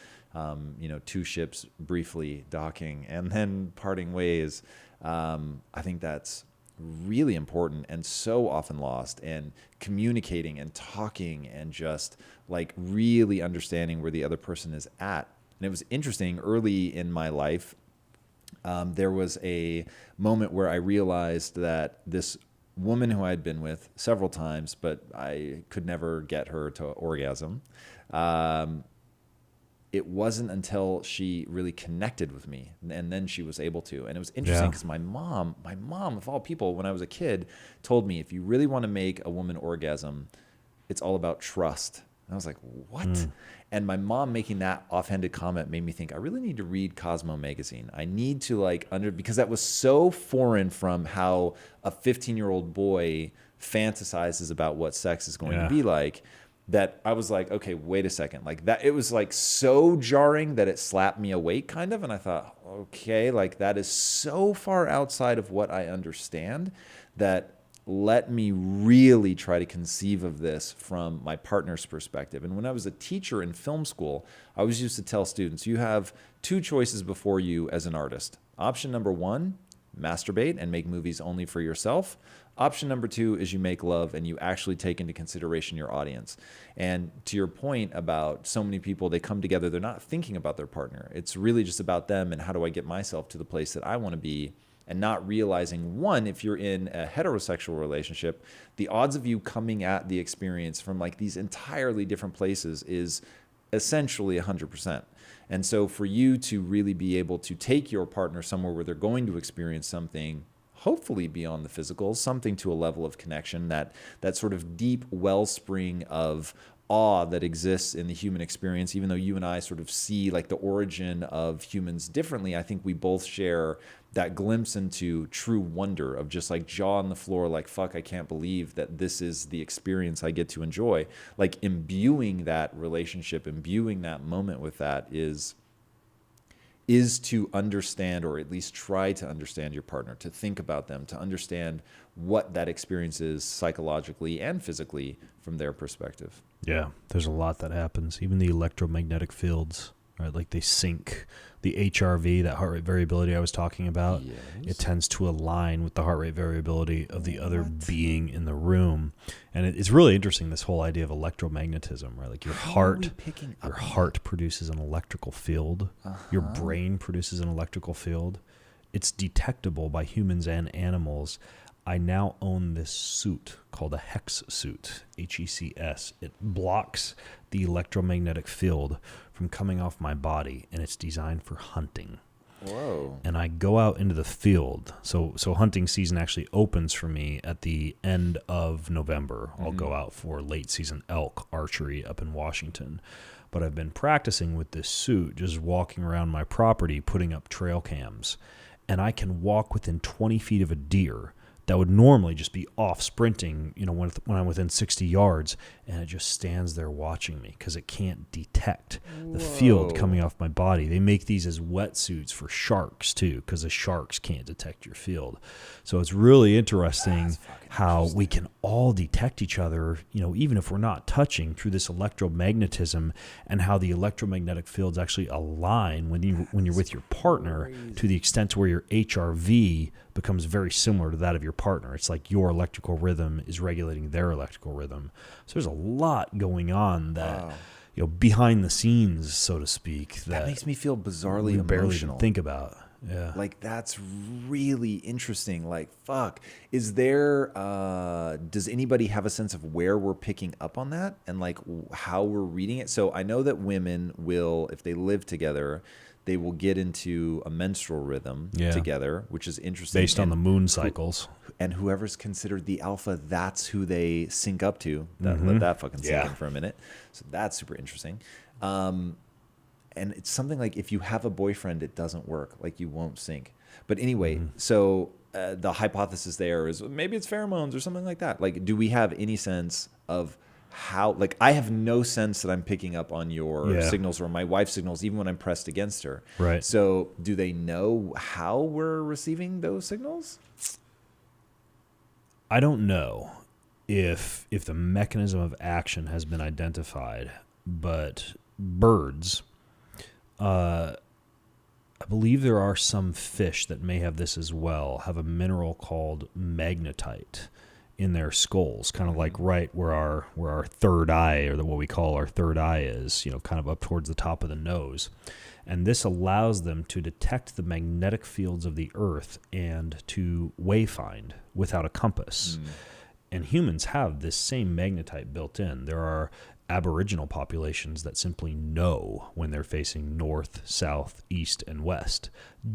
two ships briefly docking and then parting ways. I think that's really important and so often lost. And communicating and talking and just like really understanding where the other person is at. And it was interesting early in my life, there was a moment where I realized that this woman who I had been with several times, but I could never get her to orgasm. It wasn't until she really connected with me, and then she was able to. And it was interesting because my mom of all people, when I was a kid, told me, if you really want to make a woman orgasm, it's all about trust. And I was like, what? And my mom making that offhanded comment made me think, I really need to read Cosmo magazine. I need to because that was so foreign from how a 15-year-old boy fantasizes about what sex is going to be like, that I was like, okay, wait a second. Like that, it was like so jarring that it slapped me awake kind of. And I thought, okay, like that is so far outside of what I understand that let me really try to conceive of this from my partner's perspective. And when I was a teacher in film school, I always used to tell students, you have two choices before you as an artist. Option number one, masturbate and make movies only for yourself. Option number two is you make love and you actually take into consideration your audience. And to your point about so many people, they come together, they're not thinking about their partner. It's really just about them and how do I get myself to the place that I want to be, and not realizing, one, if you're in a heterosexual relationship, the odds of you coming at the experience from like these entirely different places is essentially 100%. And so for you to really be able to take your partner somewhere where they're going to experience something hopefully beyond the physical, something to a level of connection, that sort of deep wellspring of awe that exists in the human experience, even though you and I sort of see like the origin of humans differently, I think we both share that glimpse into true wonder of just like jaw on the floor, like, fuck, I can't believe that this is the experience I get to enjoy. Like imbuing that relationship, imbuing that moment with that is to understand, or at least try to understand your partner, to think about them, to understand what that experience is psychologically and physically from their perspective. Yeah, there's a lot that happens. Even the electromagnetic fields, right? Like they sync the HRV, that heart rate variability I was talking about. Yes. It tends to align with the heart rate variability of the other being in the room. And it's really interesting, this whole idea of electromagnetism, right? Like your heart produces an electrical field. Your brain produces an electrical field. It's detectable by humans and animals. I now own this suit called a Hex suit, HECS. It blocks the electromagnetic field from coming off my body, and it's designed for hunting. Whoa. And I go out into the field. So hunting season actually opens for me at the end of November. I'll go out for late season elk archery up in Washington. But I've been practicing with this suit, just walking around my property, putting up trail cams. And I can walk within 20 feet of a deer that would normally just be off sprinting, when I'm within 60 yards, and it just stands there watching me because it can't detect the field coming off my body. They make these as wetsuits for sharks too, because the sharks can't detect your field. So it's really interesting how we can all detect each other, even if we're not touching, through this electromagnetism, and how the electromagnetic fields actually align when you're with your partner, to the extent to where your HRV becomes very similar to that of your partner. It's like your electrical rhythm is regulating their electrical rhythm. So there's a lot going on that, behind the scenes, so to speak, that makes me feel bizarrely emotional. Barely even think about. Yeah. Like, that's really interesting. Like, fuck. Is there, does anybody have a sense of where we're picking up on that and like how we're reading it? So I know that women will, if they live together, they will get into a menstrual rhythm together, which is interesting. Based on the moon cycles. And whoever's considered the alpha, that's who they sync up to. Let that fucking sink in for a minute. So that's super interesting. And it's something like, if you have a boyfriend, it doesn't work. Like, you won't sync. But anyway, so the hypothesis there is maybe it's pheromones or something like that. Like, do we have any sense of how, like, I have no sense that I'm picking up on your signals or my wife's signals, even when I'm pressed against her. Right. So do they know how we're receiving those signals? I don't know if the mechanism of action has been identified, but birds, I believe there are some fish that may have this as well, have a mineral called magnetite. in their skulls, kind of like right where our third eye, or what we call our third eye is, kind of up towards the top of the nose. And this allows them to detect the magnetic fields of the earth and to wayfind without a compass. And humans have this same magnetite built in. There are Aboriginal populations that simply know when they're facing north, south, east, and west,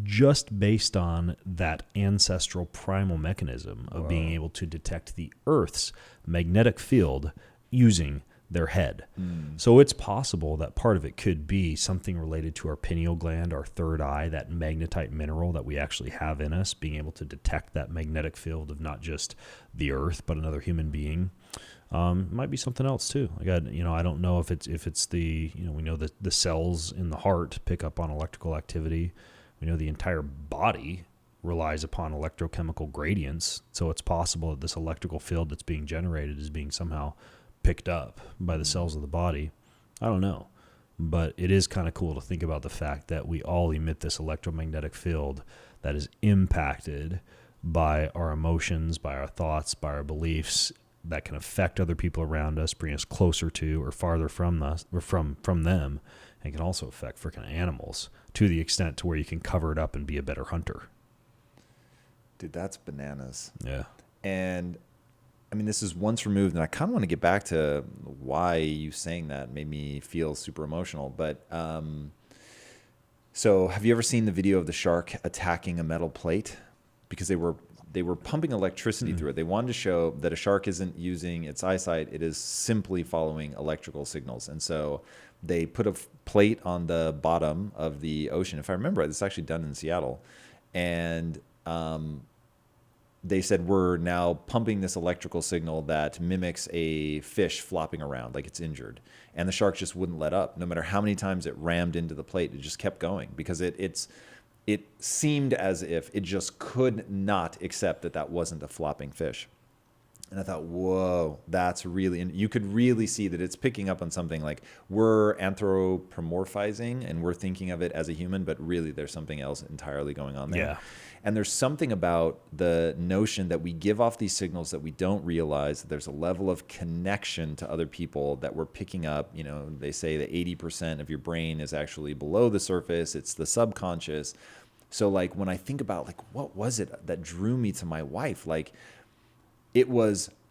just based on that ancestral primal mechanism of being able to detect the Earth's magnetic field using their head. So it's possible that part of it could be something related to our pineal gland, our third eye, that magnetite mineral that we actually have in us, being able to detect that magnetic field of not just the Earth, but another human being. Might be something else too. I don't know if it's the, we know that the cells in the heart pick up on electrical activity. We know the entire body relies upon electrochemical gradients. So it's possible that this electrical field that's being generated is being somehow picked up by the cells of the body. I don't know. But it is kind of cool to think about the fact that we all emit this electromagnetic field that is impacted by our emotions, by our thoughts, by our beliefs, that can affect other people around us, bring us closer to or farther from us, or from them, and can also affect freaking animals to the extent to where you can cover it up and be a better hunter. Dude, that's bananas. Yeah. And I mean, this is once removed, and I kind of want to get back to why you saying that made me feel super emotional. But so have you ever seen the video of the shark attacking a metal plate? Because they were pumping electricity through it. They wanted to show that a shark isn't using its eyesight. It is simply following electrical signals. And so they put a plate on the bottom of the ocean. If I remember right, this is actually done in Seattle. And they said, we're now pumping this electrical signal that mimics a fish flopping around like it's injured. And the shark just wouldn't let up. No matter how many times it rammed into the plate, it just kept going because it seemed as if it just could not accept that wasn't a flopping fish. And I thought, whoa, that's really, and you could really see that it's picking up on something like we're anthropomorphizing and we're thinking of it as a human, but really there's something else entirely going on there. Yeah. And there's something about the notion that we give off these signals that we don't realize that there's a level of connection to other people that we're picking up. They say that 80% of your brain is actually below the surface. It's the subconscious. So like when I think about like, what was it that drew me to my wife? Like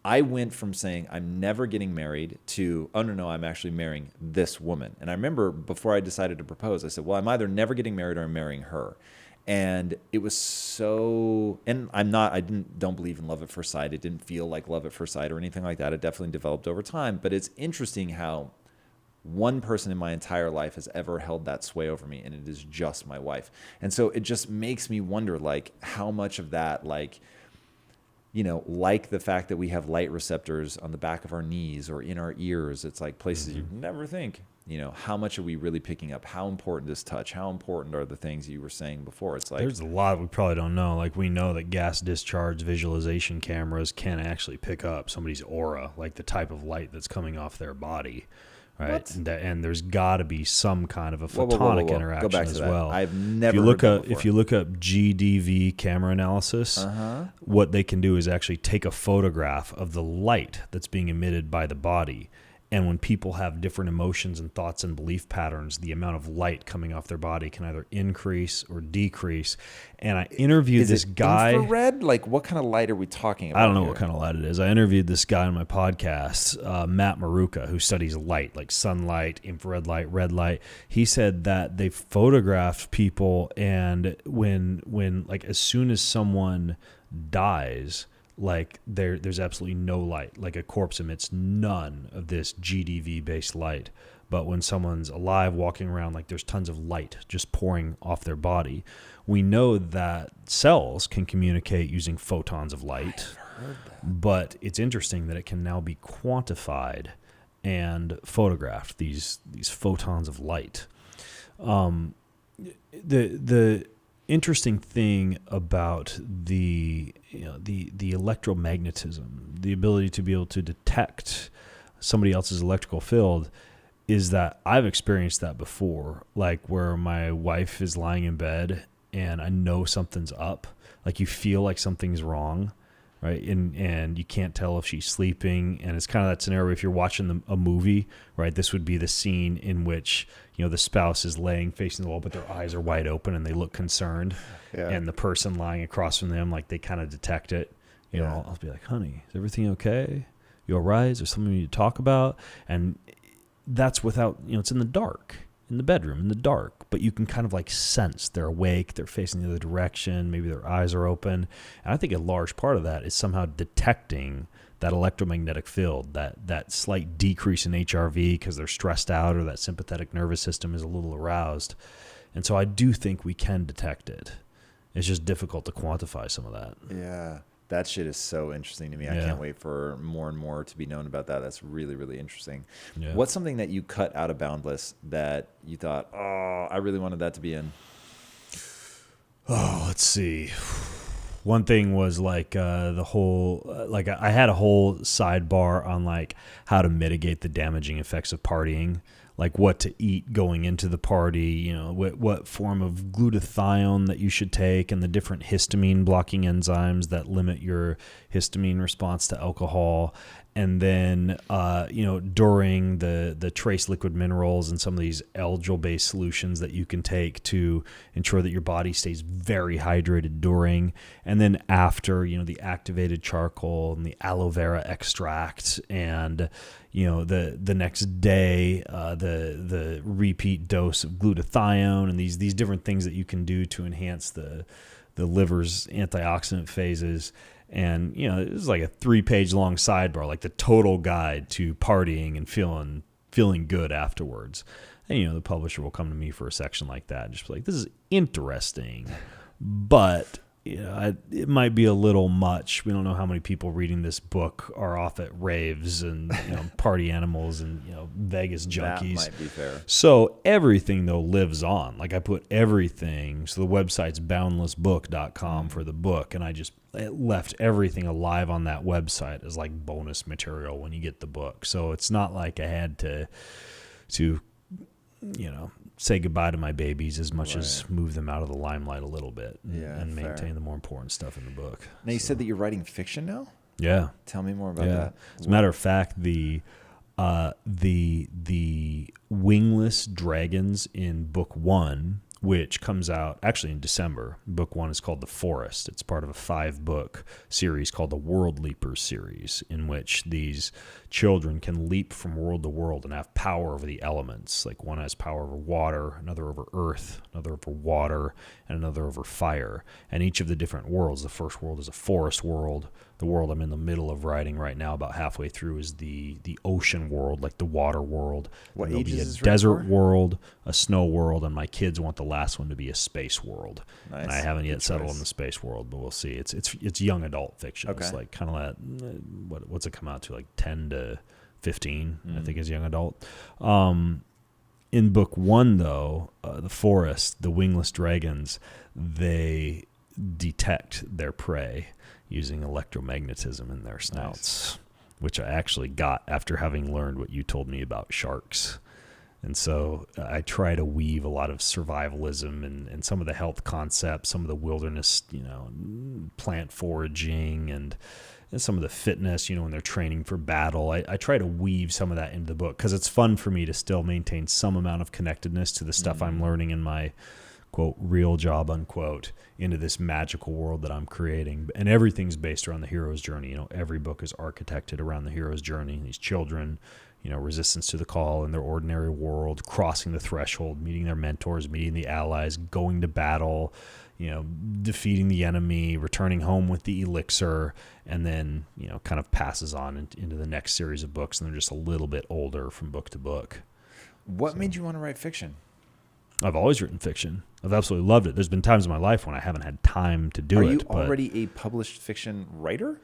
I went from saying I'm never getting married to, oh no, I'm actually marrying this woman. And I remember before I decided to propose, I said, well, I'm either never getting married or I'm marrying her. And it was so, and don't believe in love at first sight. It didn't feel like love at first sight or anything like that. It definitely developed over time. But it's interesting how one person in my entire life has ever held that sway over me, and it is just my wife. And so it just makes me wonder, like, how much of that, like the fact that we have light receptors on the back of our knees or in our ears, it's like places you never think. How much are we really picking up? How important is touch? How important are the things you were saying before? It's like there's a lot we probably don't know. Like we know that gas discharge visualization cameras can actually pick up somebody's aura, like the type of light that's coming off their body, right? And there's got to be some kind of a photonic interaction Go back to as that. well. I've never heard that before. If you look up GDV camera analysis, what they can do is actually take a photograph of the light that's being emitted by the body. And when people have different emotions and thoughts and belief patterns, the amount of light coming off their body can either increase or decrease. And I interviewed this guy. Infrared? Like, what kind of light are we talking about? I don't know what kind of light it is. I interviewed this guy on my podcast, Matt Maruka, who studies light, like sunlight, infrared light, red light. He said that they photographed people, and when like as soon as someone dies, like there's absolutely no light. Like a corpse emits none of this GDV based light. But when someone's alive walking around, like there's tons of light just pouring off their body. We know that cells can communicate using photons of light. I've heard that. But it's interesting that it can now be quantified and photographed, these photons of light. The interesting thing about the electromagnetism, the ability to be able to detect somebody else's electrical field, is that I've experienced that before, like where my wife is lying in bed and I know something's up, like you feel like something's wrong, right? And you can't tell if she's sleeping. And it's kind of that scenario if you're watching a movie, right? This would be the scene in which, the spouse is laying facing the wall, but their eyes are wide open and they look concerned. Yeah. And the person lying across from them, like they kind of detect it. I'll be like, honey, is everything okay? You all right? Is there something you need to talk about? And that's without, it's in the dark, in the bedroom, in the dark. But you can kind of like sense they're awake, they're facing the other direction, maybe their eyes are open. And I think a large part of that is somehow detecting that electromagnetic field, that slight decrease in HRV because they're stressed out or that sympathetic nervous system is a little aroused. And so I do think we can detect it. It's just difficult to quantify some of that. Yeah. That shit is so interesting to me. I can't wait for more and more to be known about that. That's really, really interesting. Yeah. What's something that you cut out of Boundless that you thought, oh, I really wanted that to be in? Oh, let's see. One thing was like the whole, like I had a whole sidebar on like how to mitigate the damaging effects of partying, like what to eat going into the party, what form of glutathione that you should take and the different histamine blocking enzymes that limit your histamine response to alcohol. And then, during the trace liquid minerals and some of these algal-based solutions that you can take to ensure that your body stays very hydrated during. And then after, the activated charcoal and the aloe vera extract and, the next day, the repeat dose of glutathione and these different things that you can do to enhance the liver's antioxidant phases. And, it was like a 3-page long sidebar, like the total guide to partying and feeling good afterwards. And, the publisher will come to me for a section like that and just be like, this is interesting, but, it might be a little much. We don't know how many people reading this book are off at raves and, party animals and, Vegas junkies. That might be fair. So everything, though, lives on. Like I put everything. So the website's boundlessbook.com for the book. And it left everything alive on that website as like bonus material when you get the book. So it's not like I had to say goodbye to my babies as much as move them out of the limelight a little bit and maintain the more important stuff in the book. Now, you said that you're writing fiction now? Yeah. Tell me more about that. As a matter of fact, the wingless dragons in book 1, which comes out actually in December. Book 1 is called The Forest. It's part of a 5-book series called the World Leapers series, in which these children can leap from world to world and have power over the elements. Like one has power over water, another over earth, another over water, and another over fire. And each of the different worlds, the first world is a forest world. The world I'm in the middle of writing right now, about halfway through, is the ocean world, like the water world. What There'll ages be a is desert world, a snow world, and my kids want the last one to be a space world. Nice. And I haven't yet settled on the space world, but we'll see. It's young adult fiction. Okay. It's like kind of that. What's it come out to? Like 10 to 15, I think, is young adult. In book 1, though, The Forest, the wingless dragons, they detect their prey using electromagnetism in their snouts, which I actually got after having learned what you told me about sharks. And so I try to weave a lot of survivalism and some of the health concepts, some of the wilderness, plant foraging and some of the fitness, when they're training for battle. I try to weave some of that into the book because it's fun for me to still maintain some amount of connectedness to the stuff I'm learning in my, quote, real job, unquote, into this magical world that I'm creating. And everything's based around the hero's journey. Every book is architected around the hero's journey. These children, resistance to the call in their ordinary world, crossing the threshold, meeting their mentors, meeting the allies, going to battle, defeating the enemy, returning home with the elixir, and then, kind of passes on into the next series of books. And they're just a little bit older from book to book. What made you want to write fiction? I've always written fiction. I've absolutely loved it. There's been times in my life when I haven't had time to do it. Are you already a published fiction writer?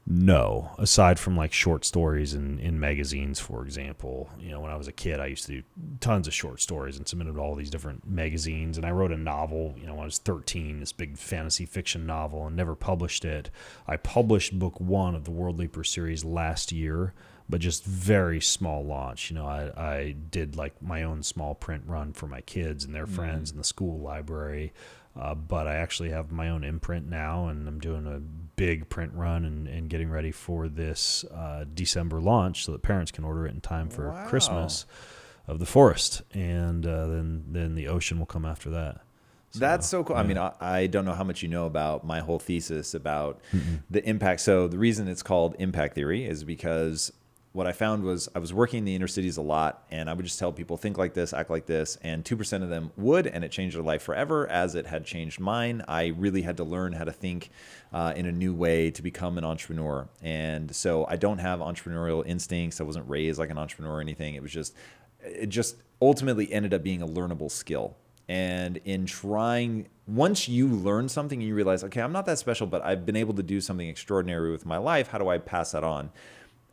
No, aside from like short stories in magazines, for example. When I was a kid, I used to do tons of short stories and submitted to all these different magazines. And I wrote a novel, when I was 13, this big fantasy fiction novel, and never published it. I published book 1 of the World Leaper series last year, but just very small launch. I did like my own small print run for my kids and their friends in the school library. But I actually have my own imprint now, and I'm doing a big print run and getting ready for this December launch so that parents can order it in time for Christmas of the forest. And then the ocean will come after that. So, that's so cool. Yeah. I mean, I don't know how much you know about my whole thesis about the impact. So the reason it's called impact theory is because what I found was I was working in the inner cities a lot, and I would just tell people, think like this, act like this, and 2% of them would, and it changed their life forever as it had changed mine. I really had to learn how to think in a new way to become an entrepreneur. And so I don't have entrepreneurial instincts. I wasn't raised like an entrepreneur or anything. It just ultimately ended up being a learnable skill. And in trying, once you learn something and you realize, okay, I'm not that special, but I've been able to do something extraordinary with my life. How do I pass that on?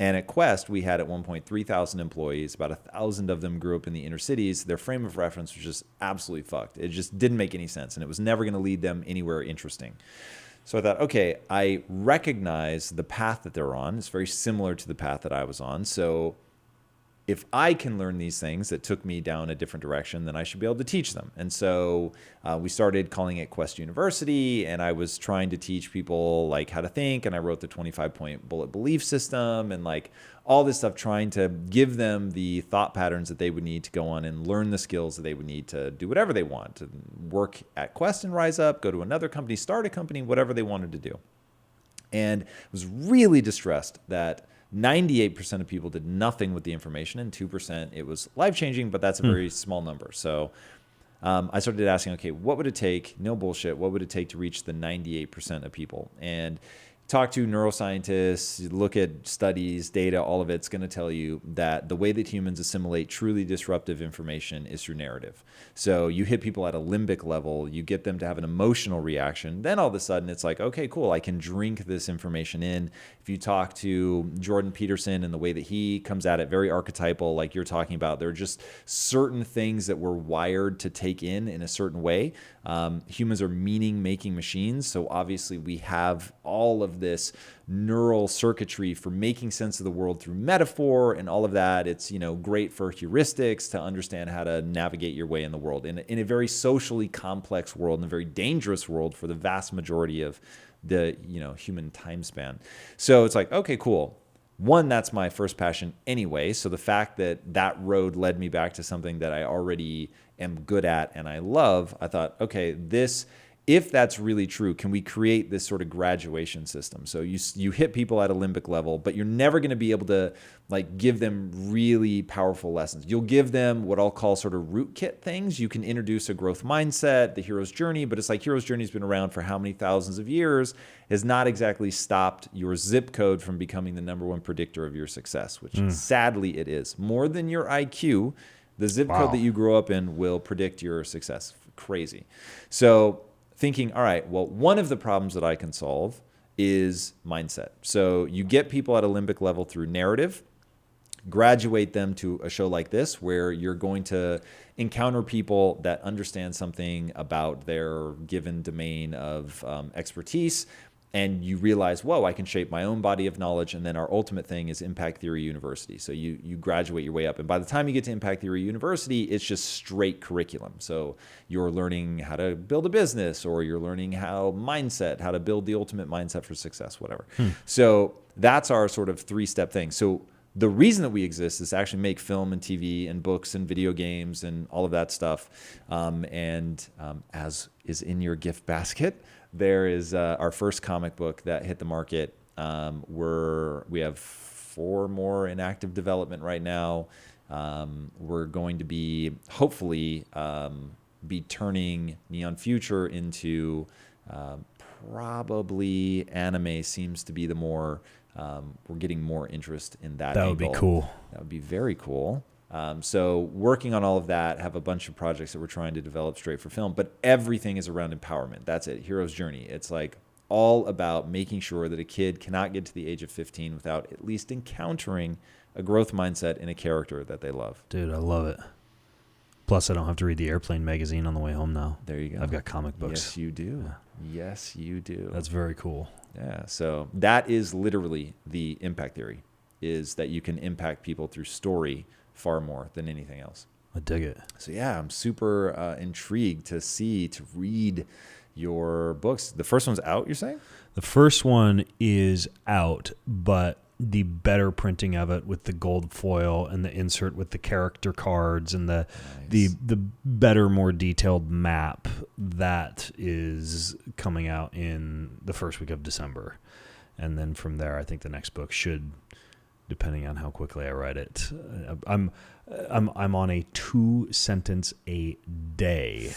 And at Quest, we had at one point 3,000 employees. About 1,000 of them grew up in the inner cities. Their frame of reference was just absolutely fucked. It just didn't make any sense, and it was never going to lead them anywhere interesting. So I thought, okay, I recognize the path that they're on. It's very similar to the path that I was on. So if I can learn these things that took me down a different direction, then I should be able to teach them. And so we started calling it Quest University, and I was trying to teach people like how to think, and I wrote the 25-point bullet belief system and like all this stuff, trying to give them the thought patterns that they would need to go on and learn the skills that they would need to do whatever they want, to work at Quest and rise up, go to another company, start a company, whatever they wanted to do. And I was really distressed that 98% of people did nothing with the information, and 2% it was life-changing, but that's a very small number. So I started asking, okay, what would it take, no bullshit, what would it take to reach the 98% of people? And talk to neuroscientists, look at studies, data, all of it's going to tell you that the way that humans assimilate truly disruptive information is through narrative. So you hit people at a limbic level, you get them to have an emotional reaction, then all of a sudden it's like, okay, cool, I can drink this information in. If you talk to Jordan Peterson and the way that he comes at it, very archetypal, like you're talking about, there are just certain things that we're wired to take in a certain way. Humans are meaning-making machines, so obviously we have all of this neural circuitry for making sense of the world through metaphor and all of that. It's, great for heuristics to understand how to navigate your way in the world in a very socially complex world, in a very dangerous world for the vast majority of the human time span. So it's like, okay, cool. One, that's my first passion anyway. So the fact that road led me back to something that I already am good at and I love, I thought, okay, if that's really true, can we create this sort of graduation system? So you hit people at a limbic level, but you're never going to be able to give them really powerful lessons. You'll give them what I'll call sort of rootkit things. You can introduce a growth mindset, the hero's journey, but it's like hero's journey's been around for how many thousands of years, has not exactly stopped your zip code from becoming the number one predictor of your success, which sadly it is. More than your IQ, the zip code that you grow up in will predict your success. Crazy. So thinking, all right, well, one of the problems that I can solve is mindset. So you get people at a limbic level through narrative, graduate them to a show like this where you're going to encounter people that understand something about their given domain of expertise, and you realize, whoa, I can shape my own body of knowledge. And then our ultimate thing is Impact Theory University. So you graduate your way up. And by the time you get to Impact Theory University, it's just straight curriculum. So you're learning how to build a business, or you're learning how to build the ultimate mindset for success, whatever. So that's our sort of 3-step thing. So the reason that we exist is to actually make film and TV and books and video games and all of that stuff. As is in your gift basket, there is our first comic book that hit the market. We have 4 more in active development right now. We're going to be hopefully be turning Neon Future into probably anime. Seems to be the more we're getting more interest in that. That would be cool. That would be very cool. So working on all of that, have a bunch of projects that we're trying to develop straight for film, but everything is around empowerment. That's it. Hero's journey. It's like all about making sure that a kid cannot get to the age of 15 without at least encountering a growth mindset in a character that they love. Dude, I love it. Plus, I don't have to read the Airplane magazine on the way home now. There you go. I've got comic books. Yes, you do. Yeah. Yes, you do. That's very cool. Yeah. So that is literally the impact theory, is that you can impact people through story far more than anything else. I dig it. So yeah, I'm super intrigued to read, your books. The first one's out, you're saying? The first one is out, but the better printing of it with the gold foil and the insert with the character cards and the better, more detailed map, that is coming out in the first week of December. And then from there, I think the next book should, depending on how quickly I write it, I'm on a 2-sentence a day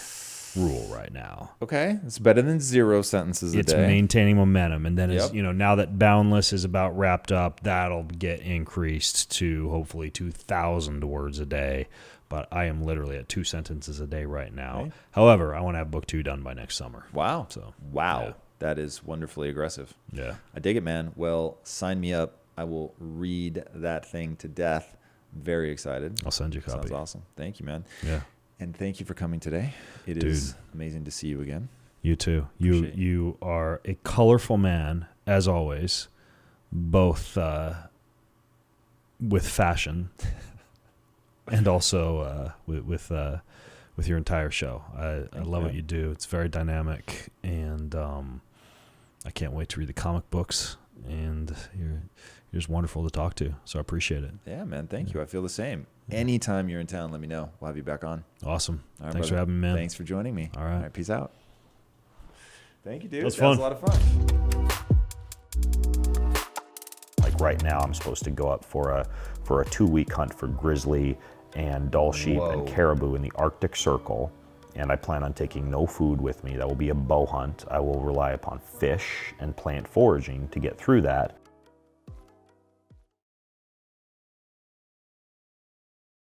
rule right now. Okay, it's better than 0 sentences a day. It's maintaining momentum, and then now that Boundless is about wrapped up, that'll get increased to hopefully 2,000 words a day. But I am literally at 2 sentences a day right now. Okay. However, I want to have book 2 done by next summer. Wow. Yeah. That is wonderfully aggressive. Yeah. I dig it, man. Well, sign me up. I will read that thing to death. Very excited. I'll send you a copy. Sounds awesome. Thank you, man. Yeah. And thank you for coming today. It is amazing to see you again. You too. You are a colorful man, as always, both with fashion and also with your entire show. I love what you do. It's very dynamic, and I can't wait to read the comic books. And you're just wonderful to talk to, so I appreciate it. Yeah, man. Thank you. I feel the same. Anytime you're in town, let me know. We'll have you back on. Awesome. All right, Thanks brother. for having me, man. Thanks for joining me. All right. Peace out. Thank you, dude. That was a lot of fun. Like right now, I'm supposed to go up for a 2-week hunt for grizzly and Dall sheep and caribou in the Arctic Circle. And I plan on taking no food with me. That will be a bow hunt. I will rely upon fish and plant foraging to get through that.